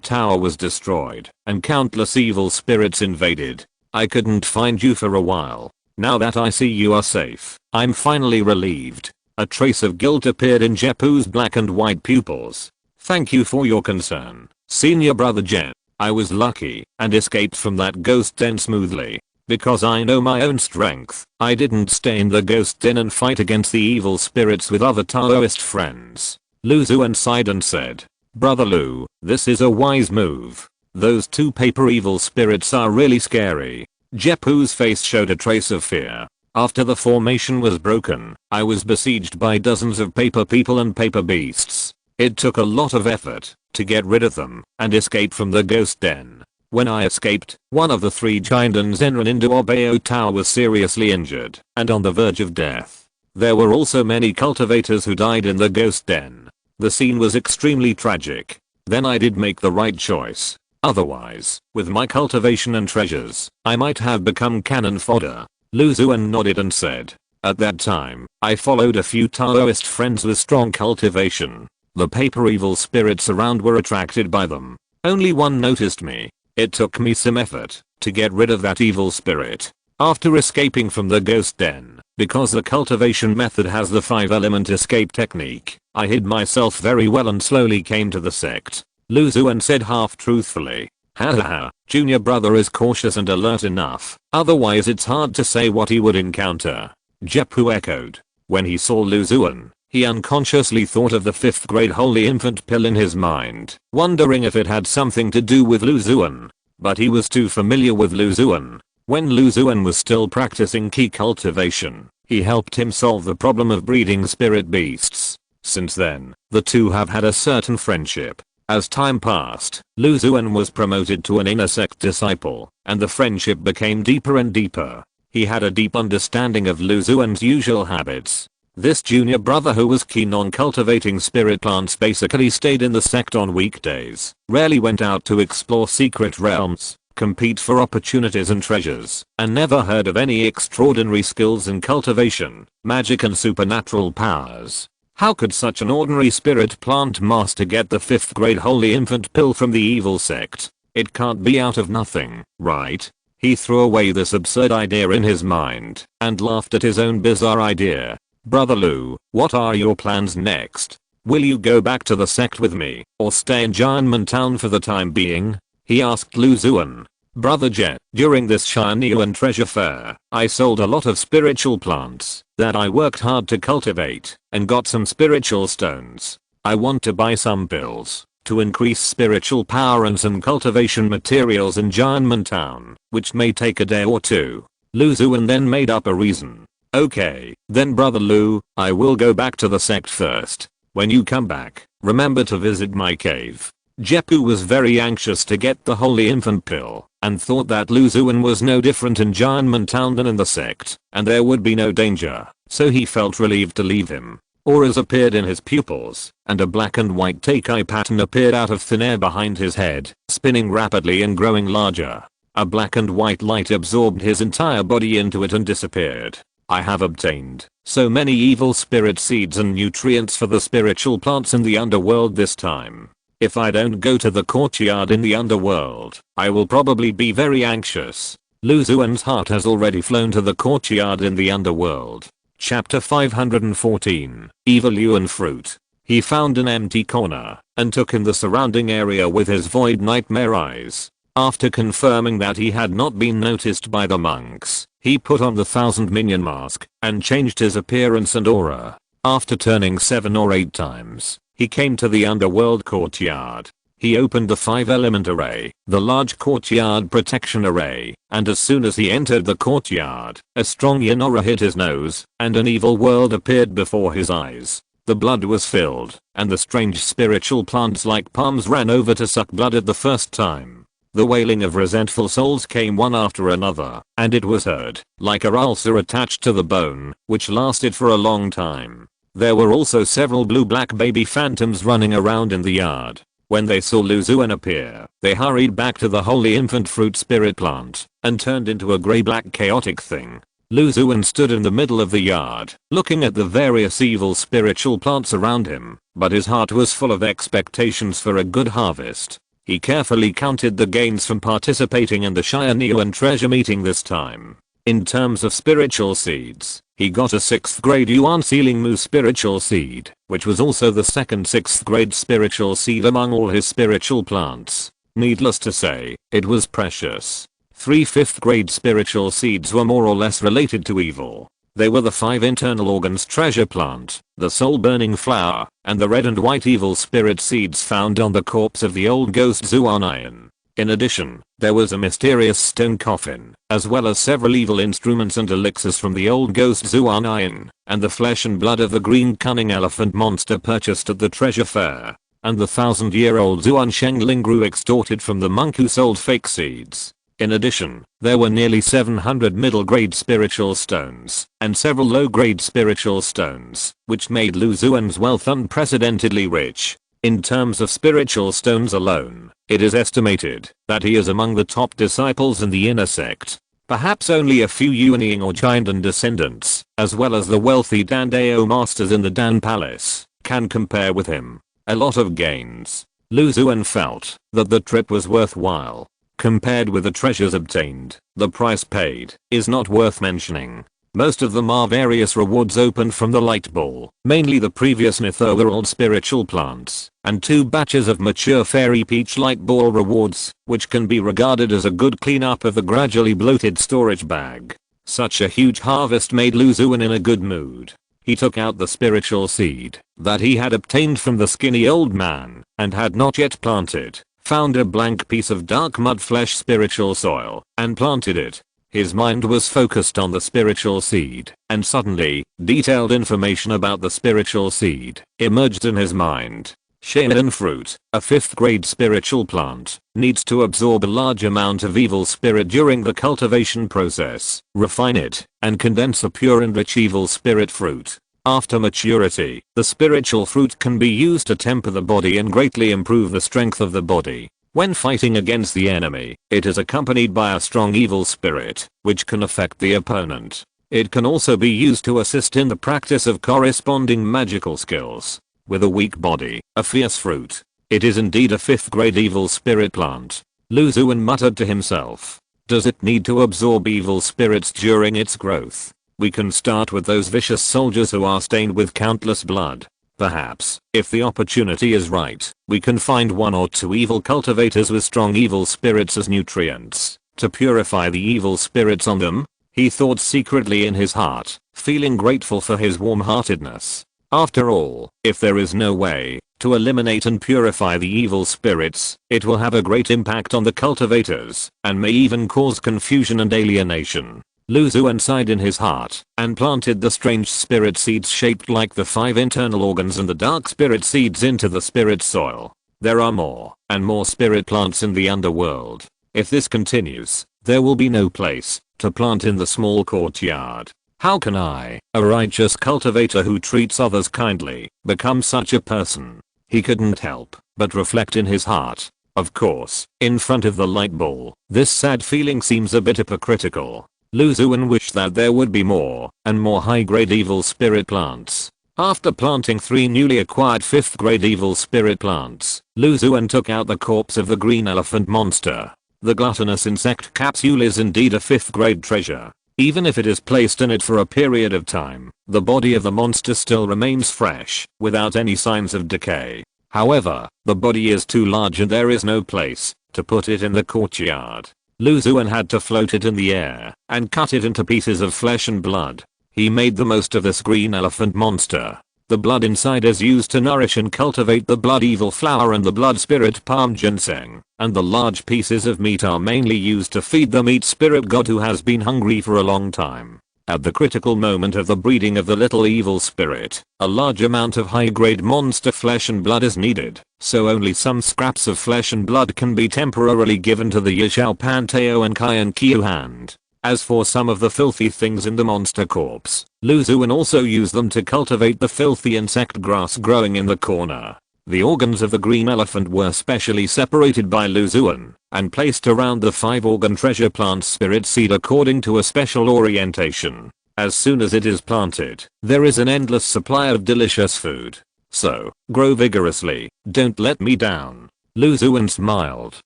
Speaker 1: Tower was destroyed, and countless evil spirits invaded. I couldn't find you for a while. Now that I see you are safe, I'm finally relieved. A trace of guilt appeared in Jepu's black and white pupils. Thank you for your concern, senior brother Jen. I was lucky and escaped from that ghost den smoothly. Because I know my own strength, I didn't stay in the ghost den and fight against the evil spirits with other Taoist friends. Lu Xuan sighed and said, Brother Lu, this is a wise move. Those 2 paper evil spirits are really scary. Jepu's face showed a trace of fear. After the formation was broken, I was besieged by dozens of paper people and paper beasts. It took a lot of effort to get rid of them and escape from the ghost den. When I escaped, one of the 3 giants in Duobao Tower was seriously injured and on the verge of death. There were also many cultivators who died in the ghost den. The scene was extremely tragic. Then I did make the right choice. Otherwise, with my cultivation and treasures, I might have become cannon fodder. Lu Xuan nodded and said, at that time, I followed a few Taoist friends with strong cultivation. The paper evil spirits around were attracted by them. Only one noticed me. It took me some effort to get rid of that evil spirit. After escaping from the ghost den, because the cultivation method has the 5-element escape technique, I hid myself very well and slowly came to the sect. Lu Xuan said half truthfully. Hahaha, junior brother is cautious and alert enough, otherwise it's hard to say what he would encounter. Jepu echoed. When he saw Lu Xuan, he unconsciously thought of the 5th grade holy infant pill in his mind, wondering if it had something to do with Lu Xuan. But he was too familiar with Lu Xuan. When Lu Xuan was still practicing key cultivation, he helped him solve the problem of breeding spirit beasts. Since then, the two have had a certain friendship. As time passed, Lu Xuan was promoted to an inner sect disciple, and the friendship became deeper and deeper. He had a deep understanding of Lu Xuan's usual habits. This junior brother who was keen on cultivating spirit plants basically stayed in the sect on weekdays, rarely went out to explore secret realms, compete for opportunities and treasures, and never heard of any extraordinary skills in cultivation, magic and supernatural powers. How could such an ordinary spirit plant master get the 5th grade holy infant pill from the evil sect? It can't be out of nothing, right? He threw away this absurd idea in his mind and laughed at his own bizarre idea. Brother Lu, what are your plans next? Will you go back to the sect with me or stay in Jianmen Town for the time being? He asked Lu Xuan. Brother Jet, during this Xuan treasure fair, I sold a lot of spiritual plants that I worked hard to cultivate and got some spiritual stones. I want to buy some pills to increase spiritual power and some cultivation materials in Xuan town, which may take a day or two. Lu Xuan then made up a reason. Okay, then brother Lu, I will go back to the sect first. When you come back, remember to visit my cave. Jepu was very anxious to get the holy infant pill and thought that Lu Xuan was no different in Xuan town than in the sect and there would be no danger, so he felt relieved to leave him. Auras appeared in his pupils and a black and white take-eye pattern appeared out of thin air behind his head, spinning rapidly and growing larger. A black and white light absorbed his entire body into it and disappeared. I have obtained so many evil spirit seeds and nutrients for the spiritual plants in the underworld this time. If I don't go to the courtyard in the underworld, I will probably be very anxious. Lu Xuan's heart has already flown to the courtyard in the underworld. Chapter 514, Evil Yuan Fruit. He found an empty corner and took in the surrounding area with his void nightmare eyes. After confirming that he had not been noticed by the monks, he put on the 1000 minion mask and changed his appearance and aura. After turning 7 or 8 times, he came to the underworld courtyard. He opened the 5-element array, the large courtyard protection array, and as soon as he entered the courtyard, a strong yin aura hit his nose, and an evil world appeared before his eyes. The blood was filled, and the strange spiritual plants like palms ran over to suck blood at the first time. The wailing of resentful souls came one after another, and it was heard, like a ulcer attached to the bone, which lasted for a long time. There were also several blue-black baby phantoms running around in the yard. When they saw Lu Xuan appear, they hurried back to the holy infant fruit spirit plant, and turned into a grey-black chaotic thing. Lu Xuan stood in the middle of the yard, looking at the various evil spiritual plants around him, but his heart was full of expectations for a good harvest. He carefully counted the gains from participating in the Xuan treasure meeting this time. In terms of spiritual seeds, he got a 6th grade Yuan Sealing Mu spiritual seed, which was also the second 6th grade spiritual seed among all his spiritual plants. Needless to say, it was precious. 3 5th grade spiritual seeds were more or less related to evil. They were the 5 internal organs treasure plant, the soul burning flower, and the red and white evil spirit seeds found on the corpse of the old ghost Xuan. In addition, there was a mysterious stone coffin, as well as several evil instruments and elixirs from the old ghost Xuan, and the flesh and blood of the green cunning elephant monster purchased at the treasure fair, and the 1000-year-old Xuan Shengling grew extorted from the monk who sold fake seeds. In addition, there were nearly 700 middle-grade spiritual stones, and several low-grade spiritual stones, which made Lu Xuan's wealth unprecedentedly rich. In terms of spiritual stones alone, it is estimated that he is among the top disciples in the inner sect. Perhaps only a few Yuanying or Chindan descendants, as well as the wealthy Dandao masters in the Dan Palace, can compare with him. A lot of gains. Lu Xuan felt that the trip was worthwhile. Compared with the treasures obtained, the price paid is not worth mentioning. Most of them are various rewards opened from the light ball, mainly the previous Netherworld spiritual plants, and 2 batches of mature fairy peach light ball rewards, which can be regarded as a good cleanup of the gradually bloated storage bag. Such a huge harvest made Lu Xuan in a good mood. He took out the spiritual seed that he had obtained from the skinny old man and had not yet planted, found a blank piece of dark mud flesh spiritual soil, and planted it. His mind was focused on the spiritual seed, and suddenly, detailed information about the spiritual seed emerged in his mind. Xuan fruit, a 5th grade spiritual plant, needs to absorb a large amount of evil spirit during the cultivation process, refine it, and condense a pure and rich evil spirit fruit. After maturity, the spiritual fruit can be used to temper the body and greatly improve the strength of the body. When fighting against the enemy, it is accompanied by a strong evil spirit, which can affect the opponent. It can also be used to assist in the practice of corresponding magical skills. With a weak body, a fierce fruit. It is indeed a 5th grade evil spirit plant. Lu Xuan muttered to himself. Does it need to absorb evil spirits during its growth? We can start with those vicious soldiers who are stained with countless blood. Perhaps, if the opportunity is right, we can find 1 or 2 evil cultivators with strong evil spirits as nutrients. to purify the evil spirits on them? He thought secretly in his heart, feeling grateful for his warm-heartedness. After all, if there is no way to eliminate and purify the evil spirits, it will have a great impact on the cultivators, and may even cause confusion and alienation. Lu Xuan sighed in his heart, and planted the strange spirit seeds shaped like the 5 internal organs and the dark spirit seeds into the spirit soil. There are more and more spirit plants in the underworld. If this continues, there will be no place to plant in the small courtyard. How can I, a righteous cultivator who treats others kindly, become such a person? He couldn't help but reflect in his heart. Of course, in front of the light ball, this sad feeling seems a bit hypocritical. Lu Xuan wished that there would be more and more high-grade evil spirit plants. After planting 3 newly acquired 5th grade evil spirit plants, Lu Xuan took out the corpse of the green elephant monster. The gluttonous insect capsule is indeed a 5th grade treasure. Even if it is placed in it for a period of time, the body of the monster still remains fresh, without any signs of decay. However, the body is too large and there is no place to put it in the courtyard. Lu Xuan had to float it in the air and cut it into pieces of flesh and blood. He made the most of this green elephant monster. The blood inside is used to nourish and cultivate the blood evil flower and the blood spirit palm ginseng, and the large pieces of meat are mainly used to feed the meat spirit god who has been hungry for a long time. At the critical moment of the breeding of the little evil spirit, a large amount of high-grade monster flesh and blood is needed, so only some scraps of flesh and blood can be temporarily given to the Yishao Panteo and Kaian Qiu hand. As for some of the filthy things in the monster corpse, Lu Xuan also used them to cultivate the filthy insect grass growing in the corner. The organs of the green elephant were specially separated by Lu Xuan and placed around the 5-organ treasure plant spirit seed according to a special orientation. As soon as it is planted, there is an endless supply of delicious food. So, grow vigorously, don't let me down. Lu Xuan smiled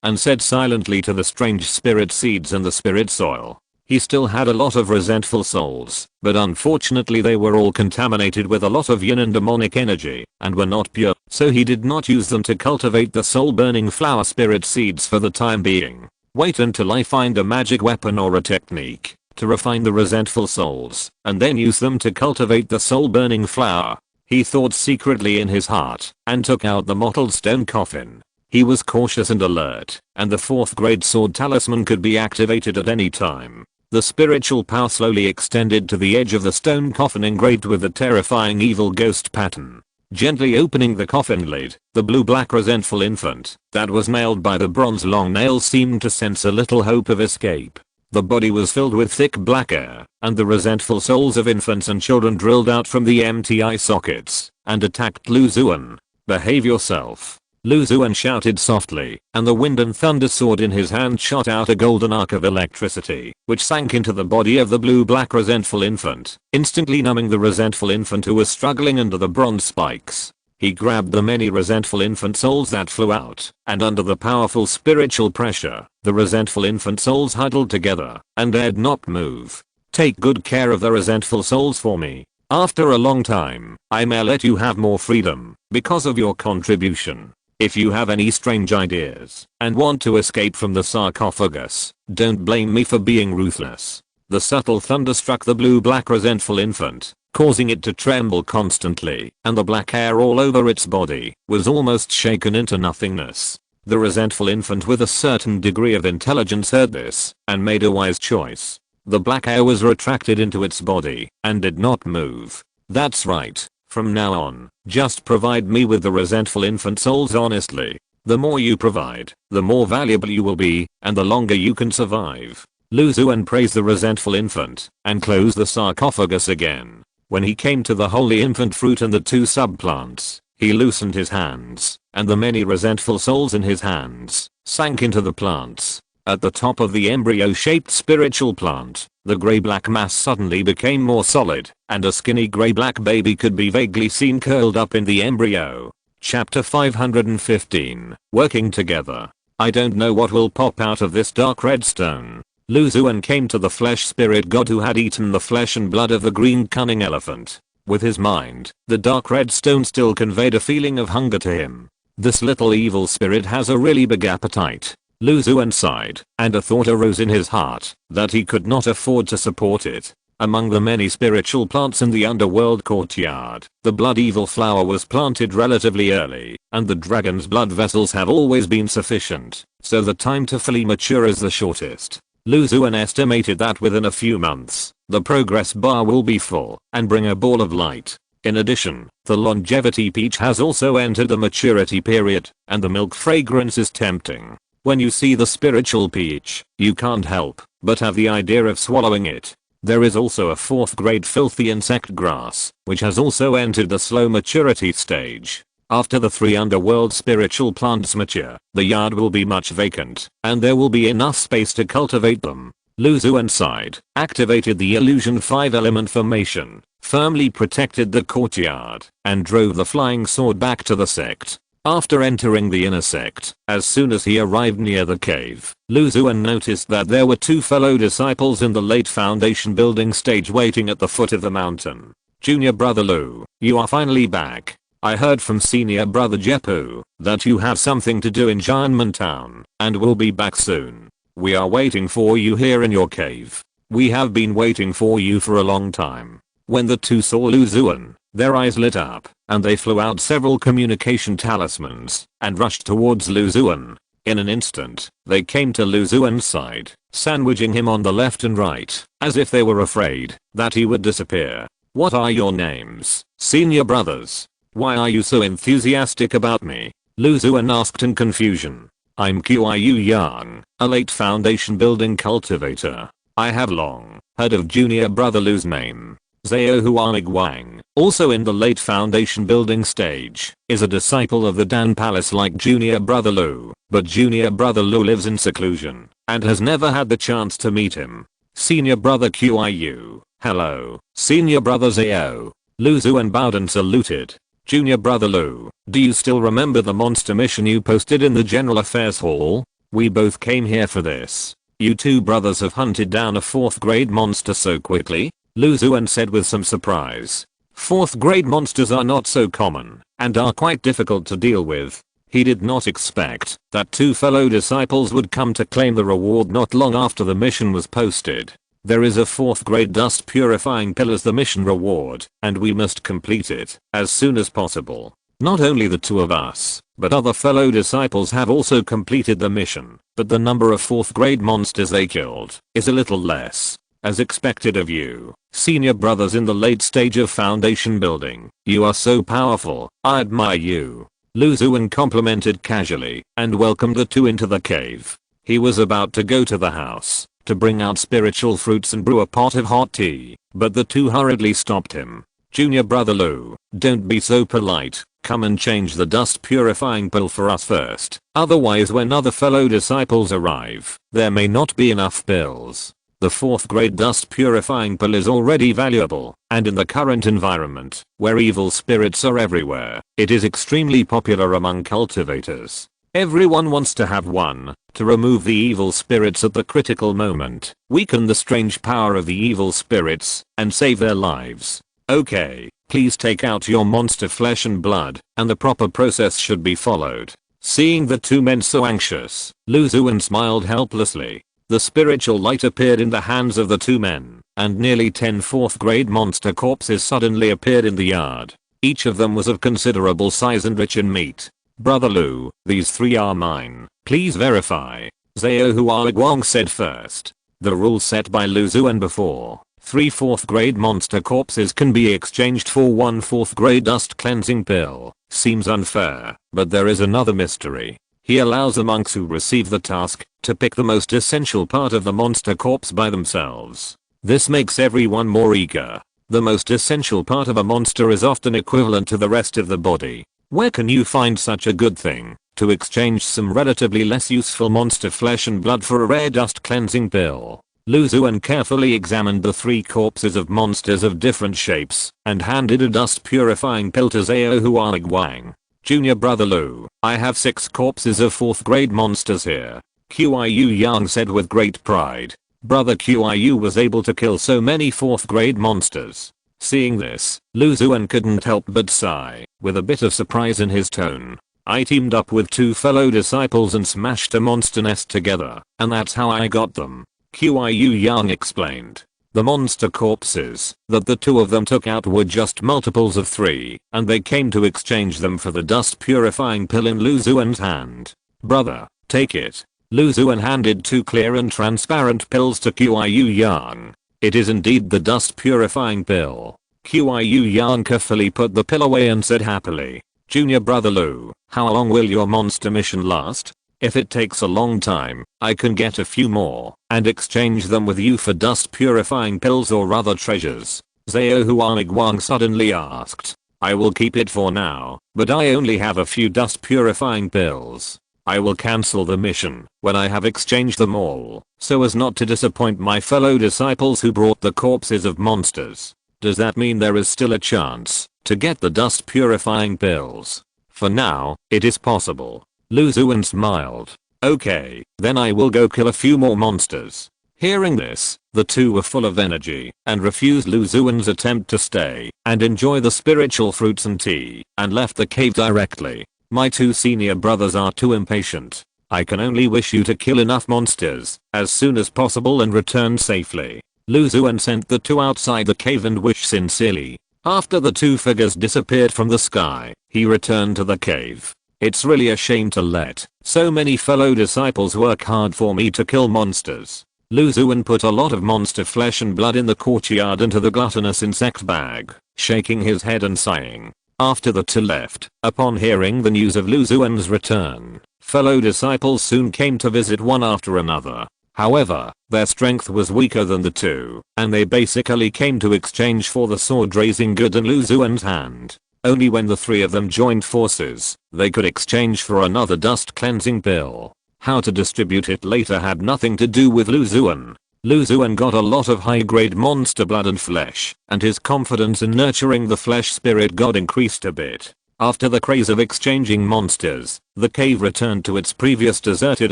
Speaker 1: and said silently to the strange spirit seeds in the spirit soil. He still had a lot of resentful souls, but unfortunately they were all contaminated with a lot of yin and demonic energy, and were not pure, so he did not use them to cultivate the soul-burning flower spirit seeds for the time being. Wait until I find a magic weapon or a technique to refine the resentful souls, and then use them to cultivate the soul-burning flower. He thought secretly in his heart, and took out the mottled stone coffin. He was cautious and alert, and the 4th grade sword talisman could be activated at any time. The spiritual power slowly extended to the edge of the stone coffin engraved with the terrifying evil ghost pattern. Gently opening the coffin lid, the blue-black resentful infant that was nailed by the bronze long nail seemed to sense a little hope of escape. The body was filled with thick black air, and the resentful souls of infants and children drilled out from the empty eye sockets and attacked Lu Xuan. Behave yourself. Lu Xuan shouted softly, and the wind and thunder sword in his hand shot out a golden arc of electricity, which sank into the body of the blue-black resentful infant, instantly numbing the resentful infant who was struggling under the bronze spikes. He grabbed the many resentful infant souls that flew out, and under the powerful spiritual pressure, the resentful infant souls huddled together and dared not move. Take good care of the resentful souls for me. After a long time, I may let you have more freedom because of your contribution. If you have any strange ideas and want to escape from the sarcophagus, don't blame me for being ruthless. The subtle thunder struck the blue-black resentful infant, causing it to tremble constantly, and the black hair all over its body was almost shaken into nothingness. The resentful infant with a certain degree of intelligence heard this and made a wise choice. The black hair was retracted into its body and did not move. That's right. From now on, just provide me with the resentful infant souls honestly. The more you provide, the more valuable you will be, and the longer you can survive. Lu Xuan praised the resentful infant, and closed the sarcophagus again. When he came to the holy infant fruit and the 2 subplants, he loosened his hands, and the many resentful souls in his hands sank into the plants. At the top of the embryo-shaped spiritual plant, the gray-black mass suddenly became more solid, and a skinny gray-black baby could be vaguely seen curled up in the embryo. Chapter 515, Working Together. I don't know what will pop out of this dark red stone. Lu Xuan came to the flesh spirit god who had eaten the flesh and blood of the green cunning elephant. With his mind, the dark red stone still conveyed a feeling of hunger to him. This little evil spirit has a really big appetite. Lu Xuan sighed, and a thought arose in his heart that he could not afford to support it. Among the many spiritual plants in the underworld courtyard, the blood evil flower was planted relatively early, and the dragon's blood vessels have always been sufficient, so the time to fully mature is the shortest. Lu Xuan estimated that within a few months, the progress bar will be full and bring a ball of light. In addition, the longevity peach has also entered the maturity period, and the milk fragrance is tempting. When you see the spiritual peach, you can't help but have the idea of swallowing it. There is also a 4th grade filthy insect grass, which has also entered the slow maturity stage. After the 3 underworld spiritual plants mature, the yard will be much vacant, and there will be enough space to cultivate them. Lu Xuan sighed, activated the illusion 5 element formation, firmly protected the courtyard, and drove the flying sword back to the sect. After entering the inner sect, as soon as he arrived near the cave, Lu Xuan noticed that there were 2 fellow disciples in the late foundation building stage waiting at the foot of the mountain. Junior brother Lu, you are finally back. I heard from senior brother Jeppu that you have something to do in Jianmen town and will be back soon. We are waiting for you here in your cave. We have been waiting for you for a long time. When the 2 saw Lu Xuan, their eyes lit up, and they flew out several communication talismans and rushed towards Lu Xuan. In an instant, they came to Lu Xuan's side, sandwiching him on the left and right, as if they were afraid that he would disappear. What are your names, senior brothers? Why are you so enthusiastic about me? Lu Xuan asked in confusion. I'm Qiu Yang, a late foundation building cultivator. I have long heard of junior brother Lu's name. Zhao Huang, also in the late foundation building stage, is a disciple of the Dan Palace like junior brother Lu, but junior brother Lu lives in seclusion and has never had the chance to meet him. Senior brother Qiu, hello, senior brother Zhao. Lu Xuan bowed and saluted. Junior brother Lu, do you still remember the monster mission you posted in the general affairs hall? We both came here for this. You 2 brothers have hunted down a 4th grade monster so quickly? Lu Xuan said with some surprise. 4th grade monsters are not so common and are quite difficult to deal with. He did not expect that 2 fellow disciples would come to claim the reward not long after the mission was posted. There is a 4th grade dust purifying pill as the mission reward, and we must complete it as soon as possible. Not only the 2 of us, but other fellow disciples have also completed the mission, but the number of 4th grade monsters they killed is a little less. As expected of you, senior brothers in the late stage of foundation building, you are so powerful, I admire you. Lu Xuan complimented casually and welcomed the 2 into the cave. He was about to go to the house to bring out spiritual fruits and brew a pot of hot tea, but the 2 hurriedly stopped him. Junior brother Lu, don't be so polite, come and change the dust purifying pill for us first, otherwise when other fellow disciples arrive, there may not be enough pills. The 4th grade dust purifying pill is already valuable, and in the current environment, where evil spirits are everywhere, it is extremely popular among cultivators. Everyone wants to have one, to remove the evil spirits at the critical moment, weaken the strange power of the evil spirits, and save their lives. Okay, please take out your monster flesh and blood, and the proper process should be followed. Seeing the 2 men so anxious, Lu Xuan smiled helplessly. The spiritual light appeared in the hands of the 2 men, and nearly 10 4th grade monster corpses suddenly appeared in the yard. Each of them was of considerable size and rich in meat. Brother Lu, these 3 are mine. Please verify. Zhao Huang said first. The rule set by Lu Xuan before, 3 4th grade monster corpses can be exchanged for 1 4th grade dust cleansing pill, seems unfair, but there is another mystery. He allows the monks who receive the task to pick the most essential part of the monster corpse by themselves. This makes everyone more eager. The most essential part of a monster is often equivalent to the rest of the body. Where can you find such a good thing? To exchange some relatively less useful monster flesh and blood for a rare dust cleansing pill. Lu Xuan carefully examined the 3 corpses of monsters of different shapes and handed a dust purifying pill to Zhao Huang. Junior brother Lu, I have 6 corpses of 4th grade monsters here. Qiu Yang said with great pride. Brother Qiu was able to kill so many 4th grade monsters. Seeing this, Lu Xuan couldn't help but sigh, with a bit of surprise in his tone. I teamed up with 2 fellow disciples and smashed a monster nest together, and that's how I got them. Yang explained. The monster corpses that the 2 of them took out were just multiples of 3, and they came to exchange them for the dust purifying pill in Lu Xuan's hand. Brother, take it. Lu Xuan handed 2 clear and transparent pills to Yang. It is indeed the dust purifying pill. Yang carefully put the pill away and said happily, "Junior brother Lu, how long will your monster mission last? If it takes a long time, I can get a few more and exchange them with you for dust purifying pills or other treasures." Zhao Huaniguang suddenly asked. "I will keep it for now, but I only have a few dust purifying pills. I will cancel the mission when I have exchanged them all, so as not to disappoint my fellow disciples who brought the corpses of monsters." Does that mean there is still a chance to get the dust purifying pills? For now, it is possible. Lu Xuan smiled. "Okay, then I will go kill a few more monsters." Hearing this, the 2 were full of energy and refused Lu Xuan's attempt to stay and enjoy the spiritual fruits and tea, and left the cave directly. "My 2 senior brothers are too impatient. I can only wish you to kill enough monsters as soon as possible and return safely." Lu Xuan sent the 2 outside the cave and wished sincerely. After the 2 figures disappeared from the sky, he returned to the cave. "It's really a shame to let so many fellow disciples work hard for me to kill monsters." Lu Xuan put a lot of monster flesh and blood in the courtyard into the gluttonous insect bag, shaking his head and sighing. After the 2 left, upon hearing the news of Lu Xuan's return, fellow disciples soon came to visit one after another. However, their strength was weaker than the 2, and they basically came to exchange for the sword raising good in Lu Xuan's hand. Only when the 3 of them joined forces, they could exchange for another dust cleansing pill. How to distribute it later had nothing to do with Lu Xuan. Lu Xuan got a lot of high-grade monster blood and flesh, and his confidence in nurturing the flesh spirit god increased a bit. After the craze of exchanging monsters, the cave returned to its previous deserted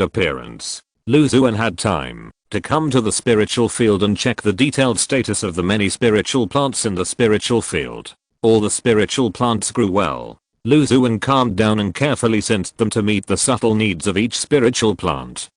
Speaker 1: appearance. Lu Xuan had time to come to the spiritual field and check the detailed status of the many spiritual plants in the spiritual field. All the spiritual plants grew well. Lu Xuan calmed down and carefully sensed them to meet the subtle needs of each spiritual plant.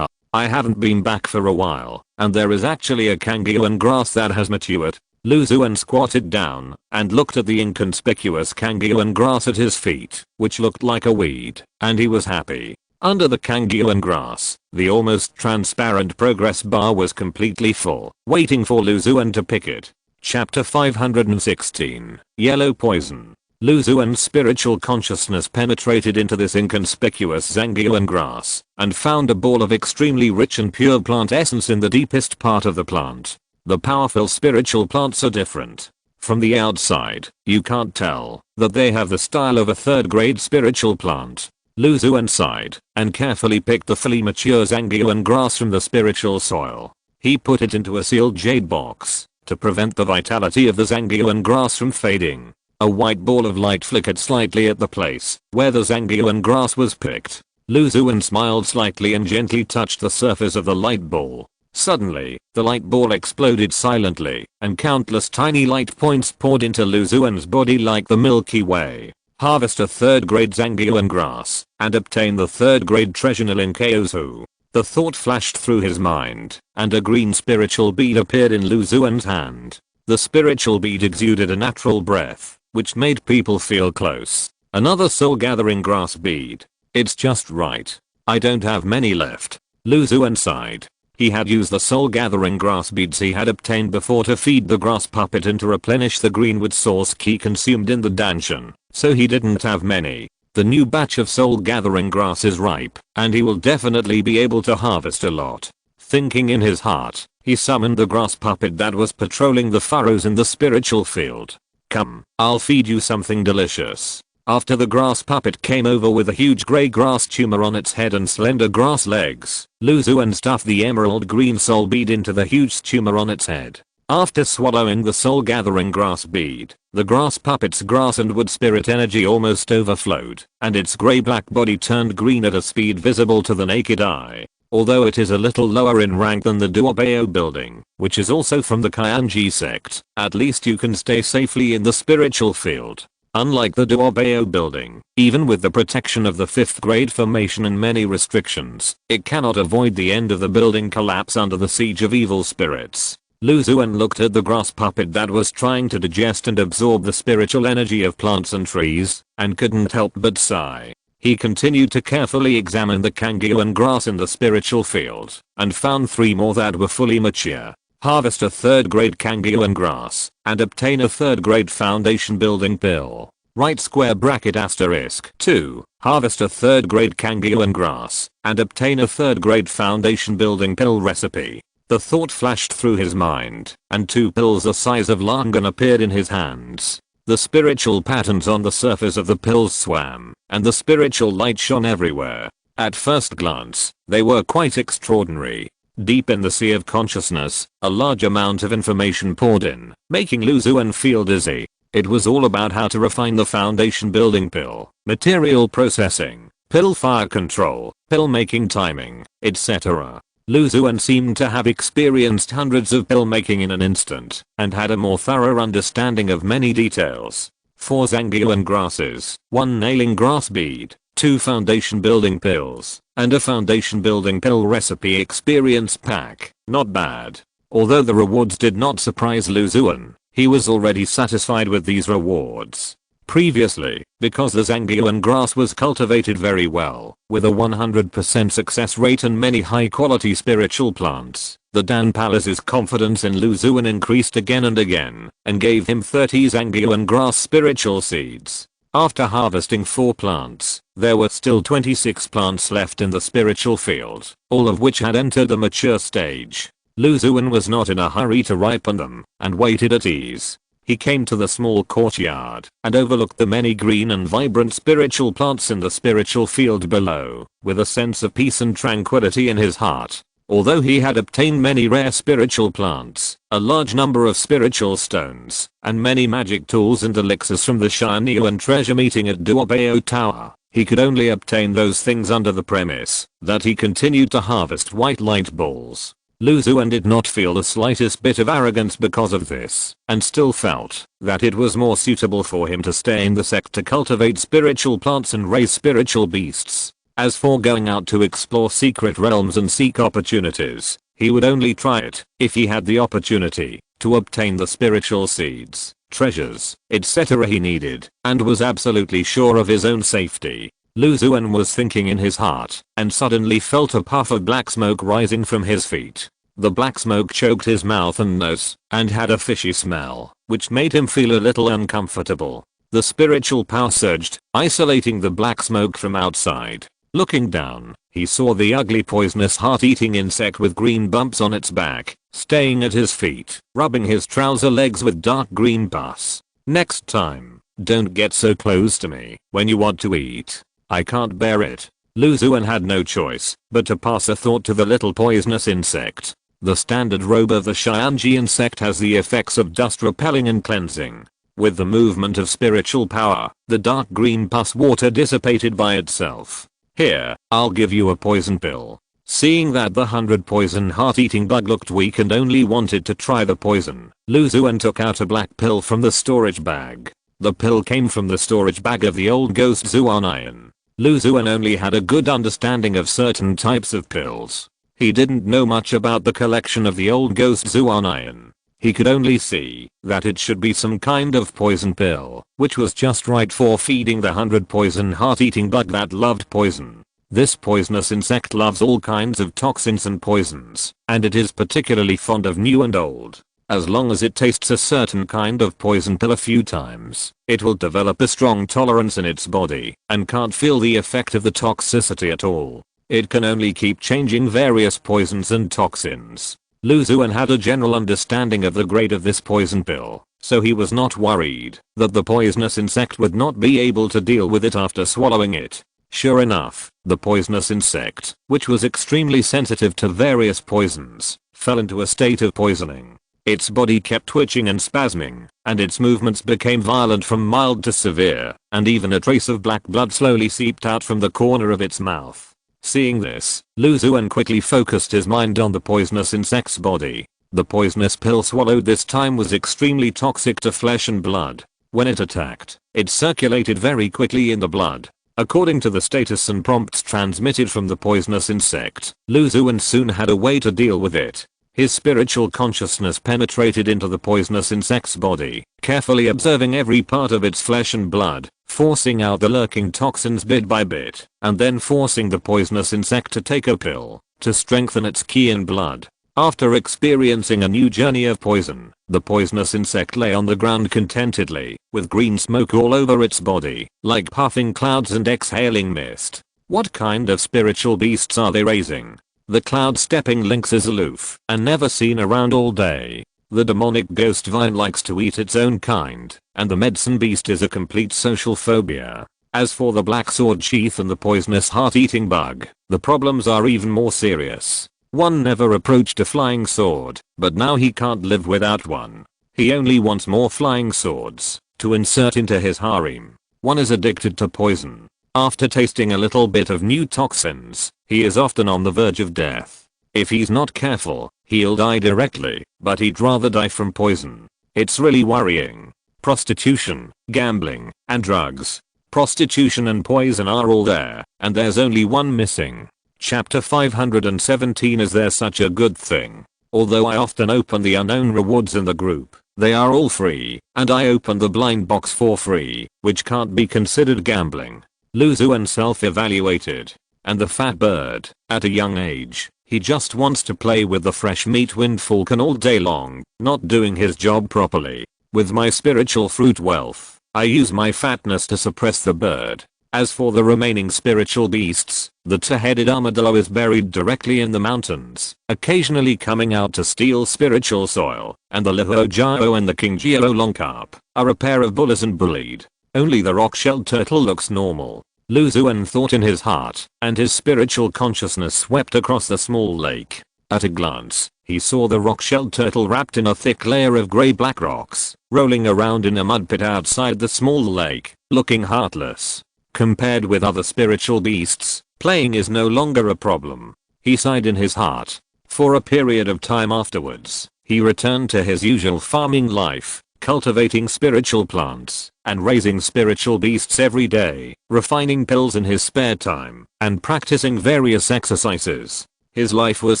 Speaker 1: I haven't been back for a while, and there is actually a Kangyuan grass that has matured. Lu Xuan squatted down and looked at the inconspicuous Kangyuan grass at his feet, which looked like a weed, and he was happy. Under the Kangyuan grass, the almost transparent progress bar was completely full, waiting for Lu Xuan to pick it. Chapter 516, Yellow Poison. Lu Xuan's spiritual consciousness penetrated into this inconspicuous Zhangyuan grass and found a ball of extremely rich and pure plant essence in the deepest part of the plant. The powerful spiritual plants are different. From the outside, you can't tell that they have the style of a 3rd grade spiritual plant. Lu Xuan sighed and carefully picked the fully mature Zhangyuan grass from the spiritual soil. He put it into a sealed jade box to prevent the vitality of the Zhangyuan grass from fading. A white ball of light flickered slightly at the place where the Zhangyuan grass was picked. Lu Xuan smiled slightly and gently touched the surface of the light ball. Suddenly, the light ball exploded silently, and countless tiny light points poured into Lu Xuan's body like the Milky Way. Harvest a 3rd grade Zhangyuan grass and obtain the 3rd grade treasure in Kaozu. The thought flashed through his mind, and a green spiritual bead appeared in Lu Xuan's hand. The spiritual bead exuded a natural breath, which made people feel close. Another soul gathering grass bead. It's just right. I don't have many left. Lu Xuan sighed. He had used the soul gathering grass beads he had obtained before to feed the grass puppet and to replenish the greenwood source key consumed in the dungeon, so he didn't have many. The new batch of soul gathering grass is ripe, and he will definitely be able to harvest a lot. Thinking in his heart, he summoned the grass puppet that was patrolling the furrows in the spiritual field. Come, I'll feed you something delicious. After the grass puppet came over with a huge grey grass tumor on its head and slender grass legs, Lu Xuan stuffed the emerald green soul bead into the huge tumor on its head. After swallowing the soul gathering grass bead, the grass puppet's grass and wood spirit energy almost overflowed, and its grey-black body turned green at a speed visible to the naked eye. Although it is a little lower in rank than the Duobao building, which is also from the Kyanji sect, at least you can stay safely in the spiritual field. Unlike the Duobeo building, even with the protection of the 5th grade formation and many restrictions, it cannot avoid the end of the building collapse under the siege of evil spirits. Lu Xuan looked at the grass puppet that was trying to digest and absorb the spiritual energy of plants and trees, and couldn't help but sigh. He continued to carefully examine the Kangyuan grass in the spiritual field, and found 3 more that were fully mature. Harvest a 3rd grade Kangyuan grass, and obtain a 3rd grade foundation building pill. Right square bracket asterisk 2. Harvest a 3rd grade Kangyuan grass, and obtain a 3rd grade foundation building pill recipe. The thought flashed through his mind, and 2 pills the size of Langan appeared in his hands. The spiritual patterns on the surface of the pills swam, and the spiritual light shone everywhere. At first glance, they were quite extraordinary. Deep in the sea of consciousness, a large amount of information poured in, making Lu Xuan feel dizzy. It was all about how to refine the foundation building pill, material processing, pill fire control, pill making timing, etc. Lu Xuan seemed to have experienced hundreds of pill making in an instant, and had a more thorough understanding of many details. 4 Zangyuan grasses, 1 nailing grass bead, 2 foundation building pills, and a foundation building pill recipe experience pack. Not bad. Although the rewards did not surprise Lu Xuan, he was already satisfied with these rewards. Previously, because the Zangyuan grass was cultivated very well, with a 100% success rate and many high quality spiritual plants, the Dan Palace's confidence in Lu Xuan increased again and again, and gave him 30 Zangyuan grass spiritual seeds. After harvesting 4 plants, there were still 26 plants left in the spiritual field, all of which had entered the mature stage. Lu Xuan was not in a hurry to ripen them, and waited at ease. He came to the small courtyard, and overlooked the many green and vibrant spiritual plants in the spiritual field below, with a sense of peace and tranquility in his heart. Although he had obtained many rare spiritual plants, a large number of spiritual stones, and many magic tools and elixirs from the Shinyuan treasure meeting at Duobeo Tower, he could only obtain those things under the premise that he continued to harvest white light balls. Lu Xuan did not feel the slightest bit of arrogance because of this, and still felt that it was more suitable for him to stay in the sect to cultivate spiritual plants and raise spiritual beasts. As for going out to explore secret realms and seek opportunities, he would only try it if he had the opportunity to obtain the spiritual seeds, treasures, etc. he needed, and was absolutely sure of his own safety. Lu Xuan was thinking in his heart, and suddenly felt a puff of black smoke rising from his feet. The black smoke choked his mouth and nose, and had a fishy smell, which made him feel a little uncomfortable. The spiritual power surged, isolating the black smoke from outside. Looking down, he saw the ugly poisonous heart-eating insect with green bumps on its back, staying at his feet, rubbing his trouser legs with dark green pus. Next time, don't get so close to me when you want to eat. I can't bear it. Lu Xuan had no choice but to pass a thought to the little poisonous insect. The standard robe of the Xianji insect has the effects of dust repelling and cleansing. With the movement of spiritual power, the dark green pus water dissipated by itself. Here, I'll give you a poison pill. Seeing that the 100 poison heart-eating bug looked weak and only wanted to try the poison, Lu Xuan took out a black pill from the storage bag. The pill came from the storage bag of the old ghost Xuan Iron. Lu Xuan only had a good understanding of certain types of pills. He didn't know much about the collection of the old ghost Xuan Iron. He could only see that it should be some kind of poison pill, which was just right for feeding the 100 poison heart-eating bug that loved poison. This poisonous insect loves all kinds of toxins and poisons, and it is particularly fond of new and old. As long as it tastes a certain kind of poison pill a few times, it will develop a strong tolerance in its body and can't feel the effect of the toxicity at all. It can only keep changing various poisons and toxins. Lu Xuan had a general understanding of the grade of this poison pill, so he was not worried that the poisonous insect would not be able to deal with it after swallowing it. Sure enough, the poisonous insect, which was extremely sensitive to various poisons, fell into a state of poisoning. Its body kept twitching and spasming, and its movements became violent from mild to severe, and even a trace of black blood slowly seeped out from the corner of its mouth. Seeing this, Lu Xuan quickly focused his mind on the poisonous insect's body. The poisonous pill swallowed this time was extremely toxic to flesh and blood. When it attacked, it circulated very quickly in the blood. According to the status and prompts transmitted from the poisonous insect, Xuan soon had a way to deal with it. His spiritual consciousness penetrated into the poisonous insect's body, carefully observing every part of its flesh and blood, forcing out the lurking toxins bit by bit, and then forcing the poisonous insect to take a pill to strengthen its ki and blood. After experiencing a new journey of poison, the poisonous insect lay on the ground contentedly, with green smoke all over its body, like puffing clouds and exhaling mist. What kind of spiritual beasts are they raising? The cloud-stepping lynx is aloof and never seen around all day. The demonic ghost vine likes to eat its own kind, and the medicine beast is a complete social phobia. As for the black sword sheath and the poisonous heart-eating bug, the problems are even more serious. One never approached a flying sword, but now he can't live without one. He only wants more flying swords to insert into his harem. One is addicted to poison. After tasting a little bit of new toxins, he is often on the verge of death. If he's not careful, he'll die directly, but he'd rather die from poison. It's really worrying. Prostitution, gambling, and drugs. Prostitution and poison are all there, and there's only one missing. Chapter 517. Is there such a good thing? Although I often open the unknown rewards in the group, they are all free, and I open the blind box for free, which can't be considered gambling. Xuan self-evaluated. And the fat bird, at a young age, he just wants to play with the fresh meat wind falcon all day long, not doing his job properly. With my spiritual fruit wealth, I use my fatness to suppress the bird. As for the remaining spiritual beasts, the two-headed armadillo is buried directly in the mountains, occasionally coming out to steal spiritual soil, and the Lihuojao and the King Geolongkarp are a pair of bullies and bullied. Only the rock-shelled turtle looks normal. Xuan thought in his heart, and his spiritual consciousness swept across the small lake. At a glance, he saw the rock-shelled turtle wrapped in a thick layer of grey-black rocks, rolling around in a mud pit outside the small lake, looking heartless. Compared with other spiritual beasts, playing is no longer a problem. He sighed in his heart. For a period of time afterwards, he returned to his usual farming life, cultivating spiritual plants, and raising spiritual beasts every day, refining pills in his spare time, and practicing various exercises. His life was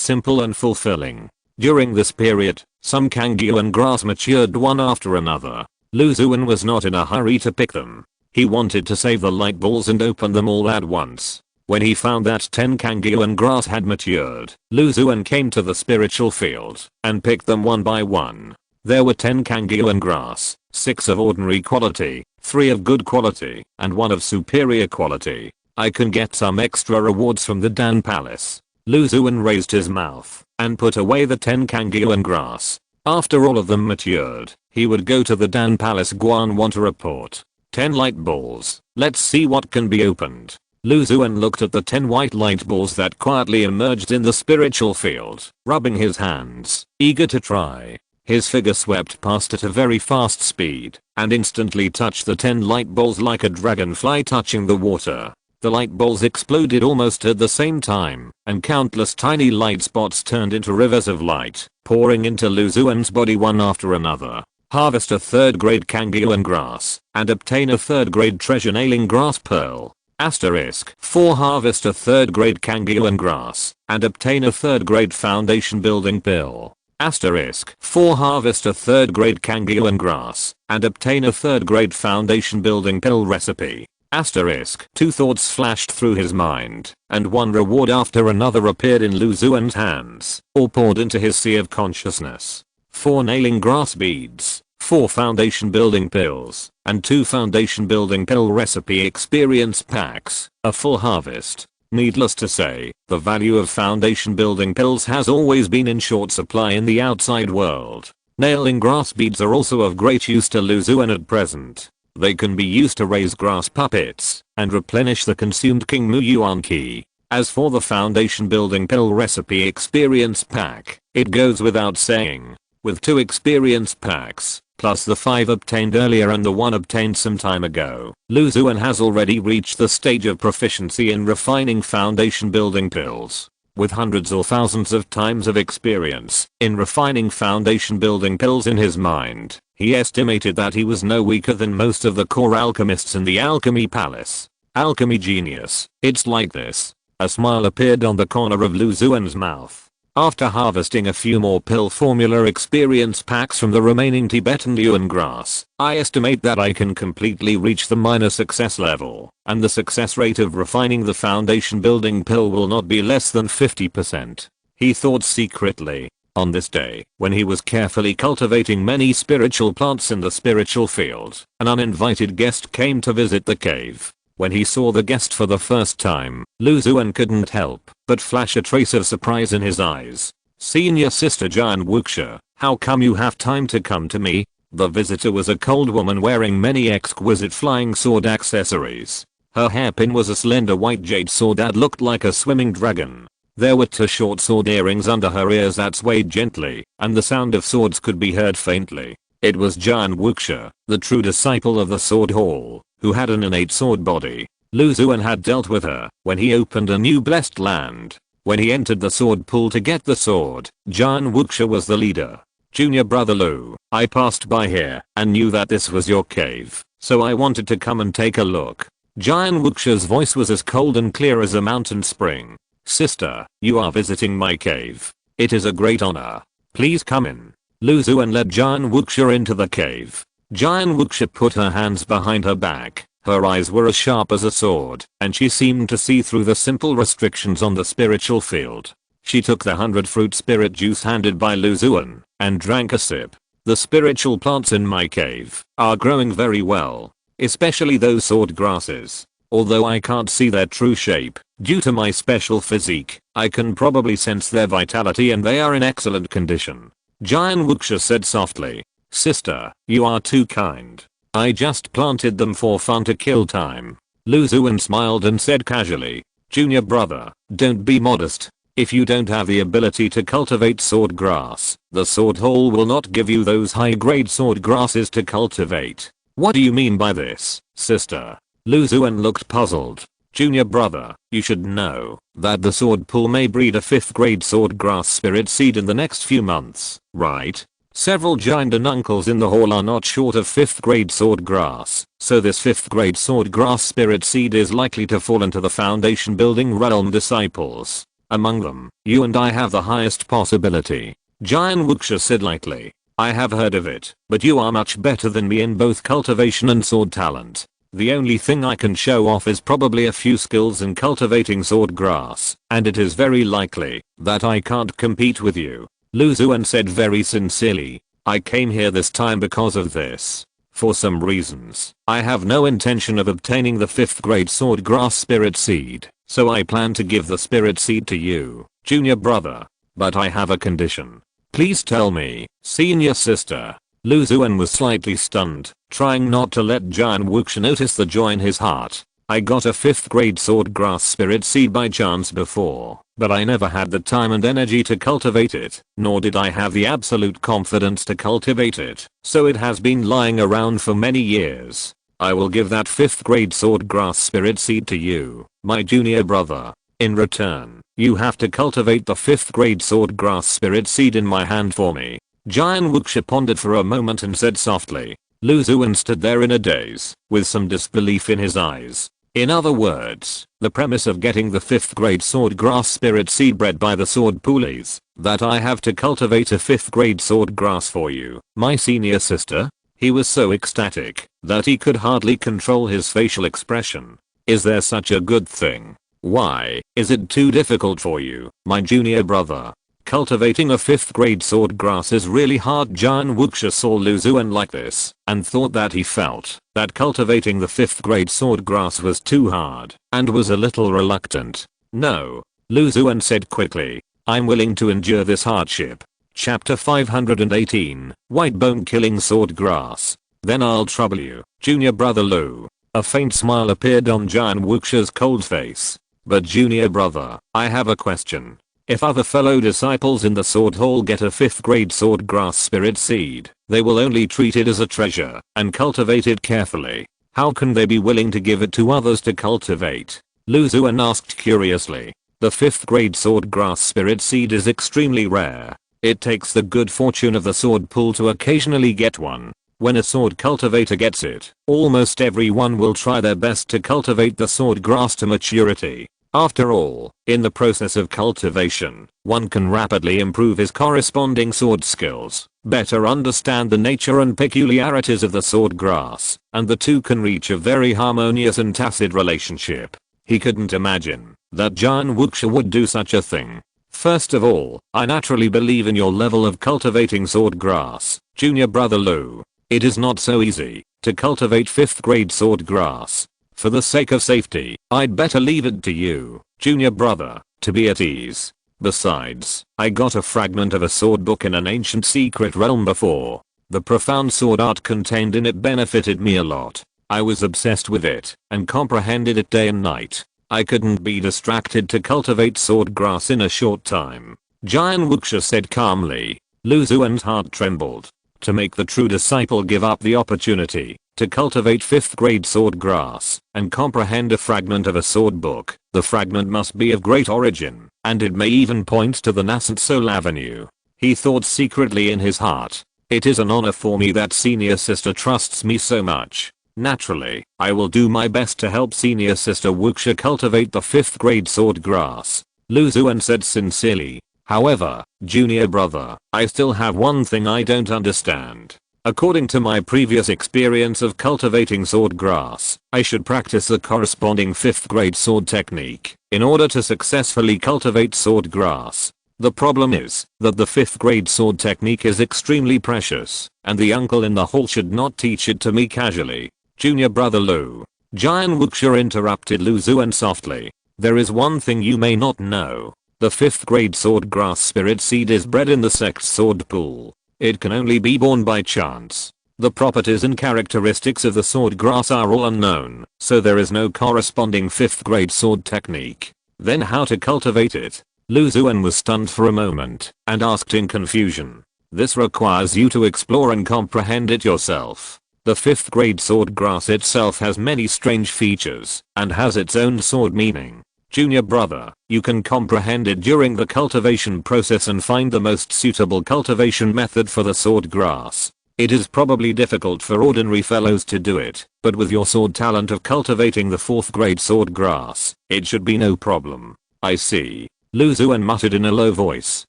Speaker 1: simple and fulfilling. During this period, some Kangyuan grass matured one after another. Xuan was not in a hurry to pick them. He wanted to save the light balls and open them all at once. When he found that 10 Kangyuan grass had matured, Xuan came to the spiritual field and picked them one by one. There were 10 Kangyuan grass, 6 of ordinary quality, 3 of good quality, and 1 of superior quality. I can get some extra rewards from the Dan Palace. Xuan raised his mouth and put away the 10 Kangyuan grass. After all of them matured, he would go to the Dan Palace. Xuan want a report. 10 light balls. Let's see what can be opened. Xuan looked at the 10 white light balls that quietly emerged in the spiritual field, rubbing his hands, eager to try. His figure swept past at a very fast speed, and instantly touched the 10 light balls like a dragonfly touching the water. The light balls exploded almost at the same time, and countless tiny light spots turned into rivers of light, pouring into Xuan's body one after another. Harvest a 3rd grade Kangyuan grass, and obtain a 3rd grade treasure nailing grass pearl. Asterisk 4. Harvest a 3rd grade Kangyuan grass, and obtain a 3rd grade foundation building pill. Asterisk 4. Harvest a 3rd grade Kangyuan grass, and obtain a 3rd grade foundation building pill recipe. Asterisk 2 thoughts flashed through his mind, and one reward after another appeared in Xuan's hands, or poured into his sea of consciousness. 4 nailing grass beads, 4 foundation building pills, and 2 foundation building pill recipe experience packs, a full harvest. Needless to say, the value of foundation building pills has always been in short supply in the outside world. Nailing grass beads are also of great use to Xuan at present. They can be used to raise grass puppets, and replenish the consumed King Mu Yuan Ki. As for the foundation building pill recipe experience pack, it goes without saying. With 2 experience packs, plus the 5 obtained earlier and the 1 obtained some time ago, Xuan has already reached the stage of proficiency in refining foundation building pills. With hundreds or thousands of times of experience in refining foundation building pills in his mind, he estimated that he was no weaker than most of the core alchemists in the alchemy palace. Alchemy genius, it's like this. A smile appeared on the corner of Lu Xuan's mouth. After harvesting a few more pill formula experience packs from the remaining Tibetan yuan grass, I estimate that I can completely reach the minor success level, and the success rate of refining the foundation building pill will not be less than 50%. He thought secretly. On this day, when he was carefully cultivating many spiritual plants in the spiritual field, an uninvited guest came to visit the cave. When he saw the guest for the first time, Lu Xuan couldn't help but flash a trace of surprise in his eyes. "Senior Sister Jian Wuxia, how come you have time to come to me?" The visitor was a cold woman wearing many exquisite flying sword accessories. Her hairpin was a slender white jade sword that looked like a swimming dragon. There were 2 short sword earrings under her ears that swayed gently, and the sound of swords could be heard faintly. It was Jian Wuxia, the true disciple of the Sword Hall, who had an innate sword body. Lu Xuan had dealt with her when he opened a new blessed land. When he entered the sword pool to get the sword, Jian Wuxia was the leader. "Junior brother Lu, I passed by here and knew that this was your cave, so I wanted to come and take a look." Jian Wuxia's voice was as cold and clear as a mountain spring. "Sister, you are visiting my cave. It is a great honor. Please come in." Lu Xuan led Jian Wuxia into the cave. Jian Wuxia put her hands behind her back. Her eyes were as sharp as a sword, and she seemed to see through the simple restrictions on the spiritual field. She took the 100-fruit spirit juice handed by Lu Xuan and drank a sip. "The spiritual plants in my cave are growing very well, especially those sword grasses. Although I can't see their true shape, due to my special physique, I can probably sense their vitality and they are in excellent condition." Jian Wuxia said softly. "Sister, you are too kind. I just planted them for fun to kill time." Lu Xuan smiled and said casually, "Junior brother, don't be modest. If you don't have the ability to cultivate sword grass, the sword hall will not give you those high-grade sword grasses to cultivate." "What do you mean by this, sister?" Lu Xuan looked puzzled. "Junior brother, you should know that the sword pool may breed a 5th grade sword grass spirit seed in the next few months, right? Several giant uncles in the hall are not short of 5th grade sword grass, so this 5th grade sword grass spirit seed is likely to fall into the foundation building realm disciples. Among them, you and I have the highest possibility." Jian Wuxia said lightly. "I have heard of it, but you are much better than me in both cultivation and sword talent. The only thing I can show off is probably a few skills in cultivating sword grass, and it is very likely that I can't compete with you." Lu Xuan said very sincerely. "I came here this time because of this. For some reasons, I have no intention of obtaining the 5th grade sword grass spirit seed, so I plan to give the spirit seed to you, junior brother. But I have a condition. Please tell me, senior sister." Lu Xuan was slightly stunned, trying not to let Jian Wuxia notice the joy in his heart. "I got a 5th grade sword grass spirit seed by chance before, but I never had the time and energy to cultivate it, nor did I have the absolute confidence to cultivate it, so it has been lying around for many years. I will give that 5th grade sword grass spirit seed to you, my junior brother. In return, you have to cultivate the 5th grade sword grass spirit seed in my hand for me." Jian Wuxia pondered for a moment and said softly. Lu Xuan stood there in a daze, with some disbelief in his eyes. In other words, the premise of getting the 5th grade sword grass spirit seed bred by the sword pool is that I have to cultivate a 5th grade sword grass for you, my senior sister? He was so ecstatic that he could hardly control his facial expression. "Is there such a good thing? Why is it too difficult for you, my junior brother? Cultivating a 5th grade sword grass is really hard." Jian Wuxia saw Lu Xuan like this and thought that he felt that cultivating the 5th grade sword grass was too hard and was a little reluctant. "No," Lu Xuan said quickly. "I'm willing to endure this hardship." Chapter 518, White Bone Killing Sword Grass. "Then I'll trouble you, junior brother Lu." A faint smile appeared on Jian Wuxia's cold face. "But junior brother, I have a question. If other fellow disciples in the sword hall get a 5th grade sword grass spirit seed, they will only treat it as a treasure and cultivate it carefully. How can they be willing to give it to others to cultivate?" Lu Xuan asked curiously. The 5th grade sword grass spirit seed is extremely rare. It takes the good fortune of the sword pool to occasionally get one. When a sword cultivator gets it, almost everyone will try their best to cultivate the sword grass to maturity. After all, in the process of cultivation, one can rapidly improve his corresponding sword skills, better understand the nature and peculiarities of the sword grass, and the two can reach a very harmonious and tacit relationship. He couldn't imagine that Xuan Wuxia would do such a thing. First of all, I naturally believe in your level of cultivating sword grass, junior brother Lu. It is not so easy to cultivate 5th grade sword grass. For the sake of safety, I'd better leave it to you, junior brother, to be at ease. Besides, I got a fragment of a sword book in an ancient secret realm before. The profound sword art contained in it benefited me a lot. I was obsessed with it and comprehended it day and night. I couldn't be distracted to cultivate sword grass in a short time. Xuan Wuxia said calmly. Lu Xuan's heart trembled. To make the true disciple give up the opportunity to cultivate 5th grade sword grass and comprehend a fragment of a sword book, the fragment must be of great origin, and it may even point to the nascent soul avenue. He thought secretly in his heart, it is an honor for me that senior sister trusts me so much. Naturally, I will do my best to help senior sister Wuxia cultivate the 5th grade sword grass, Lu Xuan said sincerely. However, junior brother, I still have one thing I don't understand. According to my previous experience of cultivating sword grass, I should practice the corresponding 5th grade sword technique in order to successfully cultivate sword grass. The problem is that the 5th grade sword technique is extremely precious, and the uncle in the hall should not teach it to me casually. Junior brother Lu. Xuan Wuxia interrupted Lu Xuan softly. There is one thing you may not know. The 5th grade sword grass spirit seed is bred in the sect's sword pool. It can only be born by chance. The properties and characteristics of the sword grass are all unknown, so there is no corresponding 5th grade sword technique. Then how to cultivate it? Lu Xuan was stunned for a moment and asked in confusion. This requires you to explore and comprehend it yourself. The 5th grade sword grass itself has many strange features and has its own sword meaning. Junior brother, you can comprehend it during the cultivation process and find the most suitable cultivation method for the sword grass. It is probably difficult for ordinary fellows to do it, but with your sword talent of cultivating the 4th grade sword grass, it should be no problem. I see. Lu Xuan muttered in a low voice.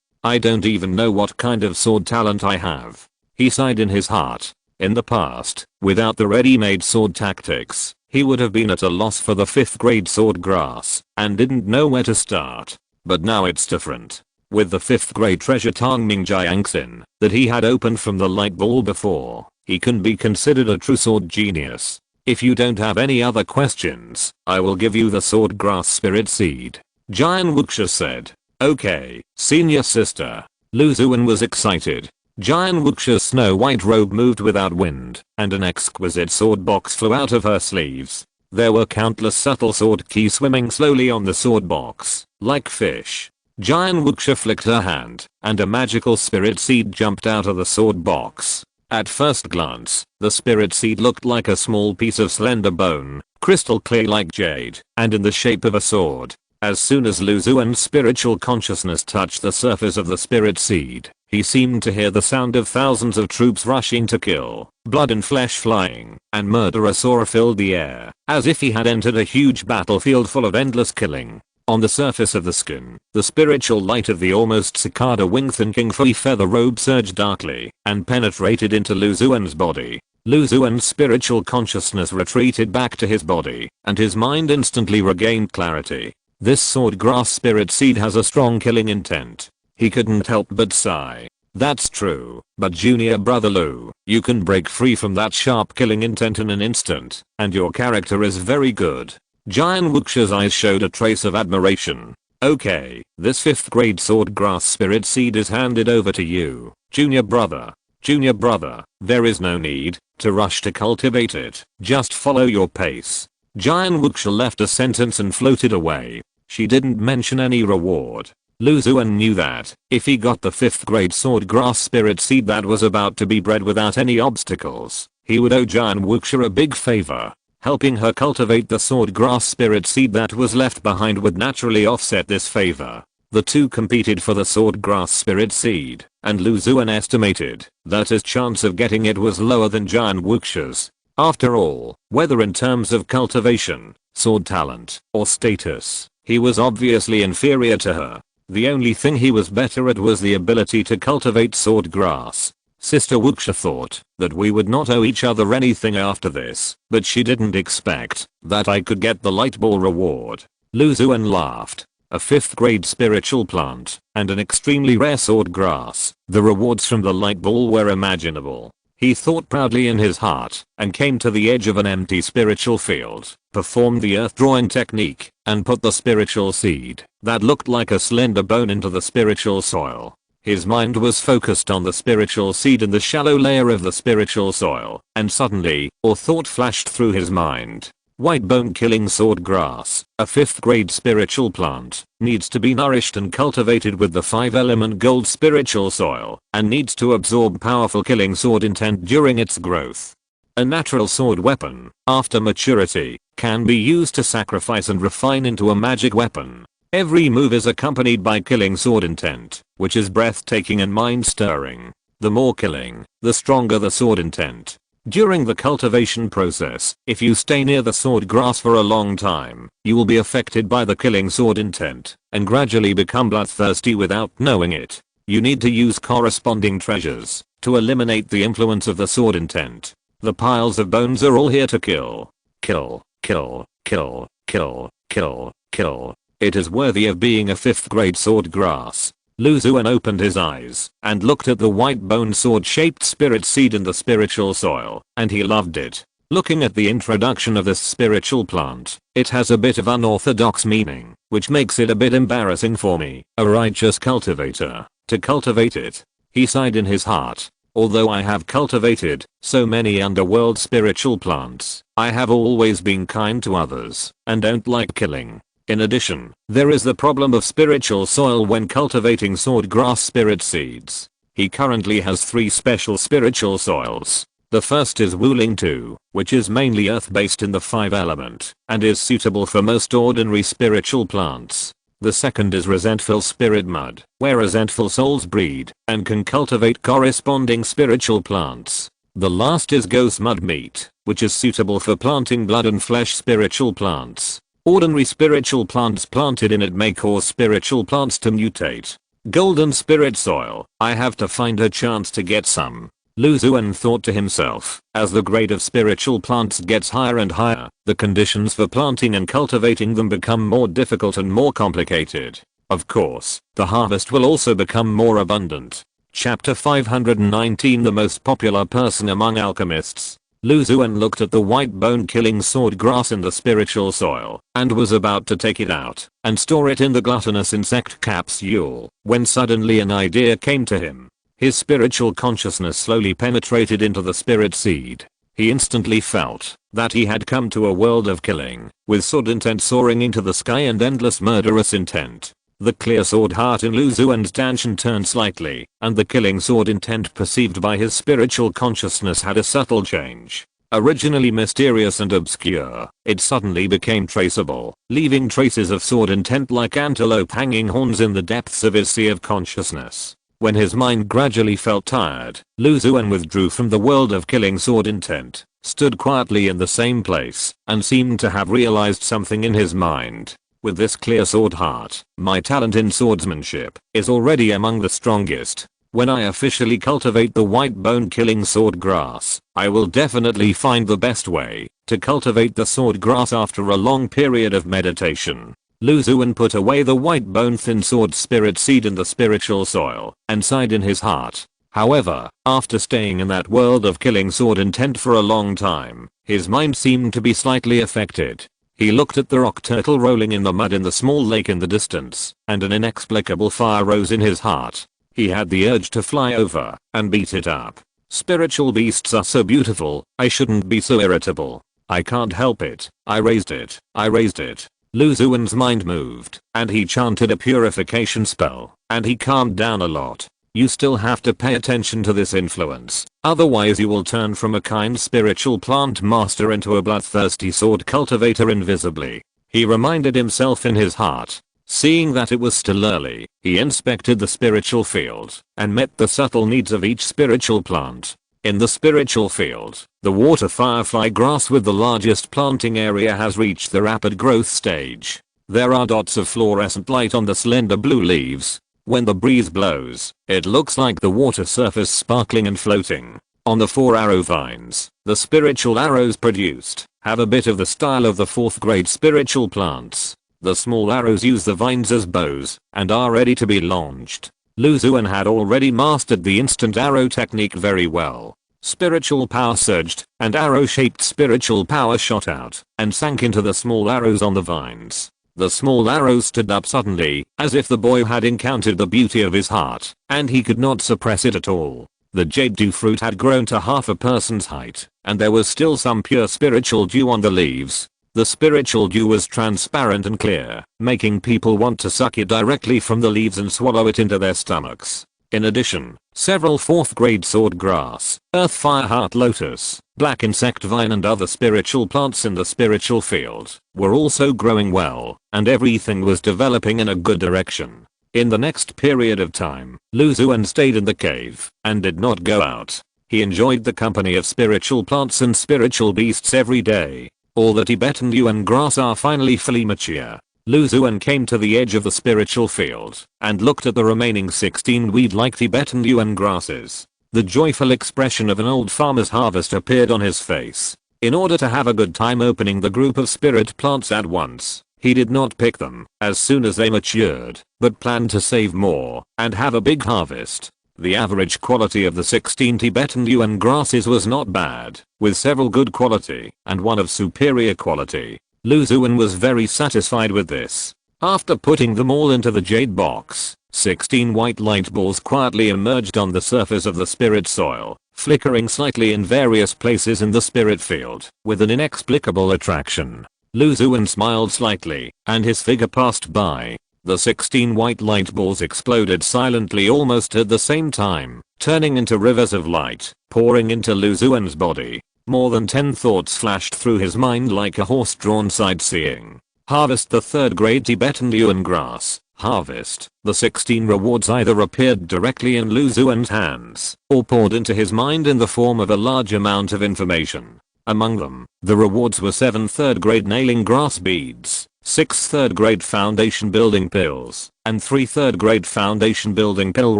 Speaker 1: I don't even know what kind of sword talent I have. He sighed in his heart. In the past, without the ready-made sword tactics, he would have been at a loss for the 5th grade sword grass and didn't know where to start. But now it's different. With the 5th grade treasure Tongming Jiangxin that he had opened from the light ball before, he can be considered a true sword genius. If you don't have any other questions, I will give you the sword grass spirit seed. Xuan Wuxia said. Okay, senior sister. Lu Xuan was excited. Xuan Wuxia's snow-white robe moved without wind, and an exquisite sword box flew out of her sleeves. There were countless subtle sword keys swimming slowly on the sword box, like fish. Xuan Wuxia flicked her hand, and a magical spirit seed jumped out of the sword box. At first glance, the spirit seed looked like a small piece of slender bone, crystal clear like jade, and in the shape of a sword. As soon as Lu Xuan's spiritual consciousness touched the surface of the spirit seed, he seemed to hear the sound of thousands of troops rushing to kill, blood and flesh flying, and murderous aura filled the air, as if he had entered a huge battlefield full of endless killing. On the surface of the skin, the spiritual light of the almost cicada wing-thinking furry feather robe surged darkly and penetrated into Lu Xuan's body. Lu Xuan's spiritual consciousness retreated back to his body, and his mind instantly regained clarity. This sword grass spirit seed has a strong killing intent. He couldn't help but sigh. That's true, but junior brother Lu, you can break free from that sharp killing intent in an instant, and your character is very good. Xuan Wuxia's eyes showed a trace of admiration. Okay, this 5th grade sword grass spirit seed is handed over to you, junior brother. Junior brother, there is no need to rush to cultivate it, just follow your pace. Xuan Wuxia left a sentence and floated away. She didn't mention any reward. Lu Xuan knew that if he got the 5th grade sword grass spirit seed that was about to be bred without any obstacles, he would owe Xuan Wuxia a big favor. Helping her cultivate the swordgrass spirit seed that was left behind would naturally offset this favor. The two competed for the swordgrass spirit seed, and Lu Xuan estimated that his chance of getting it was lower than Jian Wuxia's. After all, whether in terms of cultivation, sword talent, or status, he was obviously inferior to her. The only thing he was better at was the ability to cultivate swordgrass. Sister Wuxia thought that we would not owe each other anything after this, but she didn't expect that I could get the light ball reward. Lu Xuan laughed. A 5th grade spiritual plant, and an extremely rare swordgrass. The rewards from the light ball were imaginable. He thought proudly in his heart, and came to the edge of an empty spiritual field, performed the earth drawing technique, and put the spiritual seed, that looked like a slender bone, into the spiritual soil. His mind was focused on the spiritual seed in the shallow layer of the spiritual soil, and suddenly, a thought flashed through his mind. White bone killing swordgrass, a 5th grade spiritual plant, needs to be nourished and cultivated with the 5-element gold spiritual soil, and needs to absorb powerful killing sword intent during its growth. A natural sword weapon, after maturity, can be used to sacrifice and refine into a magic weapon. Every move is accompanied by killing sword intent, which is breathtaking and mind-stirring. The more killing, the stronger the sword intent. During the cultivation process, if you stay near the sword grass for a long time, you will be affected by the killing sword intent, and gradually become bloodthirsty without knowing it. You need to use corresponding treasures to eliminate the influence of the sword intent. The piles of bones are all here to kill. Kill, kill, kill, kill, kill, kill. It is worthy of being a 5th grade sword grass. Lu Xuan opened his eyes and looked at the white bone sword-shaped spirit seed in the spiritual soil, and he loved it. Looking at the introduction of this spiritual plant, it has a bit of unorthodox meaning, which makes it a bit embarrassing for me, a righteous cultivator, to cultivate it. He sighed in his heart. Although I have cultivated so many underworld spiritual plants, I have always been kind to others, and don't like killing. In addition, there is the problem of spiritual soil when cultivating swordgrass spirit seeds. He currently has 3 special spiritual soils. The first is Wuling 2, which is mainly earth-based in the 5 element, and is suitable for most ordinary spiritual plants. The second is resentful spirit mud, where resentful souls breed, and can cultivate corresponding spiritual plants. The last is ghost mud meat, which is suitable for planting blood and flesh spiritual plants. Ordinary spiritual plants planted in it may cause spiritual plants to mutate. Golden spirit soil, I have to find a chance to get some. Lu Xuan thought to himself. As the grade of spiritual plants gets higher and higher, the conditions for planting and cultivating them become more difficult and more complicated. Of course, the harvest will also become more abundant. Chapter 519. The most popular person among alchemists. Lu Xuan looked at the white bone killing sword grass in the spiritual soil, and was about to take it out and store it in the gluttonous insect capsule, when suddenly an idea came to him. His spiritual consciousness slowly penetrated into the spirit seed. He instantly felt that he had come to a world of killing, with sword intent soaring into the sky and endless murderous intent. The clear sword heart in Lu Xuan's danshan turned slightly, and the killing sword intent perceived by his spiritual consciousness had a subtle change. Originally mysterious and obscure, it suddenly became traceable, leaving traces of sword intent like antelope hanging horns in the depths of his sea of consciousness. When his mind gradually felt tired, Lu Xuan withdrew from the world of killing sword intent, stood quietly in the same place, and seemed to have realized something in his mind. With this clear sword heart, my talent in swordsmanship is already among the strongest. When I officially cultivate the white bone killing sword grass, I will definitely find the best way to cultivate the sword grass. After a long period of meditation, Lu Xuan put away the white bone thin sword spirit seed in the spiritual soil, and sighed in his heart. However, after staying in that world of killing sword intent for a long time, his mind seemed to be slightly affected. He looked at the rock turtle rolling in the mud in the small lake in the distance, and an inexplicable fire rose in his heart. He had the urge to fly over and beat it up. Spiritual beasts are so beautiful, I shouldn't be so irritable. I can't help it. I raised it. I raised it. Lu Xuan's mind moved, and he chanted a purification spell, and he calmed down a lot. You still have to pay attention to this influence, otherwise you will turn from a kind spiritual plant master into a bloodthirsty sword cultivator invisibly. He reminded himself in his heart. Seeing that it was still early, he inspected the spiritual field and met the subtle needs of each spiritual plant. In the spiritual field, the water firefly grass with the largest planting area has reached the rapid growth stage. There are dots of fluorescent light on the slender blue leaves. When the breeze blows, it looks like the water surface sparkling and floating. On the 4 arrow vines, the spiritual arrows produced have a bit of the style of the 4th grade spiritual plants. The small arrows use the vines as bows and are ready to be launched. Xuan had already mastered the instant arrow technique very well. Spiritual power surged, and arrow-shaped spiritual power shot out and sank into the small arrows on the vines. The small arrows stood up suddenly, as if the boy had encountered the beauty of his heart, and he could not suppress it at all. The jade dew fruit had grown to half a person's height, and there was still some pure spiritual dew on the leaves. The spiritual dew was transparent and clear, making people want to suck it directly from the leaves and swallow it into their stomachs. In addition, several 4th grade sword grass, earth fire heart lotus, black insect vine and other spiritual plants in the spiritual field were also growing well, and everything was developing in a good direction. In the next period of time, Xuan stayed in the cave and did not go out. He enjoyed the company of spiritual plants and spiritual beasts every day. All the Tibetan yuan grass are finally fully mature. Xuan came to the edge of the spiritual field and looked at the remaining 16 weed-like Tibetan yuan grasses. The joyful expression of an old farmer's harvest appeared on his face. In order to have a good time opening the group of spirit plants at once, he did not pick them as soon as they matured, but planned to save more and have a big harvest. The average quality of the 16 Tibetan yuan grasses was not bad, with several good quality and one of superior quality. Xuan was very satisfied with this. After putting them all into the jade box, 16 white light balls quietly emerged on the surface of the spirit soil, flickering slightly in various places in the spirit field, with an inexplicable attraction. Xuan smiled slightly, and his figure passed by. The 16 white light balls exploded silently almost at the same time, turning into rivers of light, pouring into Xuan's body. More than 10 thoughts flashed through his mind like a horse-drawn sightseeing. Harvest the 3rd grade Tibetan yuan grass. Harvest. The 16 rewards either appeared directly in Xuan's hands, or poured into his mind in the form of a large amount of information. Among them, the rewards were 7 3rd grade nailing grass beads, 6 3rd grade foundation building pills, and 3 3rd grade foundation building pill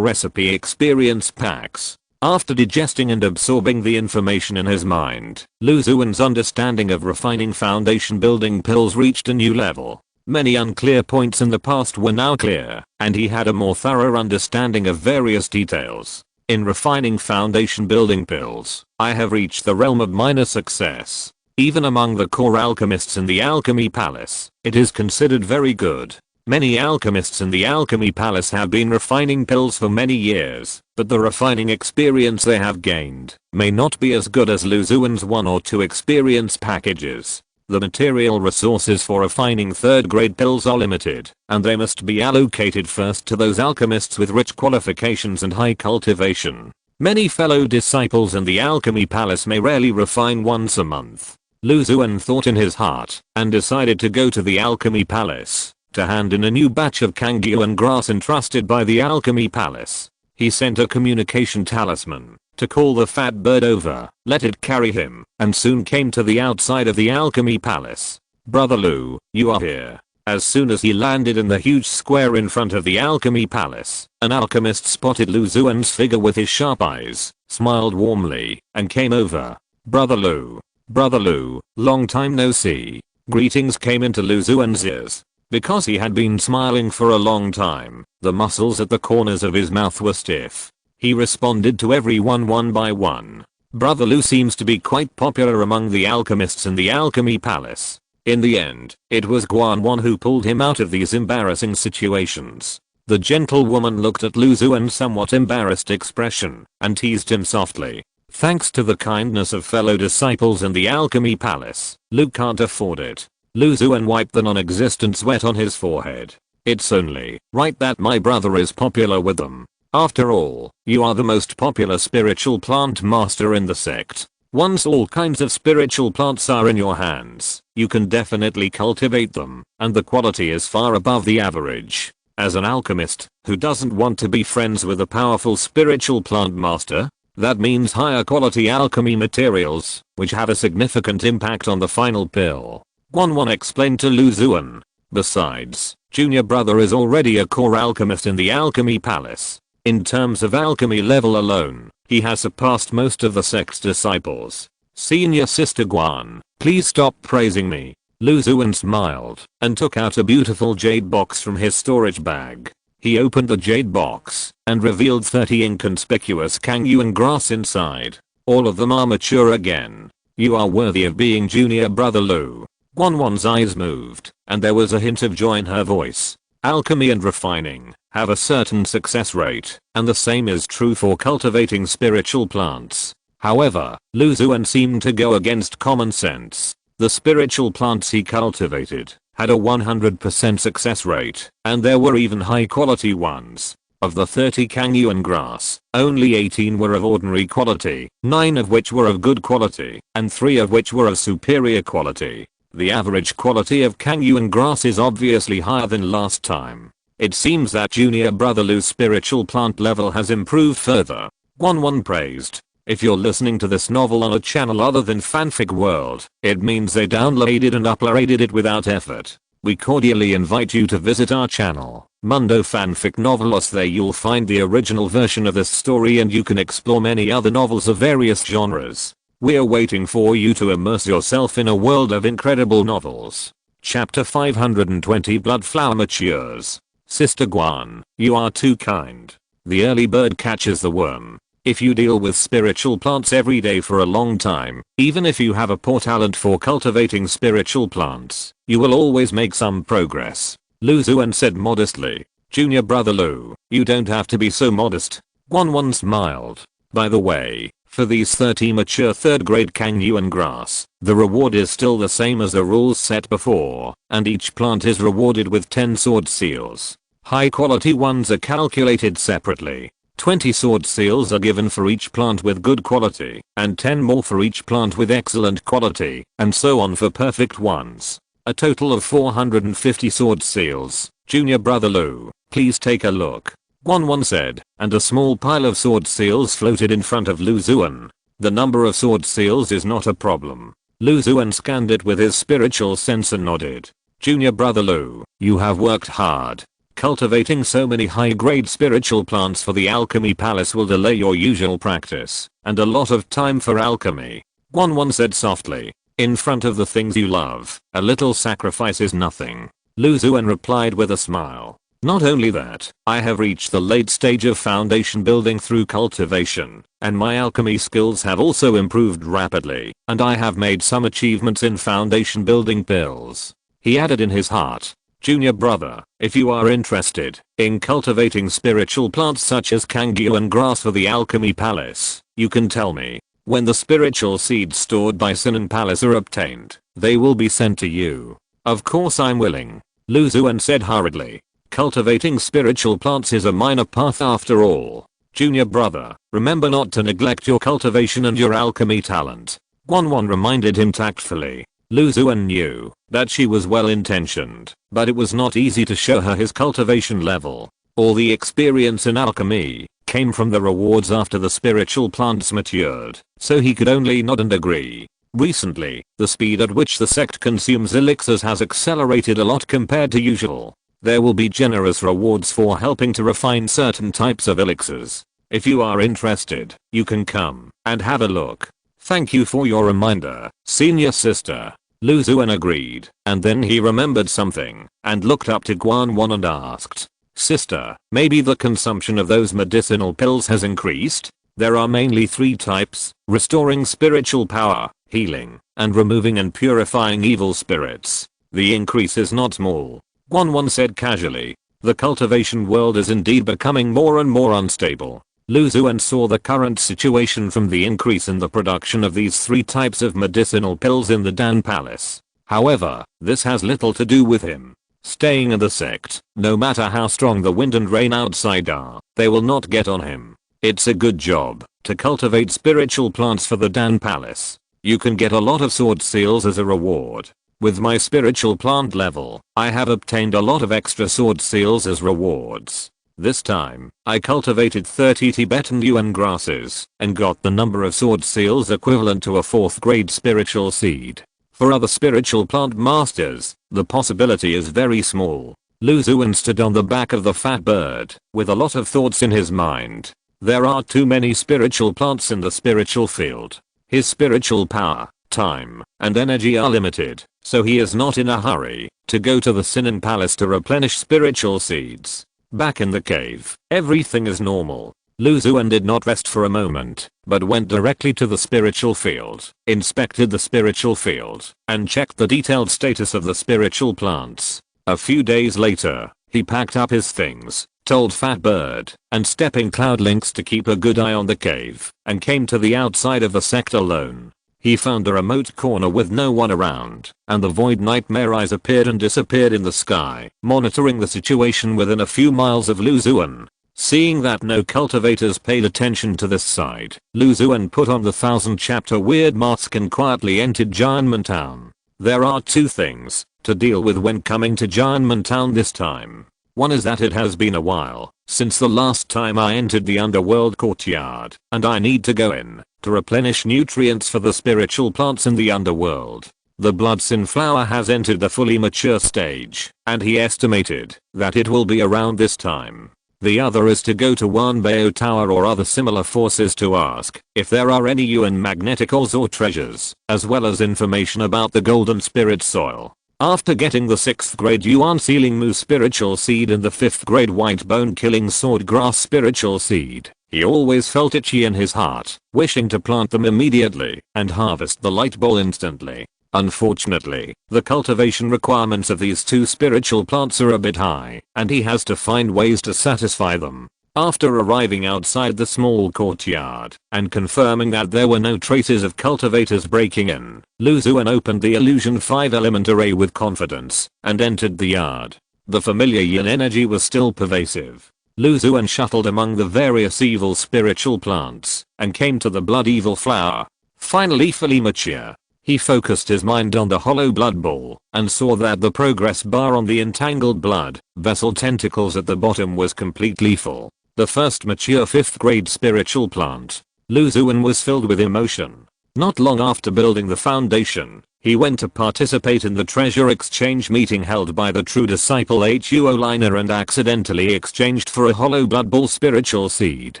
Speaker 1: recipe experience packs. After digesting and absorbing the information in his mind, Xuan's understanding of refining foundation building pills reached a new level. Many unclear points in the past were now clear, and he had a more thorough understanding of various details. In refining foundation building pills, I have reached the realm of minor success. Even among the core alchemists in the Alchemy Palace, it is considered very good. Many alchemists in the Alchemy Palace have been refining pills for many years, but the refining experience they have gained may not be as good as Xuan's 1 or 2 experience packages. The material resources for refining 3rd grade pills are limited, and they must be allocated first to those alchemists with rich qualifications and high cultivation. Many fellow disciples in the Alchemy Palace may rarely refine once a month. Xuan thought in his heart and decided to go to the Alchemy Palace to hand in a new batch of Kangyuan grass entrusted by the Alchemy Palace. He sent a communication talisman to call the fat bird over, let it carry him, and soon came to the outside of the Alchemy Palace. Brother Lu, you are here. As soon as he landed in the huge square in front of the Alchemy Palace, an alchemist spotted Xuan's figure with his sharp eyes, smiled warmly, and came over. Brother Lu, long time no see. Greetings came into Xuan's ears. Because he had been smiling for a long time, the muscles at the corners of his mouth were stiff. He responded to everyone one by one. Brother Lu seems to be quite popular among the alchemists in the Alchemy Palace. In the end, it was Xuan who pulled him out of these embarrassing situations. The gentlewoman looked at Xuan's somewhat embarrassed expression and teased him softly. Thanks to the kindness of fellow disciples in the Alchemy Palace, Lu can't afford it. Xuan wiped the non-existent sweat on his forehead. It's only right that my brother is popular with them. After all, you are the most popular spiritual plant master in the sect. Once all kinds of spiritual plants are in your hands, you can definitely cultivate them, and the quality is far above the average. As an alchemist, who doesn't want to be friends with a powerful spiritual plant master? That means higher quality alchemy materials, which have a significant impact on the final pill. Xuan explained to Xuan. Besides, junior brother is already a core alchemist in the alchemy palace. In terms of alchemy level alone, he has surpassed most of the sect's disciples. Senior sister Xuan, please stop praising me. Xuan smiled and took out a beautiful jade box from his storage bag. He opened the jade box and revealed 30 inconspicuous Kangyuan grass inside. All of them are mature again. You are worthy of being junior brother Lu. Xuan's eyes moved, and there was a hint of joy in her voice. Alchemy and refining have a certain success rate, and the same is true for cultivating spiritual plants. However, Xuan seemed to go against common sense. The spiritual plants he cultivated had a 100% success rate, and there were even high quality ones. Of the 30 Kangyuan grass, only 18 were of ordinary quality, 9 of which were of good quality, and 3 of which were of superior quality. The average quality of Kangyuan grass is obviously higher than last time. It seems that junior brother Lu's spiritual plant level has improved further. Xuan praised. If you're listening to this novel on a channel other than Fanfic World, it means they downloaded and uploaded it without effort. We cordially invite you to visit our channel, Mundo Fanfic Novelos. There you'll find the original version of this story, and you can explore many other novels of various genres. We're waiting for you to immerse yourself in a world of incredible novels. Chapter 520 Bloodflower matures. Sister Xuan, you are too kind. The early bird catches the worm. If you deal with spiritual plants every day for a long time, even if you have a poor talent for cultivating spiritual plants, you will always make some progress. Xuan said modestly. Junior brother Lu, you don't have to be so modest. Xuan smiled. By the way, for these 30 mature 3rd grade Kangyuan grass, the reward is still the same as the rules set before, and each plant is rewarded with 10 sword seals. High quality ones are calculated separately. 20 sword seals are given for each plant with good quality, and 10 more for each plant with excellent quality, and so on for perfect ones. A total of 450 sword seals. Junior brother Lu, please take a look. Xuan said, and a small pile of sword seals floated in front of Xuan. The number of sword seals is not a problem. Xuan scanned it with his spiritual sense and nodded. Junior brother Lu, you have worked hard. Cultivating so many high-grade spiritual plants for the alchemy palace will delay your usual practice, and a lot of time for alchemy. Xuan said softly. In front of the things you love, a little sacrifice is nothing. Xuan replied with a smile. Not only that, I have reached the late stage of foundation building through cultivation, and my alchemy skills have also improved rapidly, and I have made some achievements in foundation building pills. He added in his heart. Junior brother, if you are interested in cultivating spiritual plants such as Kangyuan grass for the alchemy palace, you can tell me. When the spiritual seeds stored by Sinon Palace are obtained, they will be sent to you. Of course I'm willing. Xuan said hurriedly. Cultivating spiritual plants is a minor path after all. Junior brother, remember not to neglect your cultivation and your alchemy talent. Xuan reminded him tactfully. Xuan knew that she was well intentioned, but it was not easy to show her his cultivation level. All the experience in alchemy came from the rewards after the spiritual plants matured, so he could only nod and agree. Recently, the speed at which the sect consumes elixirs has accelerated a lot compared to usual. There will be generous rewards for helping to refine certain types of elixirs. If you are interested, you can come and have a look. Thank you for your reminder, senior sister. Xuan agreed, and then he remembered something, and looked up to Xuan and asked. Sister, maybe the consumption of those medicinal pills has increased? There are mainly 3 types, restoring spiritual power, healing, and removing and purifying evil spirits. The increase is not small. Xuan said casually. The cultivation world is indeed becoming more and more unstable. Xuan saw the current situation from the increase in the production of these 3 types of medicinal pills in the Dan Palace. However, this has little to do with him. staying in the sect. No matter how strong the wind and rain outside are, they will not get on him. It's a good job to cultivate spiritual plants for the Dan Palace. You can get a lot of sword seals as a reward. With my spiritual plant level, I have obtained a lot of extra sword seals as rewards. This time, I cultivated 30 Tibetan yuan grasses and got the number of sword seals equivalent to a 4th grade spiritual seed. For other spiritual plant masters, the possibility is very small. Lu Xuan stood on the back of the fat bird with a lot of thoughts in his mind. There are too many spiritual plants in the spiritual field. His spiritual power, time, and energy are limited, so he is not in a hurry to go to the Sinan Palace to replenish spiritual seeds. Back in the cave, everything is normal. Lu Xuan did not rest for a moment, but went directly to the spiritual field, inspected the spiritual field, and checked the detailed status of the spiritual plants. A few days later, he packed up his things, told Fat Bird and Stepping Cloud Lynx to keep a good eye on the cave, and came to the outside of the sect alone. He found a remote corner with no one around, and the void nightmare eyes appeared and disappeared in the sky, monitoring the situation within a few miles of Lu Xuan. Seeing that no cultivators paid attention to this side, Lu Xuan put on the 1000 chapter weird mask and quietly entered Jianmen Town. There are two things to deal with when coming to Jianmen Town this time. One is that it has been a while since the last time I entered the underworld courtyard, and I need to go in to replenish nutrients for the spiritual plants in the underworld. The blood sunflower has entered the fully mature stage, and he estimated that it will be around this time. The other is to go to Wanbao Tower or other similar forces to ask if there are any yuan magnetic ores or treasures, as well as information about the golden spirit soil. After getting the 6th grade Yuan Sealing Mu spiritual seed and the 5th grade White Bone Killing Sword Grass spiritual seed, he always felt itchy in his heart, wishing to plant them immediately and harvest the light ball instantly. Unfortunately, the cultivation requirements of these two spiritual plants are a bit high, and he has to find ways to satisfy them. After arriving outside the small courtyard and confirming that there were no traces of cultivators breaking in, Lu Xuan opened the illusion 5 element array with confidence and entered the yard. The familiar yin energy was still pervasive. Lu Xuan shuffled among the various evil spiritual plants and came to the blood evil flower. Finally fully mature. He focused his mind on the hollow blood ball and saw that the progress bar on the entangled blood vessel tentacles at the bottom was completely full. The first mature 5th grade spiritual plant. Lu Xuan was filled with emotion. Not long after building the foundation, he went to participate in the treasure exchange meeting held by the true disciple Huo Liner and accidentally exchanged for a hollow blood ball spiritual seed.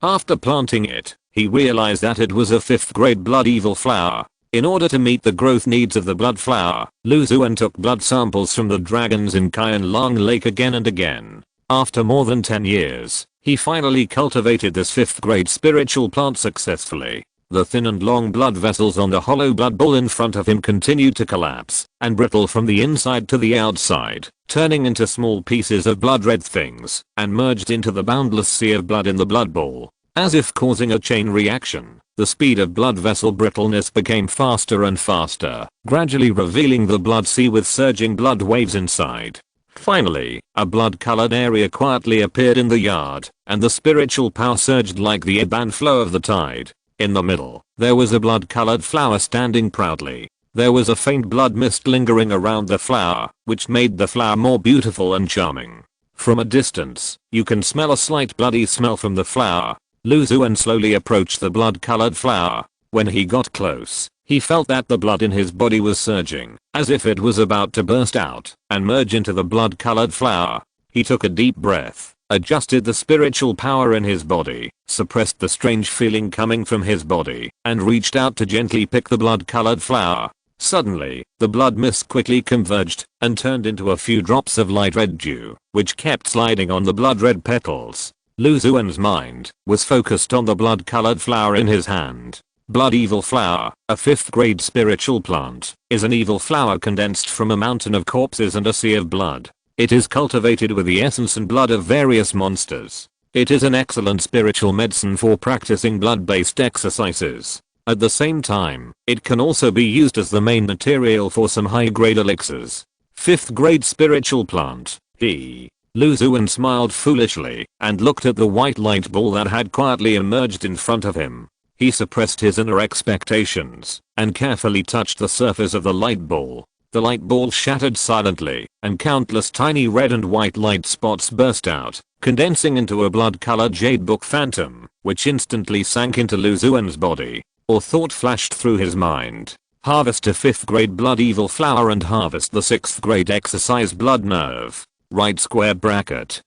Speaker 1: After planting it, he realized that it was a 5th grade blood evil flower. In order to meet the growth needs of the blood flower, Lu Xuan took blood samples from the dragons in Qian Long Lake again and again. After more than 10 years, he finally cultivated this 5th grade spiritual plant successfully. The thin and long blood vessels on the hollow blood bowl in front of him continued to collapse and brittle from the inside to the outside, turning into small pieces of blood red things and merged into the boundless sea of blood in the blood bowl. As if causing a chain reaction, the speed of blood vessel brittleness became faster and faster, gradually revealing the blood sea with surging blood waves inside. Finally, a blood-colored area quietly appeared in the yard, and the spiritual power surged like the ebb and flow of the tide. In the middle, there was a blood-colored flower standing proudly. There was a faint blood mist lingering around the flower, which made the flower more beautiful and charming. From a distance, you can smell a slight bloody smell from the flower. Lu Xuan slowly approached the blood-colored flower. When he got close, he felt that the blood in his body was surging, as if it was about to burst out and merge into the blood-colored flower. He took a deep breath, adjusted the spiritual power in his body, suppressed the strange feeling coming from his body, and reached out to gently pick the blood-colored flower. Suddenly, the blood mist quickly converged and turned into a few drops of light red dew, which kept sliding on the blood-red petals. Lu Xuan's mind was focused on the blood-colored flower in his hand. Blood evil flower, a 5th grade spiritual plant, is an evil flower condensed from a mountain of corpses and a sea of blood. It is cultivated with the essence and blood of various monsters. It is an excellent spiritual medicine for practicing blood-based exercises. At the same time, it can also be used as the main material for some high-grade elixirs. 5th grade spiritual plant. Lu Xuan smiled foolishly and looked at the white light ball that had quietly emerged in front of him. He suppressed his inner expectations and carefully touched the surface of the light ball. The light ball shattered silently, and countless tiny red and white light spots burst out, condensing into a blood-colored jade book phantom, which instantly sank into Lu Xuan's body. A thought flashed through his mind. Harvest a 5th grade blood evil flower and harvest the 6th grade exercise blood nerve. Right square bracket.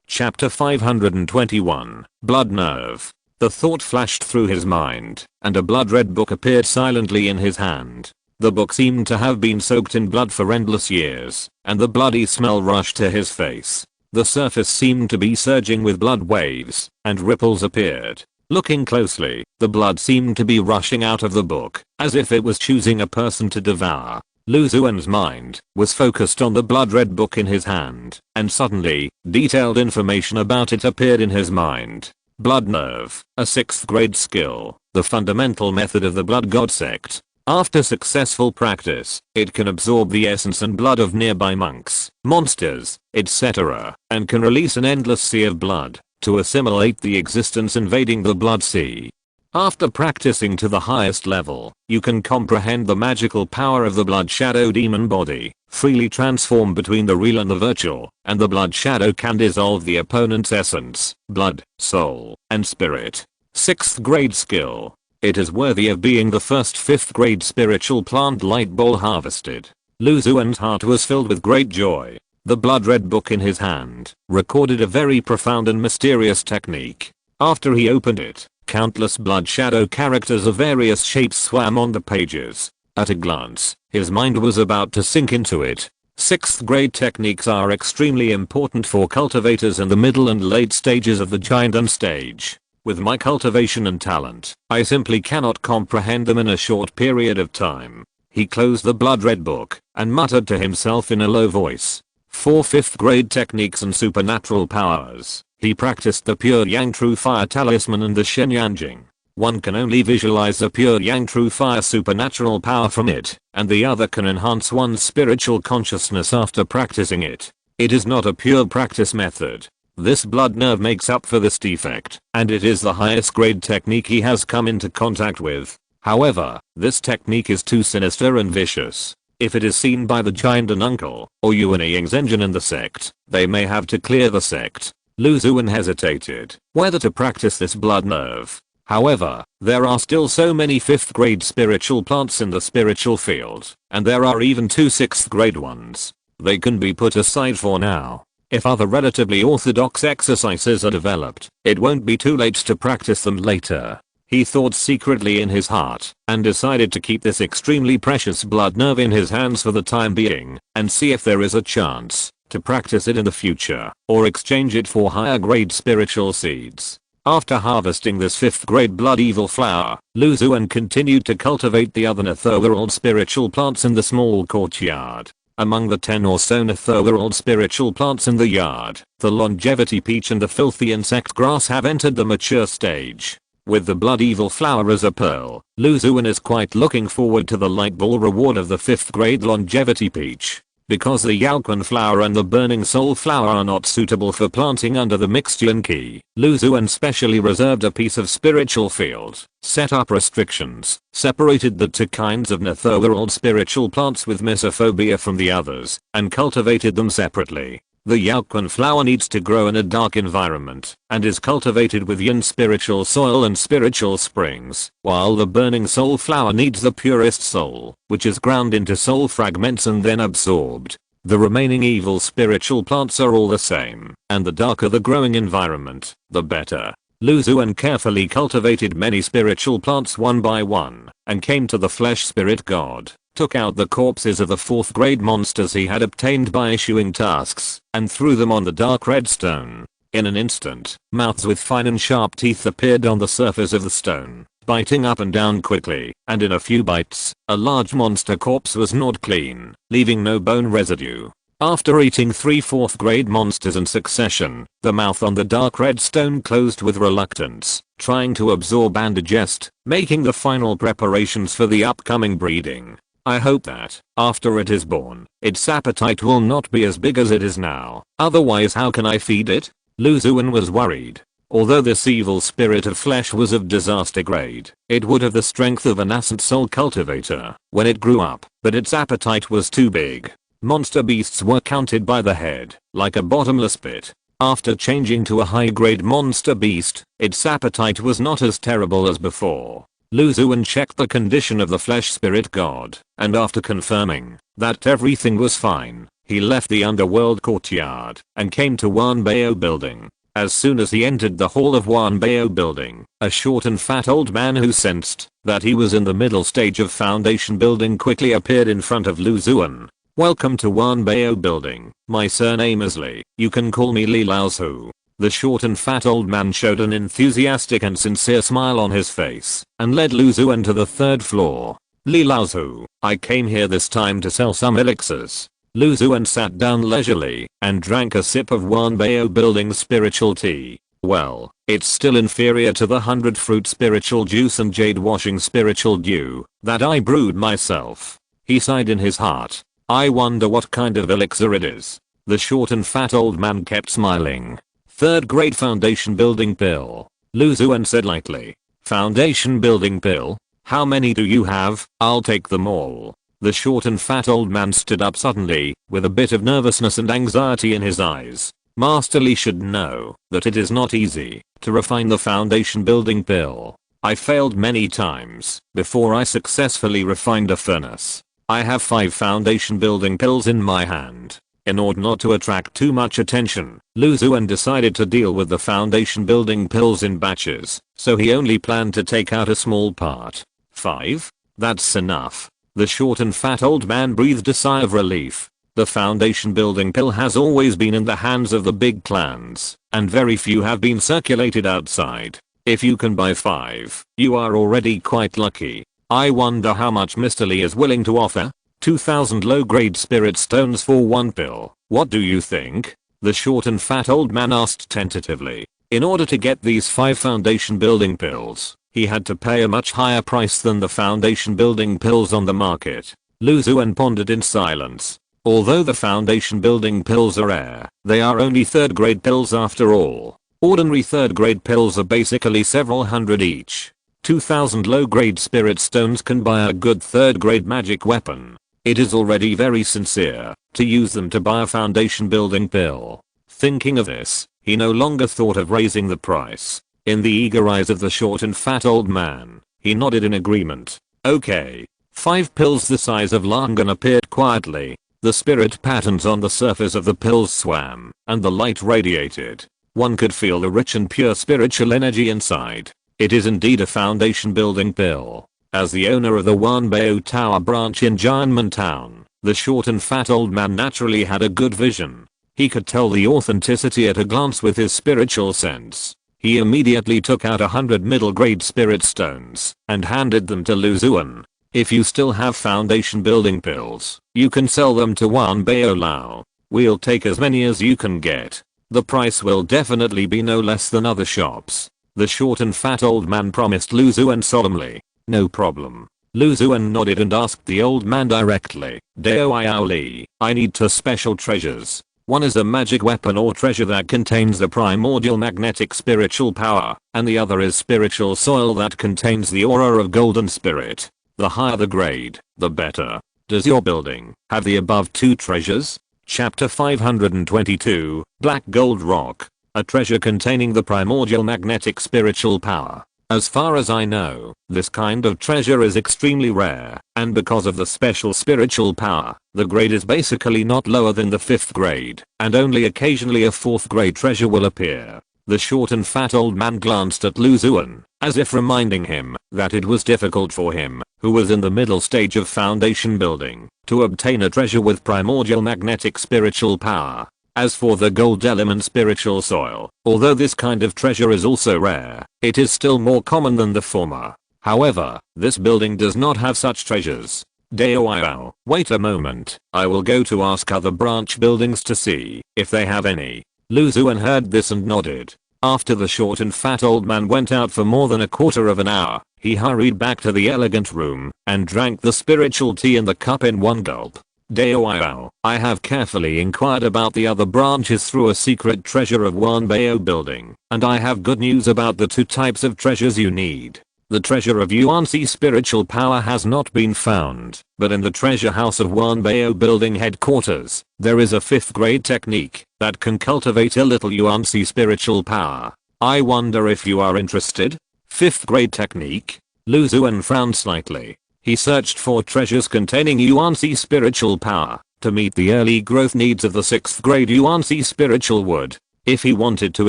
Speaker 1: Chapter 521. Blood nerve. The thought flashed through his mind, and a blood red book appeared silently in his hand. The book seemed to have been soaked in blood for endless years, and the bloody smell rushed to his face. The surface seemed to be surging with blood waves, and ripples appeared. Looking closely, the blood seemed to be rushing out of the book, as if it was choosing a person to devour. Lu Xuan's mind was focused on the blood red book in his hand, and suddenly, detailed information about it appeared in his mind. Blood nerve, a 6th grade skill, the fundamental method of the blood god sect. After successful practice, it can absorb the essence and blood of nearby monks, monsters, etc., and can release an endless sea of blood to assimilate the existence invading the blood sea. After practicing to the highest level, you can comprehend the magical power of the blood shadow demon body, freely transform between the real and the virtual, and the blood shadow can dissolve the opponent's essence, blood, soul, and spirit. 6th grade skill. It is worthy of being the first 5th grade spiritual plant light ball harvested. Lu Xuan's heart was filled with great joy. The blood red book in his hand recorded a very profound and mysterious technique. After he opened it, countless blood shadow characters of various shapes swam on the pages. At a glance, his mind was about to sink into it. 6th grade techniques are extremely important for cultivators in the middle and late stages of the Giant stage. With my cultivation and talent, I simply cannot comprehend them in a short period of time. He closed the blood red book and muttered to himself in a low voice. For 5th grade techniques and supernatural powers, he practiced the Pure Yang True Fire Talisman and the Shen Yanjing. One can only visualize the Pure Yang True Fire supernatural power from it, and the other can enhance one's spiritual consciousness after practicing it. It is not a pure practice method. This blood nerve makes up for this defect, and it is the highest grade technique he has come into contact with. However, this technique is too sinister and vicious. If it is seen by the Giant uncle, or Yuan Ying's engine in the sect, they may have to clear the sect. Lu Xuan hesitated whether to practice this blood nerve. However, there are still so many 5th grade spiritual plants in the spiritual field, and there are even 2 6th grade ones. They can be put aside for now. If other relatively orthodox exercises are developed, it won't be too late to practice them later. He thought secretly in his heart and decided to keep this extremely precious blood nerve in his hands for the time being and see if there is a chance to practice it in the future or exchange it for higher grade spiritual seeds. After harvesting this 5th grade blood evil flower, Lu Xuan continued to cultivate the other netherworld spiritual plants in the small courtyard. Among the 10 or so netherworld spiritual plants in the yard, the longevity peach and the filthy insect grass have entered the mature stage. With the blood evil flower as a pearl, Lu Xuan is quite looking forward to the light ball reward of the 5th grade longevity peach. Because the Yaoquan flower and the burning soul flower are not suitable for planting under the mixed yin qi, Lu Xuan specially reserved a piece of spiritual field, set up restrictions, separated the 2 kinds of netherworld spiritual plants with misophobia from the others, and cultivated them separately. The Yaoquan flower needs to grow in a dark environment and is cultivated with yin spiritual soil and spiritual springs, while the burning soul flower needs the purest soul, which is ground into soul fragments and then absorbed. The remaining evil spiritual plants are all the same, and the darker the growing environment, the better. Lu Xuan carefully cultivated many spiritual plants one by one, and came to the flesh spirit god. Took out the corpses of the 4th grade monsters he had obtained by issuing tasks, and threw them on the dark red stone. In an instant, mouths with fine and sharp teeth appeared on the surface of the stone, biting up and down quickly, and in a few bites, a large monster corpse was gnawed clean, leaving no bone residue. After eating 3 4th grade monsters in succession, the mouth on the dark red stone closed with reluctance, trying to absorb and digest, making the final preparations for the upcoming breeding. I hope that, after it is born, its appetite will not be as big as it is now. Otherwise how can I feed it? Lu Xuan was worried. Although this evil spirit of flesh was of disaster grade, it would have the strength of a nascent soul cultivator when it grew up, but its appetite was too big. Monster beasts were counted by the head, like a bottomless pit. After changing to a high-grade monster beast, its appetite was not as terrible as before. Lu Xuan checked the condition of the flesh spirit god, and after confirming that everything was fine, he left the underworld courtyard and came to Wanbao building. As soon as he entered the hall of Wanbao building, a short and fat old man who sensed that he was in the middle stage of foundation building quickly appeared in front of Lu Xuan. Welcome to Wanbao building. My surname is Li. You can call me Li Laozu. The short and fat old man showed an enthusiastic and sincere smile on his face and led Lu Xuan to the third floor. Li Laozu, I came here this time to sell some elixirs. Lu Xuan sat down leisurely and drank a sip of Wanbao building's spiritual tea. Well, it's still inferior to the 100 fruit spiritual juice and jade washing spiritual dew that I brewed myself. He sighed in his heart. I wonder what kind of elixir it is. The short and fat old man kept smiling. Third grade foundation building pill. Lu Xuan said lightly. Foundation building pill? How many do you have? I'll take them all. The short and fat old man stood up suddenly, with a bit of nervousness and anxiety in his eyes. Master Li should know that it is not easy to refine the foundation building pill. I failed many times before I successfully refined a furnace. I have 5 foundation building pills in my hand. In order not to attract too much attention, Lu Xuan decided to deal with the foundation building pills in batches, so he only planned to take out a small part. 5? That's enough. The short and fat old man breathed a sigh of relief. The foundation building pill has always been in the hands of the big clans, and very few have been circulated outside. If you can buy 5, you are already quite lucky. I wonder how much Mr. Li is willing to offer? 2,000 low-grade spirit stones for 1 pill. What do you think? The short and fat old man asked tentatively. In order to get these 5 foundation building pills, he had to pay a much higher price than the foundation building pills on the market. Lu Xuan pondered in silence. Although the foundation building pills are rare, they are only 3rd grade pills after all. Ordinary 3rd grade pills are basically several hundred each. 2,000 low-grade spirit stones can buy a good 3rd grade magic weapon. It is already very sincere to use them to buy a foundation building pill. Thinking of this, he no longer thought of raising the price. In the eager eyes of the short and fat old man, he nodded in agreement. Okay. 5 pills the size of Langan appeared quietly. The spirit patterns on the surface of the pills swam, and the light radiated. One could feel the rich and pure spiritual energy inside. It is indeed a foundation building pill. As the owner of the Wanbao Tower branch in Jianmen Town, the short and fat old man naturally had a good vision. He could tell the authenticity at a glance with his spiritual sense. He immediately took out 100 middle grade spirit stones and handed them to Lu Xuan. If you still have foundation building pills, you can sell them to Wanbao Lao. We'll take as many as you can get. The price will definitely be no less than other shops. The short and fat old man promised Lu Xuan solemnly. No problem. Lu Xuan nodded and asked the old man directly. Dao Yao Li, I need 2 special treasures. One is a magic weapon or treasure that contains the primordial magnetic spiritual power, and the other is spiritual soil that contains the aura of golden spirit. The higher the grade, the better. Does your building have the above 2 treasures? Chapter 522, Black Gold Rock. A treasure containing the primordial magnetic spiritual power. As far as I know, this kind of treasure is extremely rare, and because of the special spiritual power, the grade is basically not lower than the 5th grade, and only occasionally a 4th grade treasure will appear. The short and fat old man glanced at Lu Xuan, as if reminding him that it was difficult for him, who was in the middle stage of foundation building, to obtain a treasure with primordial magnetic spiritual power. As for the gold element spiritual soil, although this kind of treasure is also rare, it is still more common than the former. However, this building does not have such treasures. Dao, wait a moment, I will go to ask other branch buildings to see if they have any. Lu Xuan heard this and nodded. After the short and fat old man went out for more than a quarter of an hour, He hurried back to the elegant room and drank the spiritual tea in the cup in one gulp. Dao, I have carefully inquired about the other branches through a secret treasure of Wanbao building, and I have good news about the two types of treasures you need. The treasure of Yuanxi spiritual power has not been found, but in the treasure house of Wanbao building headquarters, there is a 5th grade technique that can cultivate a little Yuanxi spiritual power. I wonder if you are interested? 5th grade technique? Lu Xuan frowned slightly. He searched for treasures containing Yuanxi spiritual power to meet the early growth needs of the 6th grade Yuanxi spiritual wood. If he wanted to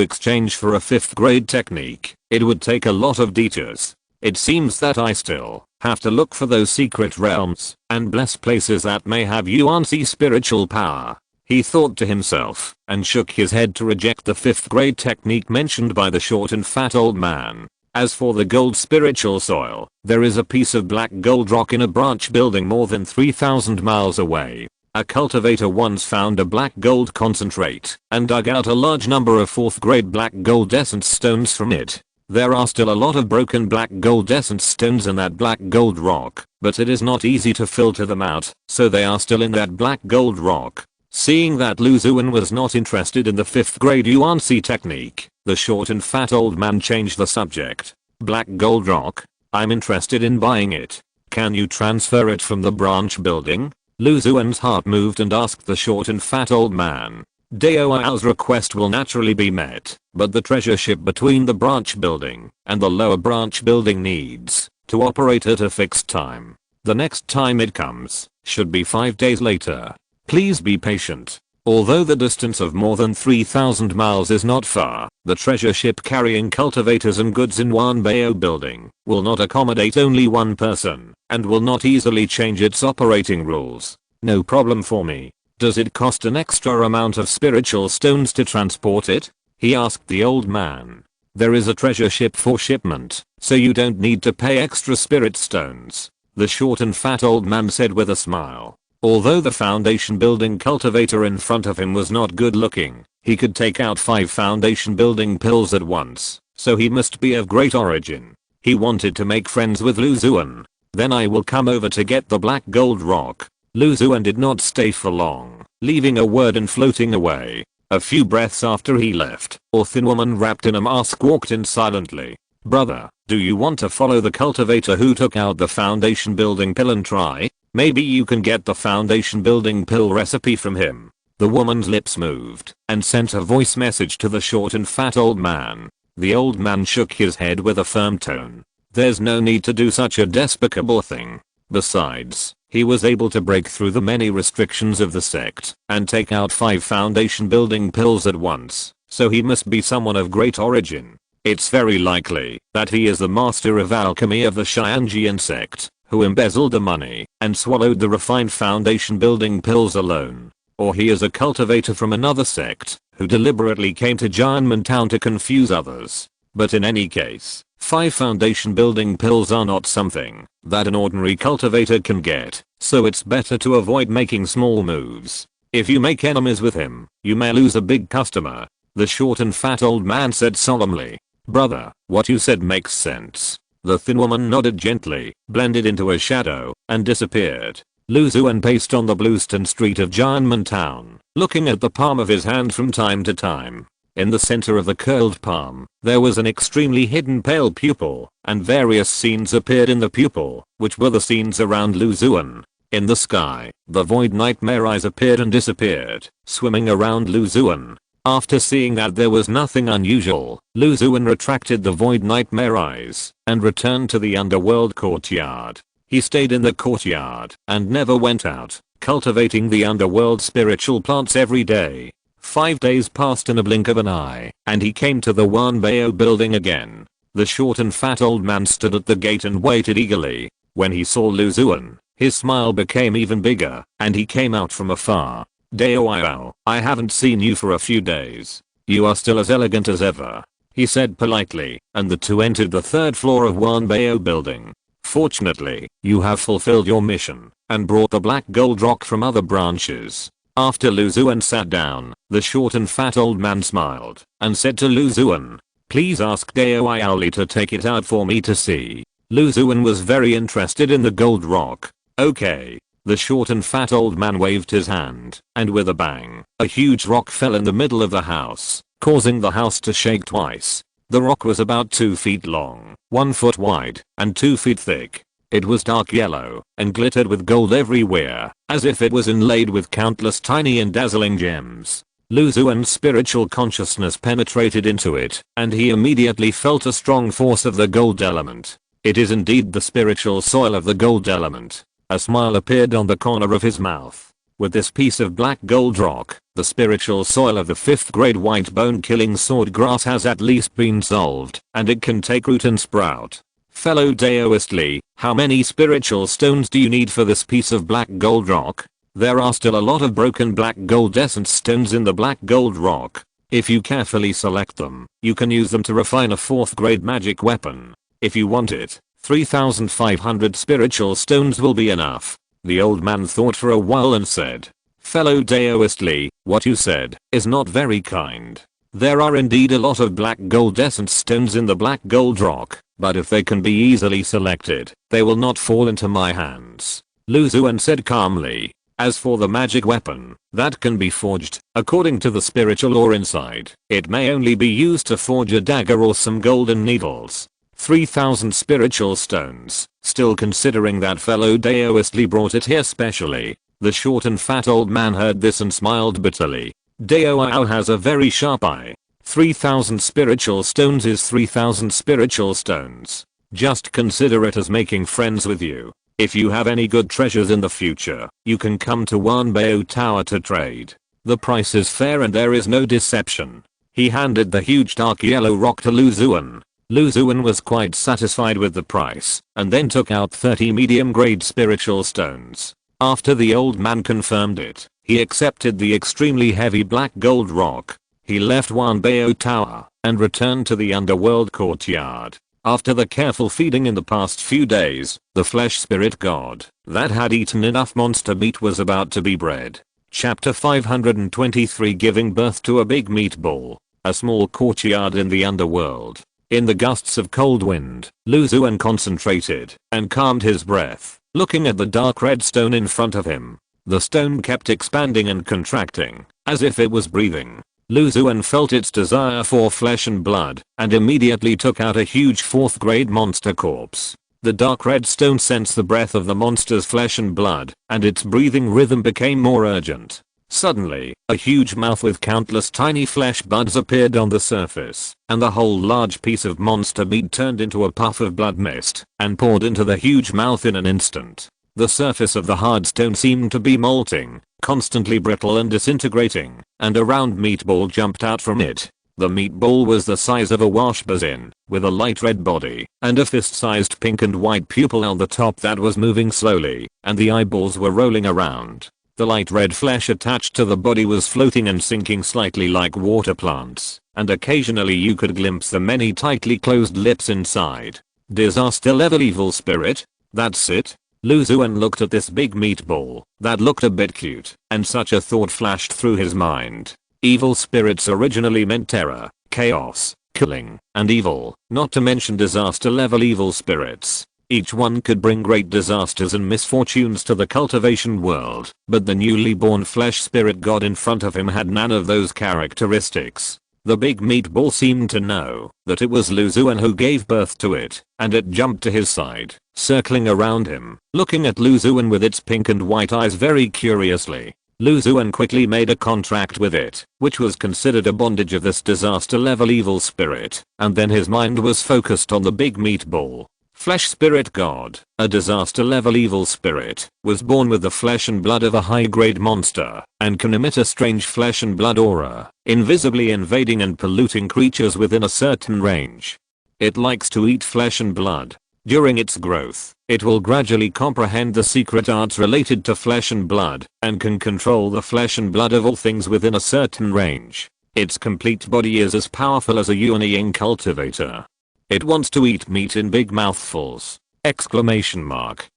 Speaker 1: exchange for a 5th grade technique, it would take a lot of detours. It seems that I still have to look for those secret realms and blessed places that may have Yuanxi spiritual power. He thought to himself and shook his head to reject the 5th grade technique mentioned by the short and fat old man. As for the gold spiritual soil, there is a piece of black gold rock in a branch building more than 3,000 miles away. A cultivator once found a black gold concentrate and dug out a large number of 4th grade black gold essence stones from it. There are still a lot of broken black gold essence stones in that black gold rock, but it is not easy to filter them out, so they are still in that black gold rock. Seeing that Lu Xuan was not interested in the 5th grade Yuanxi technique, the short and fat old man changed the subject. Black gold rock? I'm interested in buying it. Can you transfer it from the branch building? Lu Xuan's heart moved and asked the short and fat old man. Dao's request will naturally be met, but the treasure ship between the branch building and the lower branch building needs to operate at a fixed time. The next time it comes should be 5 days later. Please be patient. Although the distance of more than 3,000 miles is not far, the treasure ship carrying cultivators and goods in Wanbao building will not accommodate only one person and will not easily change its operating rules. No problem for me. Does it cost an extra amount of spiritual stones to transport it? He asked the old man. There is a treasure ship for shipment, so you don't need to pay extra spirit stones. The short and fat old man said with a smile. Although the foundation building cultivator in front of him was not good looking, he could take out 5 foundation building pills at once, so he must be of great origin. He wanted to make friends with Lu Xuan. Then I will come over to get the black gold rock. Lu Xuan did not stay for long, leaving a word and floating away. A few breaths after he left, a thin woman wrapped in a mask walked in silently. Brother, do you want to follow the cultivator who took out the foundation building pill and try? Maybe you can get the foundation building pill recipe from him. The woman's lips moved and sent a voice message to the short and fat old man. The old man shook his head with a firm tone. There's no need to do such a despicable thing. Besides, he was able to break through the many restrictions of the sect and take out 5 foundation building pills at once, so he must be someone of great origin. It's very likely that he is the master of alchemy of the Xianjian sect, who embezzled the money and swallowed the refined foundation building pills alone. Or he is a cultivator from another sect, who deliberately came to Jianmen Town to confuse others. But in any case, 5 foundation building pills are not something that an ordinary cultivator can get, so it's better to avoid making small moves. If you make enemies with him, you may lose a big customer. The short and fat old man said solemnly. Brother, what you said makes sense. The thin woman nodded gently, blended into a shadow, and disappeared. Lu Xuan paced on the bluestone street of Jianmen Town, looking at the palm of his hand from time to time. In the center of the curled palm, there was an extremely hidden pale pupil, and various scenes appeared in the pupil, which were the scenes around Lu Xuan. In the sky, the void nightmare eyes appeared and disappeared, swimming around Lu Xuan. After seeing that there was nothing unusual, Lu Xuan retracted the void nightmare eyes and returned to the underworld courtyard. He stayed in the courtyard and never went out, cultivating the underworld spiritual plants every day. 5 days passed in a blink of an eye, and he came to the Wanbao building again. The short and fat old man stood at the gate and waited eagerly. When he saw Lu Xuan, his smile became even bigger, and he came out from afar. Dao, I haven't seen you for a few days. You are still as elegant as ever, he said politely, and the two entered the 3rd floor of Wanbao building. Fortunately, you have fulfilled your mission and brought the black gold rock from other branches. After Lu Xuan sat down, the short and fat old man smiled and said to Lu Xuan, please ask Dao to take it out for me to see. Lu Xuan was very interested in the gold rock. Okay. The short and fat old man waved his hand, and with a bang, a huge rock fell in the middle of the house, causing the house to shake twice. The rock was about 2 feet long, 1 foot wide, and 2 feet thick. It was dark yellow, and glittered with gold everywhere, as if it was inlaid with countless tiny and dazzling gems. Lu Xuan's spiritual consciousness penetrated into it, and he immediately felt a strong force of the gold element. It is indeed the spiritual soil of the gold element. A smile appeared on the corner of his mouth. With this piece of black gold rock, the spiritual soil of the 5th grade white bone killing sword grass has at least been solved, and it can take root and sprout. Fellow Daoist Lee, how many spiritual stones do you need for this piece of black gold rock? There are still a lot of broken black gold essence stones in the black gold rock. If you carefully select them, you can use them to refine a 4th grade magic weapon. If you want it, 3,500 spiritual stones will be enough. The old man thought for a while and said, "Fellow Daoist Lee, what you said is not very kind. There are indeed a lot of black gold essence stones in the black gold rock, but if they can be easily selected, they will not fall into my hands." Lu Xuan said calmly. As for the magic weapon, that can be forged, according to the spiritual lore inside. It may only be used to forge a dagger or some golden needles. 3,000 spiritual stones, still considering that fellow Daoist Lee brought it here specially. The short and fat old man heard this and smiled bitterly. Dao has a very sharp eye. 3,000 spiritual stones is 3,000 spiritual stones. Just consider it as making friends with you. If you have any good treasures in the future, you can come to Wanbao Tower to trade. The price is fair and there is no deception. He handed the huge dark yellow rock to Lu Xuan. Lu Xuan was quite satisfied with the price, and then took out 30 medium-grade spiritual stones. After the old man confirmed it, he accepted the extremely heavy black gold rock. He left Wanbao Tower, and returned to the underworld courtyard. After the careful feeding in the past few days, the flesh spirit god, that had eaten enough monster meat was about to be bred. Chapter 523 Giving birth to a big meatball. A small courtyard in the underworld. In the gusts of cold wind, Lu Xuan concentrated and calmed his breath, looking at the dark red stone in front of him. The stone kept expanding and contracting, as if it was breathing. Lu Xuan felt its desire for flesh and blood, and immediately took out a huge 4th grade monster corpse. The dark red stone sensed the breath of the monster's flesh and blood, and its breathing rhythm became more urgent. Suddenly, a huge mouth with countless tiny flesh buds appeared on the surface, and the whole large piece of monster meat turned into a puff of blood mist, and poured into the huge mouth in an instant. The surface of the hard stone seemed to be molting, constantly brittle and disintegrating, and a round meatball jumped out from it. The meatball was the size of a wash basin, with a light red body, and a fist-sized pink and white pupil on the top that was moving slowly, and the eyeballs were rolling around. The light red flesh attached to the body was floating and sinking slightly like water plants, and occasionally you could glimpse the many tightly closed lips inside. Disaster level evil spirit? That's it? Lu Xuan looked at this big meatball that looked a bit cute, and such a thought flashed through his mind. Evil spirits originally meant terror, chaos, killing, and evil, not to mention disaster level evil spirits. Each one could bring great disasters and misfortunes to the cultivation world, but the newly born flesh spirit god in front of him had none of those characteristics. The big meatball seemed to know that it was Lu Xuan who gave birth to it, and it jumped to his side, circling around him, looking at Lu Xuan with its pink and white eyes very curiously. Lu Xuan quickly made a contract with it, which was considered a bondage of this disaster level evil spirit, and then his mind was focused on the big meatball. Flesh spirit god, a disaster level evil spirit, was born with the flesh and blood of a high grade monster, and can emit a strange flesh and blood aura, invisibly invading and polluting creatures within a certain range. It likes to eat flesh and blood. During its growth, it will gradually comprehend the secret arts related to flesh and blood, and can control the flesh and blood of all things within a certain range. Its complete body is as powerful as a Yuan cultivator. It wants to eat meat in big mouthfuls! Exclamation mark.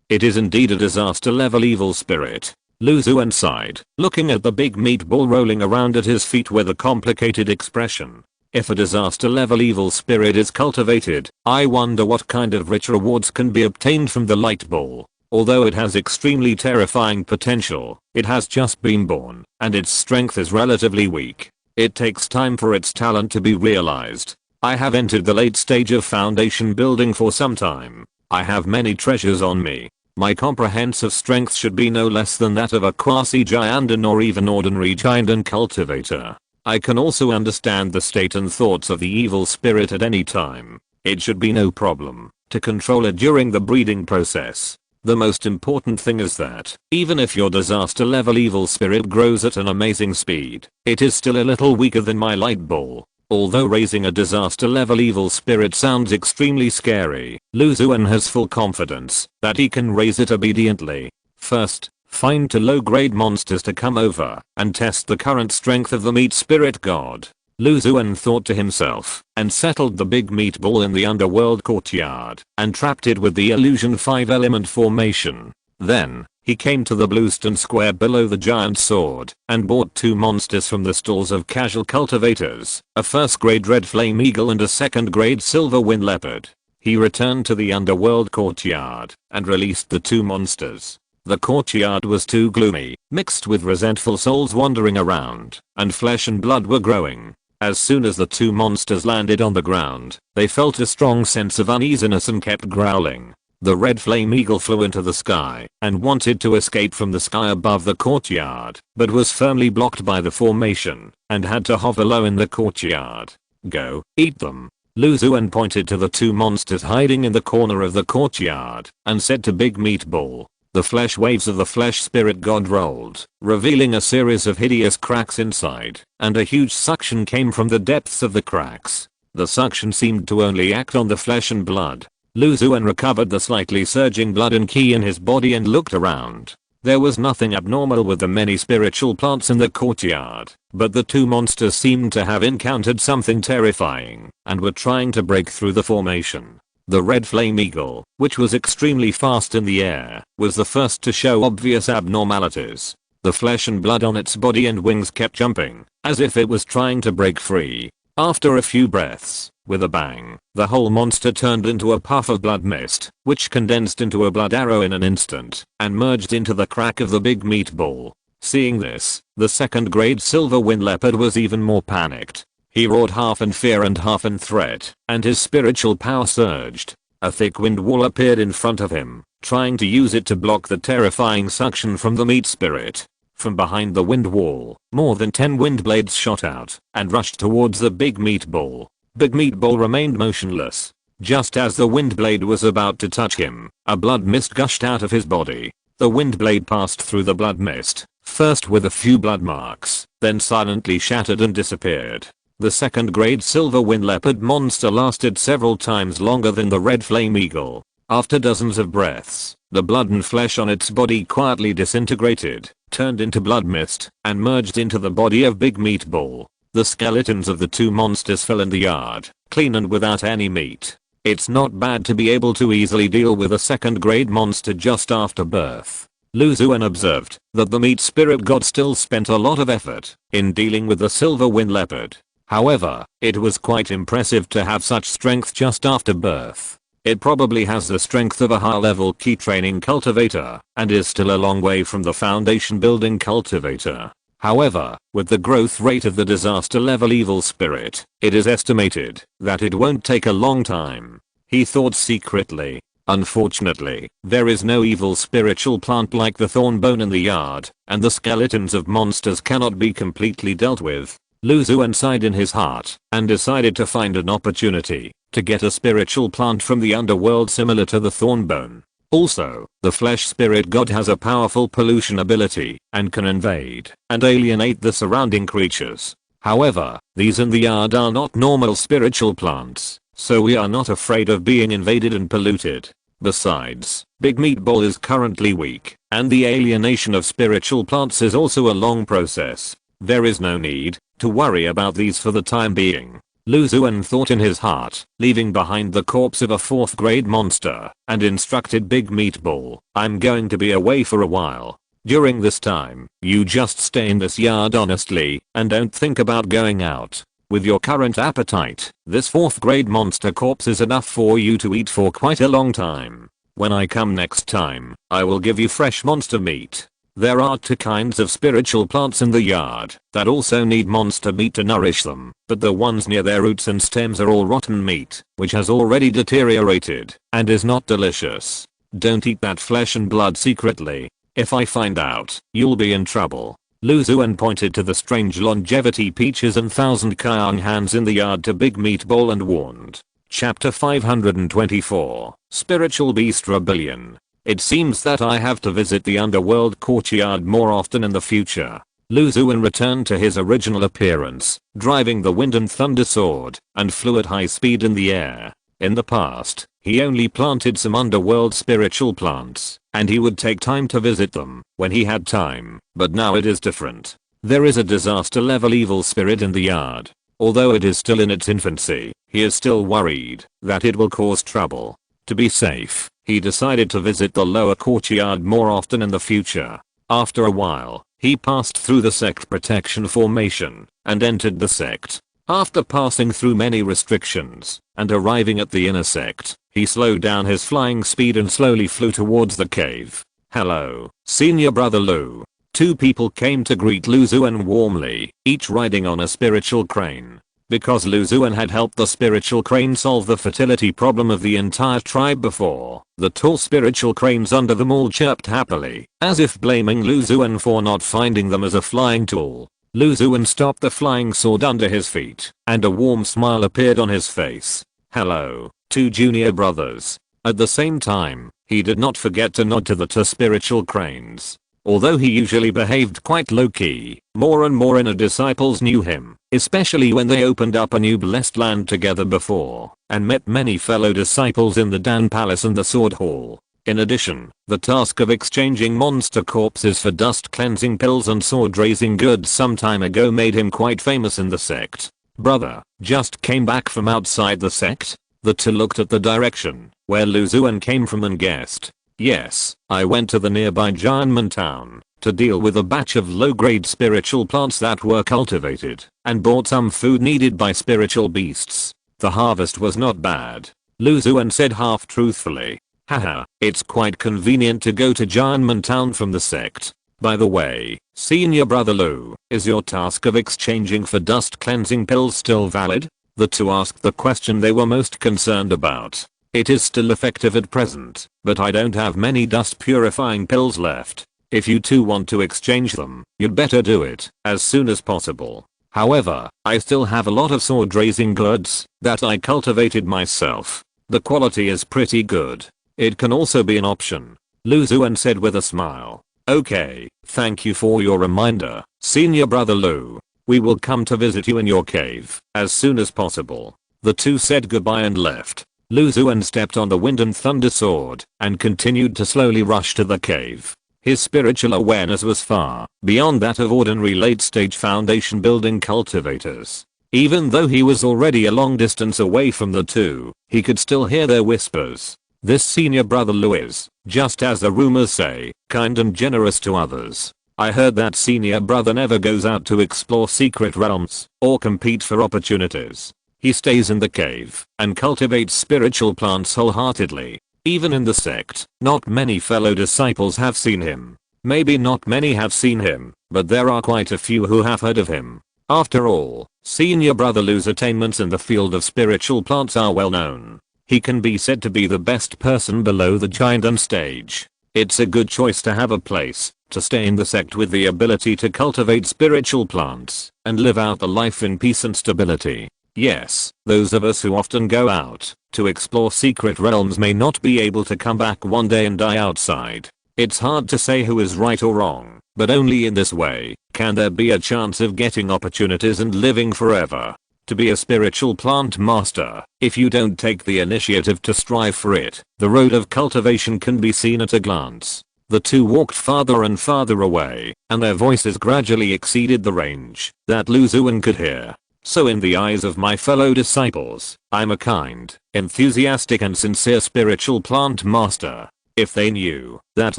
Speaker 1: It is indeed a disaster level evil spirit. Lu Xuan sighed, looking at the big meatball rolling around at his feet with a complicated expression. If a disaster level evil spirit is cultivated, I wonder what kind of rich rewards can be obtained from the light ball. Although it has extremely terrifying potential, it has just been born, and its strength is relatively weak. It takes time for its talent to be realized. I have entered the late stage of foundation building for some time. I have many treasures on me. My comprehensive strength should be no less than that of a quasi-giant or even ordinary giant and cultivator. I can also understand the state and thoughts of the evil spirit at any time. It should be no problem to control it during the breeding process. The most important thing is that, even if your disaster level evil spirit grows at an amazing speed, it is still a little weaker than my light ball. Although raising a disaster level evil spirit sounds extremely scary, Xuan has full confidence that he can raise it obediently. First, find 2 low-grade monsters to come over and test the current strength of the meat spirit god. Xuan thought to himself and settled the big meatball in the underworld courtyard and trapped it with the illusion 5-element formation. Then, he came to the bluestone square below the giant sword and bought 2 monsters from the stalls of casual cultivators, a 1st grade red flame eagle and a 2nd grade silver wind leopard. He returned to the underworld courtyard and released the 2 monsters. The courtyard was too gloomy, mixed with resentful souls wandering around, and flesh and blood were growing. As soon as the 2 monsters landed on the ground, they felt a strong sense of uneasiness and kept growling. The red flame eagle flew into the sky and wanted to escape from the sky above the courtyard, but was firmly blocked by the formation and had to hover low in the courtyard. Go, eat them. Xuan pointed to the 2 monsters hiding in the corner of the courtyard and said to Big Meatball. The flesh waves of the flesh spirit god rolled, revealing a series of hideous cracks inside, and a huge suction came from the depths of the cracks. The suction seemed to only act on the flesh and blood. Xuan recovered the slightly surging blood and ki in his body and looked around. There was nothing abnormal with the many spiritual plants in the courtyard, but the 2 monsters seemed to have encountered something terrifying and were trying to break through the formation. The red flame eagle, which was extremely fast in the air, was the first to show obvious abnormalities. The flesh and blood on its body and wings kept jumping, as if it was trying to break free. After a few breaths, with a bang, the whole monster turned into a puff of blood mist, which condensed into a blood arrow in an instant, and merged into the crack of the big meatball. Seeing this, the 2nd grade silver wind leopard was even more panicked. He roared half in fear and half in threat, and his spiritual power surged. A thick wind wall appeared in front of him, trying to use it to block the terrifying suction from the meat spirit. From behind the wind wall, more than 10 wind blades shot out and rushed towards the big meatball. Big Meatball remained motionless. Just as the wind blade was about to touch him, a blood mist gushed out of his body. The wind blade passed through the blood mist, first with a few blood marks, then silently shattered and disappeared. The 2nd grade silver wind leopard monster lasted several times longer than the red flame eagle. After dozens of breaths, the blood and flesh on its body quietly disintegrated, turned into blood mist, and merged into the body of Big Meatball. The skeletons of the 2 monsters fell in the yard, clean and without any meat. It's not bad to be able to easily deal with a 2nd grade monster just after birth. Xuan observed that the meat spirit god still spent a lot of effort in dealing with the silver wind leopard. However, it was quite impressive to have such strength just after birth. It probably has the strength of a high-level key training cultivator and is still a long way from the foundation building cultivator. However, with the growth rate of the disaster level evil spirit, it is estimated that it won't take a long time. He thought secretly. Unfortunately, there is no evil spiritual plant like the thornbone in the yard, and the skeletons of monsters cannot be completely dealt with. Xuan sighed in his heart and decided to find an opportunity to get a spiritual plant from the underworld similar to the thornbone. Also, the flesh spirit god has a powerful pollution ability and can invade and alienate the surrounding creatures. However, these in the yard are not normal spiritual plants, so we are not afraid of being invaded and polluted. Besides, Big Meatball is currently weak, and the alienation of spiritual plants is also a long process. There is no need to worry about these for the time being. Xuan thought in his heart, leaving behind the corpse of a 4th grade monster, and instructed Big Meatball, I'm going to be away for a while. During this time, you just stay in this yard honestly, and don't think about going out. With your current appetite, this 4th grade monster corpse is enough for you to eat for quite a long time. When I come next time, I will give you fresh monster meat. There are 2 kinds of spiritual plants in the yard that also need monster meat to nourish them, but the ones near their roots and stems are all rotten meat, which has already deteriorated and is not delicious. Don't eat that flesh and blood secretly. If I find out, you'll be in trouble. Xuan pointed to the strange longevity peaches and 1000 kyang hands in the yard to Big Meatball and warned. Chapter 524, Spiritual Beast Rebellion. It seems that I have to visit the underworld courtyard more often in the future. Xuan returned to his original appearance, driving the wind and thunder sword, and flew at high speed in the air. In the past, he only planted some underworld spiritual plants, and he would take time to visit them when he had time, but now it is different. There is a disaster level evil spirit in the yard. Although it is still in its infancy, he is still worried that it will cause trouble. To be safe, he decided to visit the lower courtyard more often in the future. After a while, he passed through the sect protection formation and entered the sect. After passing through many restrictions and arriving at the inner sect, he slowed down his flying speed and slowly flew towards the cave. Hello, senior brother Lu. 2 people came to greet Xuan warmly, each riding on a spiritual crane. Because Xuan had helped the spiritual crane solve the fertility problem of the entire tribe before, the tall spiritual cranes under them all chirped happily, as if blaming Xuan for not finding them as a flying tool. Xuan stopped the flying sword under his feet, and a warm smile appeared on his face. Hello, 2 junior brothers. At the same time, he did not forget to nod to the 2 spiritual cranes. Although he usually behaved quite low-key, more and more inner disciples knew him, especially when they opened up a new blessed land together before, and met many fellow disciples in the Dan Palace and the Sword Hall. In addition, the task of exchanging monster corpses for dust cleansing pills and sword raising goods some time ago made him quite famous in the sect. Brother, just came back from outside the sect? The 2 looked at the direction where Xuan came from and guessed. Yes, I went to the nearby Jianmen town to deal with a batch of low-grade spiritual plants that were cultivated and bought some food needed by spiritual beasts. The harvest was not bad, Xuan said half truthfully. Haha, it's quite convenient to go to Jianmen town from the sect. By the way, senior brother Lu, is your task of exchanging for dust cleansing pills still valid? The 2 asked the question they were most concerned about. It is still effective at present, but I don't have many dust purifying pills left. If you 2 want to exchange them, you'd better do it as soon as possible. However, I still have a lot of sword raising goods that I cultivated myself. The quality is pretty good. It can also be an option, Xuan said with a smile. Okay, thank you for your reminder, senior brother Lu. We will come to visit you in your cave as soon as possible. The 2 said goodbye and left. Xuan stepped on the wind and thunder sword and continued to slowly rush to the cave. His spiritual awareness was far beyond that of ordinary late-stage foundation building cultivators. Even though he was already a long distance away from the 2, he could still hear their whispers. This senior brother Lu is, just as the rumors say, kind and generous to others. I heard that senior brother never goes out to explore secret realms or compete for opportunities. He stays in the cave and cultivates spiritual plants wholeheartedly. Even in the sect, not many fellow disciples have seen him. Maybe not many have seen him, but there are quite a few who have heard of him. After all, senior brother Lu's attainments in the field of spiritual plants are well known. He can be said to be the best person below the giant stage. It's a good choice to have a place to stay in the sect with the ability to cultivate spiritual plants and live out the life in peace and stability. Yes, those of us who often go out to explore secret realms may not be able to come back one day and die outside. It's hard to say who is right or wrong, but only in this way can there be a chance of getting opportunities and living forever. To be a spiritual plant master, if you don't take the initiative to strive for it, the road of cultivation can be seen at a glance. The 2 walked farther and farther away, and their voices gradually exceeded the range that Xuan could hear. So in the eyes of my fellow disciples, I'm a kind, enthusiastic and sincere spiritual plant master. If they knew that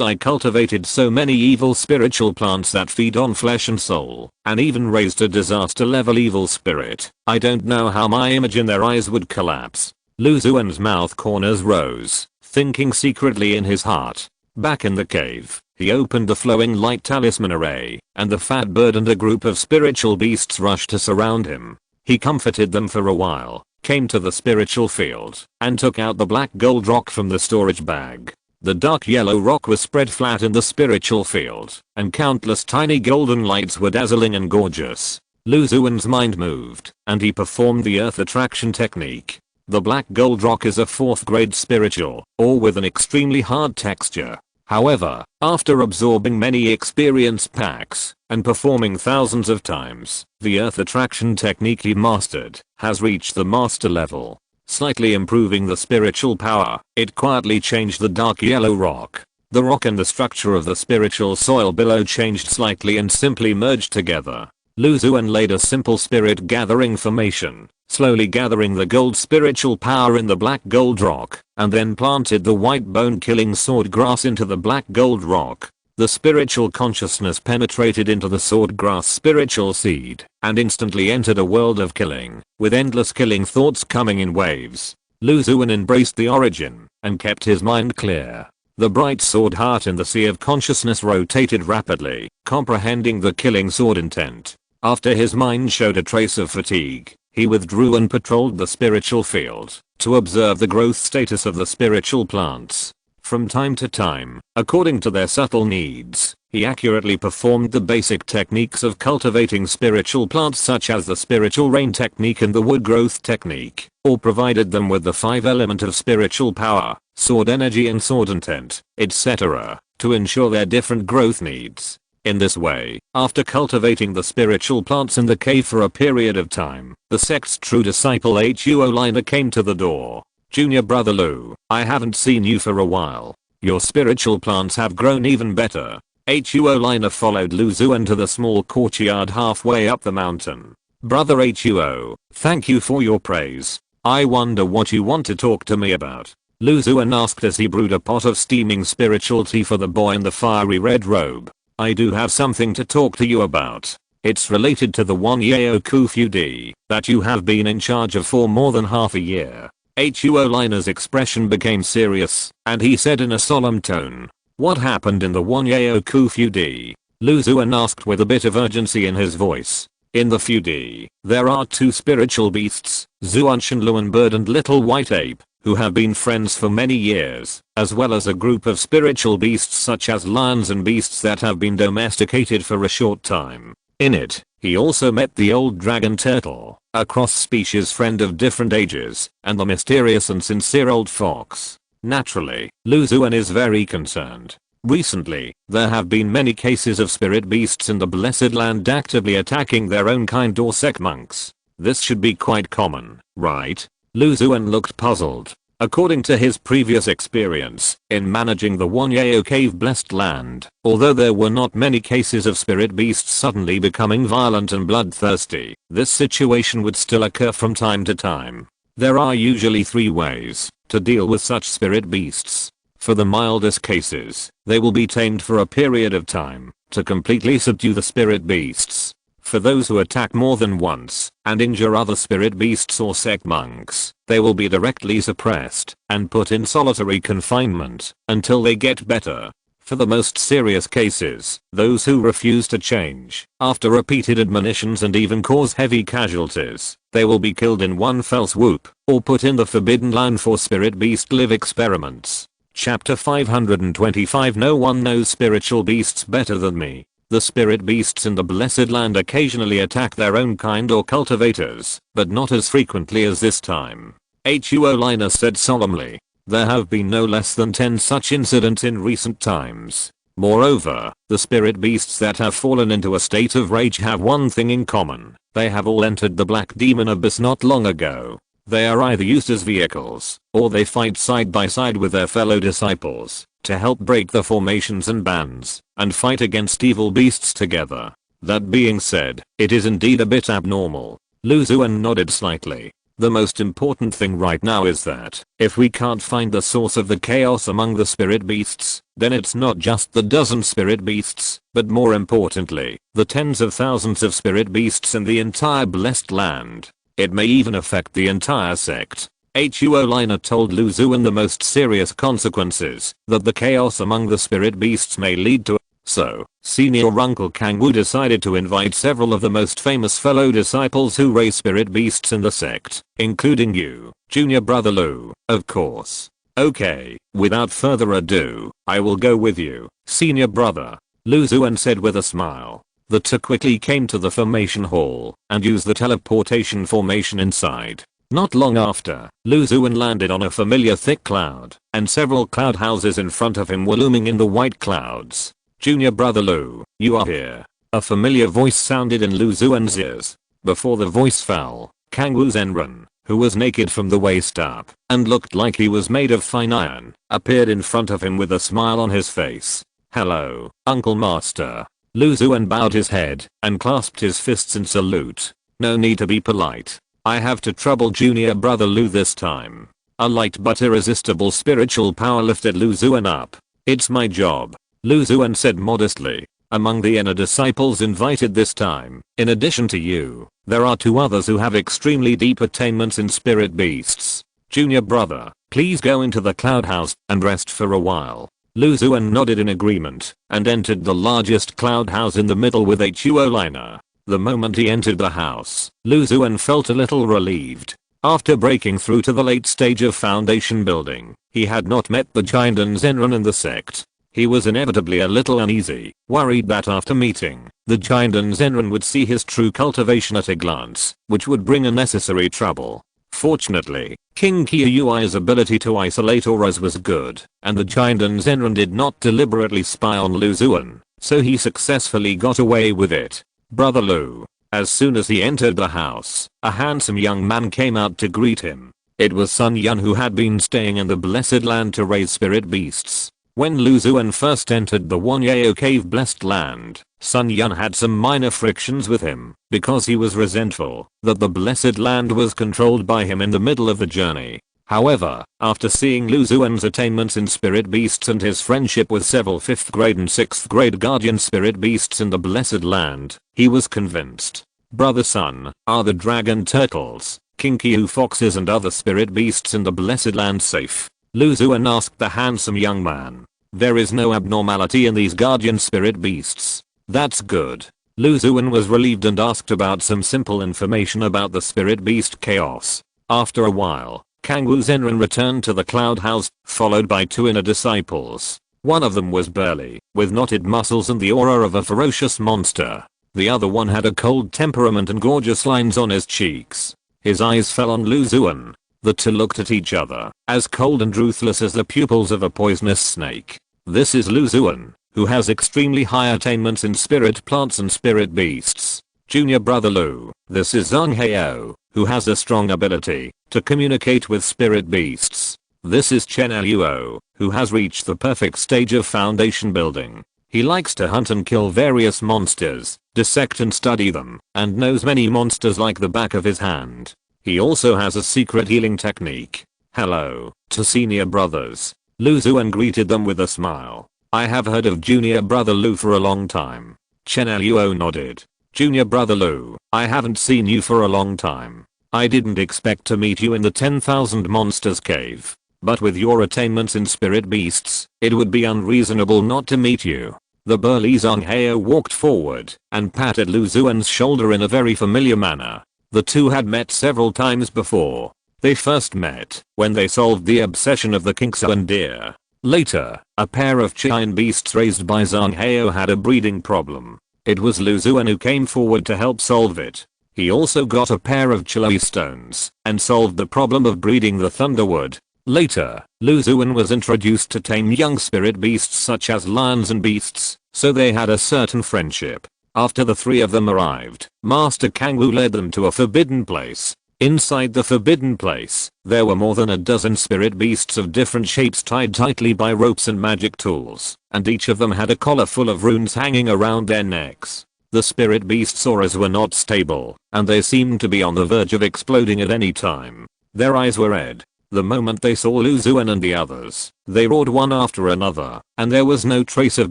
Speaker 1: I cultivated so many evil spiritual plants that feed on flesh and soul, and even raised a disaster level evil spirit, I don't know how my image in their eyes would collapse. Lu Xuan's mouth corners rose, thinking secretly in his heart. Back in the cave, he opened the flowing light talisman array, and the fat bird and a group of spiritual beasts rushed to surround him. He comforted them for a while, came to the spiritual field, and took out the black gold rock from the storage bag. The dark yellow rock was spread flat in the spiritual field, and countless tiny golden lights were dazzling and gorgeous. Lu Xuan's mind moved, and he performed the earth attraction technique. The black gold rock is a 4th grade spiritual, ore with an extremely hard texture. However, after absorbing many experience packs, and performing thousands of times, the earth attraction technique he mastered has reached the master level. Slightly improving the spiritual power, it quietly changed the dark yellow rock. The rock and the structure of the spiritual soil below changed slightly and simply merged together. Lu Xuan laid a simple spirit gathering formation, slowly gathering the gold spiritual power in the black gold rock, and then planted the white bone killing sword grass into the black gold rock. The spiritual consciousness penetrated into the sword grass spiritual seed, and instantly entered a world of killing, with endless killing thoughts coming in waves. Lu Xuan embraced the origin, and kept his mind clear. The bright sword heart in the sea of consciousness rotated rapidly, comprehending the killing sword intent. After his mind showed a trace of fatigue, he withdrew and patrolled the spiritual field, to observe the growth status of the spiritual plants. From time to time, according to their subtle needs, he accurately performed the basic techniques of cultivating spiritual plants such as the spiritual rain technique and the wood growth technique, or provided them with the 5 element of spiritual power, sword energy and sword intent, etc., to ensure their different growth needs. In this way, after cultivating the spiritual plants in the cave for a period of time, the sect's true disciple Huo Liner came to the door. Junior brother Lu, I haven't seen you for a while. Your spiritual plants have grown even better. Huo Liner followed Lu Xuan to the small courtyard halfway up the mountain. Brother Huo, thank you for your praise. I wonder what you want to talk to me about. Lu Xuan asked as he brewed a pot of steaming spiritual tea for the boy in the fiery red robe. I do have something to talk to you about. It's related to the one Yaoku feud that you have been in charge of for more than half a year. Huo Liner's expression became serious, and he said in a solemn tone, what happened in the one Yaoku feud? Lu Xuan asked with a bit of urgency in his voice. In the feud, there are 2 spiritual beasts, Xuan Shenluan Bird and Little White Ape, who have been friends for many years, as well as a group of spiritual beasts such as lions and beasts that have been domesticated for a short time. In it, he also met the old dragon turtle, a cross-species friend of different ages, and the mysterious and sincere old fox. Naturally, Lu Xuan is very concerned. Recently, there have been many cases of spirit beasts in the Blessed Land actively attacking their own kind or sect monks. This should be quite common, right? Lu Xuan looked puzzled. According to his previous experience in managing the Wanyao Cave Blessed Land, although there were not many cases of spirit beasts suddenly becoming violent and bloodthirsty, this situation would still occur from time to time. There are usually 3 ways to deal with such spirit beasts. For the mildest cases, they will be tamed for a period of time to completely subdue the spirit beasts. For those who attack more than once and injure other spirit beasts or sect monks, they will be directly suppressed and put in solitary confinement until they get better. For the most serious cases, those who refuse to change, after repeated admonitions and even cause heavy casualties, they will be killed in one fell swoop or put in the Forbidden Land for spirit beast live experiments. Chapter 525 No one knows spiritual beasts better than me. The spirit beasts in the Blessed Land occasionally attack their own kind or cultivators, but not as frequently as this time. Huo Liner said solemnly. There have been no less than 10 such incidents in recent times. Moreover, the spirit beasts that have fallen into a state of rage have one thing in common. They have all entered the Black Demon Abyss not long ago. They are either used as vehicles, or they fight side by side with their fellow disciples to help break the formations and bands and fight against evil beasts together. That being said, it is indeed a bit abnormal. Lu Xuan nodded slightly. The most important thing right now is that if we can't find the source of the chaos among the spirit beasts, then it's not just the dozen spirit beasts, but more importantly, the tens of thousands of spirit beasts in the entire blessed land. It may even affect the entire sect. Xuan told Lu Xuan the most serious consequences that the chaos among the spirit beasts may lead to. So, Senior Uncle Kangwu decided to invite several of the most famous fellow disciples who raise spirit beasts in the sect, including you, Junior Brother Lu, of course. Okay, without further ado, I will go with you, Senior Brother, Lu Xuan said with a smile. The two quickly came to the formation hall and used the teleportation formation inside. Not long after, Lu Xuan landed on a familiar thick cloud, and several cloud houses in front of him were looming in the white clouds. Junior Brother Lu, you are here. A familiar voice sounded in Lu Xuan's ears. Before the voice fell, Kangwu Zenran, who was naked from the waist up and looked like he was made of fine iron, appeared in front of him with a smile on his face. Hello, Uncle Master. Lu Xuan bowed his head and clasped his fists in salute. No need to be polite. I have to trouble Junior Brother Lu this time. A light but irresistible spiritual power lifted Lu Xuan up. It's my job, Lu Xuan said modestly. Among the inner disciples invited this time, in addition to you, there are two others who have extremely deep attainments in spirit beasts. Junior Brother, please go into the cloud house and rest for a while. Lu Xuan nodded in agreement and entered the largest cloud house in the middle with Xuan. The moment he entered the house, Lu Xuan felt a little relieved. After breaking through to the late stage of foundation building, he had not met the giant Zenran in the sect. He was inevitably a little uneasy, worried that after meeting, the giant Zenran would see his true cultivation at a glance, which would bring unnecessary trouble. Fortunately, King Qiuyui's ability to isolate auras was good, and the giant Zenran did not deliberately spy on Lu Xuan, so he successfully got away with it. Brother Lu. As soon as he entered the house, a handsome young man came out to greet him. It was Sun Yun, who had been staying in the Blessed Land to raise spirit beasts. When Lu Xuan first entered the Wanyao Cave Blessed Land, Sun Yun had some minor frictions with him because he was resentful that the Blessed Land was controlled by him in the middle of the journey. However, after seeing Lu Xuan's attainments in spirit beasts and his friendship with several 5th grade and 6th grade guardian spirit beasts in the Blessed Land, he was convinced. Brother Sun, are the dragon turtles, King Qiu foxes and other spirit beasts in the Blessed Land safe? Lu Xuan asked the handsome young man. There is no abnormality in these guardian spirit beasts. That's good. Lu Xuan was relieved and asked about some simple information about the spirit beast chaos. After a while, Kangwu Zenran returned to the cloud house, followed by two inner disciples. One of them was burly, with knotted muscles and the aura of a ferocious monster. The other one had a cold temperament and gorgeous lines on his cheeks. His eyes fell on Lu Xuan. The two looked at each other, as cold and ruthless as the pupils of a poisonous snake. This is Lu Xuan, who has extremely high attainments in spirit plants and spirit beasts. Junior Brother Lu, this is Zhang Heo, who has a strong ability to communicate with spirit beasts. This is Chen Luo, who has reached the perfect stage of foundation building. He likes to hunt and kill various monsters, dissect and study them, and knows many monsters like the back of his hand. He also has a secret healing technique. Hello, to senior brothers. Lu Xuan greeted them with a smile. I have heard of Junior Brother Lu for a long time. Chen Luo nodded. Junior Brother Lu, I haven't seen you for a long time. I didn't expect to meet you in the 10,000 monsters cave. But with your attainments in spirit beasts, it would be unreasonable not to meet you. The burly Zhang Heo walked forward and patted Lu Xuan's shoulder in a very familiar manner. The two had met several times before. They first met when they solved the obsession of the Xuan deer. Later, a pair of giant beasts raised by Zhang Heo had a breeding problem. It was Lu Xuan who came forward to help solve it. He also got a pair of Chloe stones and solved the problem of breeding the Thunderwood. Later, Lu Xuan was introduced to tame young spirit beasts such as lions and beasts, so they had a certain friendship. After the three of them arrived, Master Kangwu led them to a forbidden place. Inside the forbidden place, there were more than a dozen spirit beasts of different shapes tied tightly by ropes and magic tools, and each of them had a collar full of runes hanging around their necks. The spirit beast's auras were not stable, and they seemed to be on the verge of exploding at any time. Their eyes were red. The moment they saw Lu Xuan and the others, they roared one after another, and there was no trace of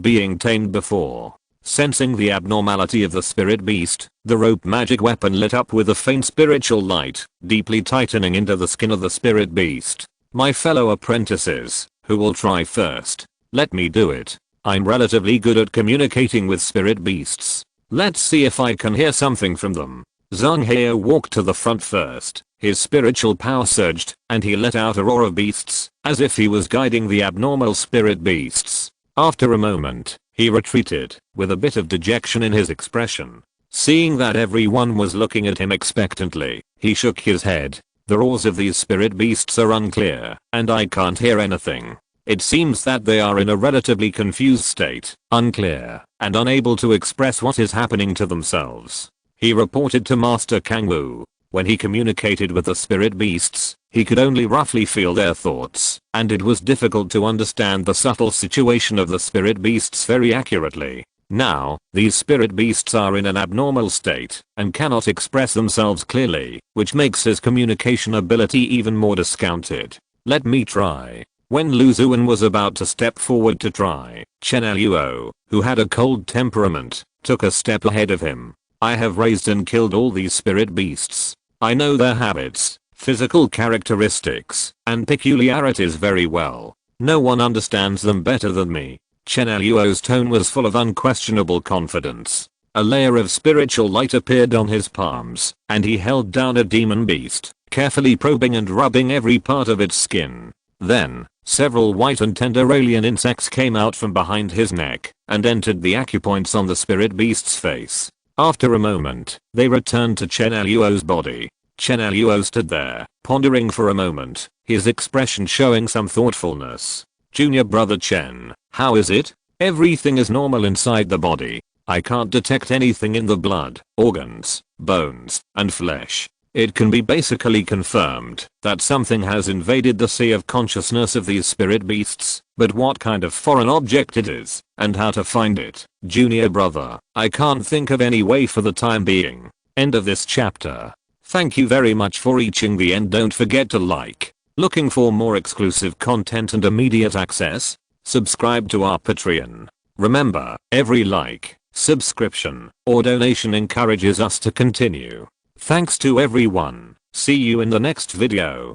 Speaker 1: being tamed before. Sensing the abnormality of the spirit beast, the rope magic weapon lit up with a faint spiritual light, deeply tightening into the skin of the spirit beast. My fellow apprentices, who will try first? Let me do it. I'm relatively good at communicating with spirit beasts. Let's see if I can hear something from them. Zhang Heo walked to the front first. His spiritual power surged, and he let out a roar of beasts, as if he was guiding the abnormal spirit beasts. After a moment, he retreated, with a bit of dejection in his expression. Seeing that everyone was looking at him expectantly, he shook his head. The roars of these spirit beasts are unclear, and I can't hear anything. It seems that they are in a relatively confused state, unclear, and unable to express what is happening to themselves. He reported to Master Kangwu. When he communicated with the spirit beasts, he could only roughly feel their thoughts, and it was difficult to understand the subtle situation of the spirit beasts very accurately. Now, these spirit beasts are in an abnormal state, and cannot express themselves clearly, which makes his communication ability even more discounted. Let me try. When Lu Xuan was about to step forward to try, Chen Luo, who had a cold temperament, took a step ahead of him. I have raised and killed all these spirit beasts. I know their habits, physical characteristics, and peculiarities very well. No one understands them better than me. Chen Luo's tone was full of unquestionable confidence. A layer of spiritual light appeared on his palms, and he held down a demon beast, carefully probing and rubbing every part of its skin. Then, several white and tender alien insects came out from behind his neck, and entered the acupoints on the spirit beast's face. After a moment, they returned to Chen Luo's body. Chen Luo stood there, pondering for a moment, his expression showing some thoughtfulness. Junior brother Chen, how is it? Everything is normal inside the body. I can't detect anything in the blood, organs, bones, and flesh. It can be basically confirmed that something has invaded the sea of consciousness of these spirit beasts, but what kind of foreign object it is, and how to find it, junior brother, I can't think of any way for the time being. End of this chapter. Thank you very much for reaching the end. Don't forget to like. Looking for more exclusive content and immediate access? Subscribe to our Patreon. Remember, every like, subscription, or donation encourages us to continue. Thanks to everyone. See you in the next video.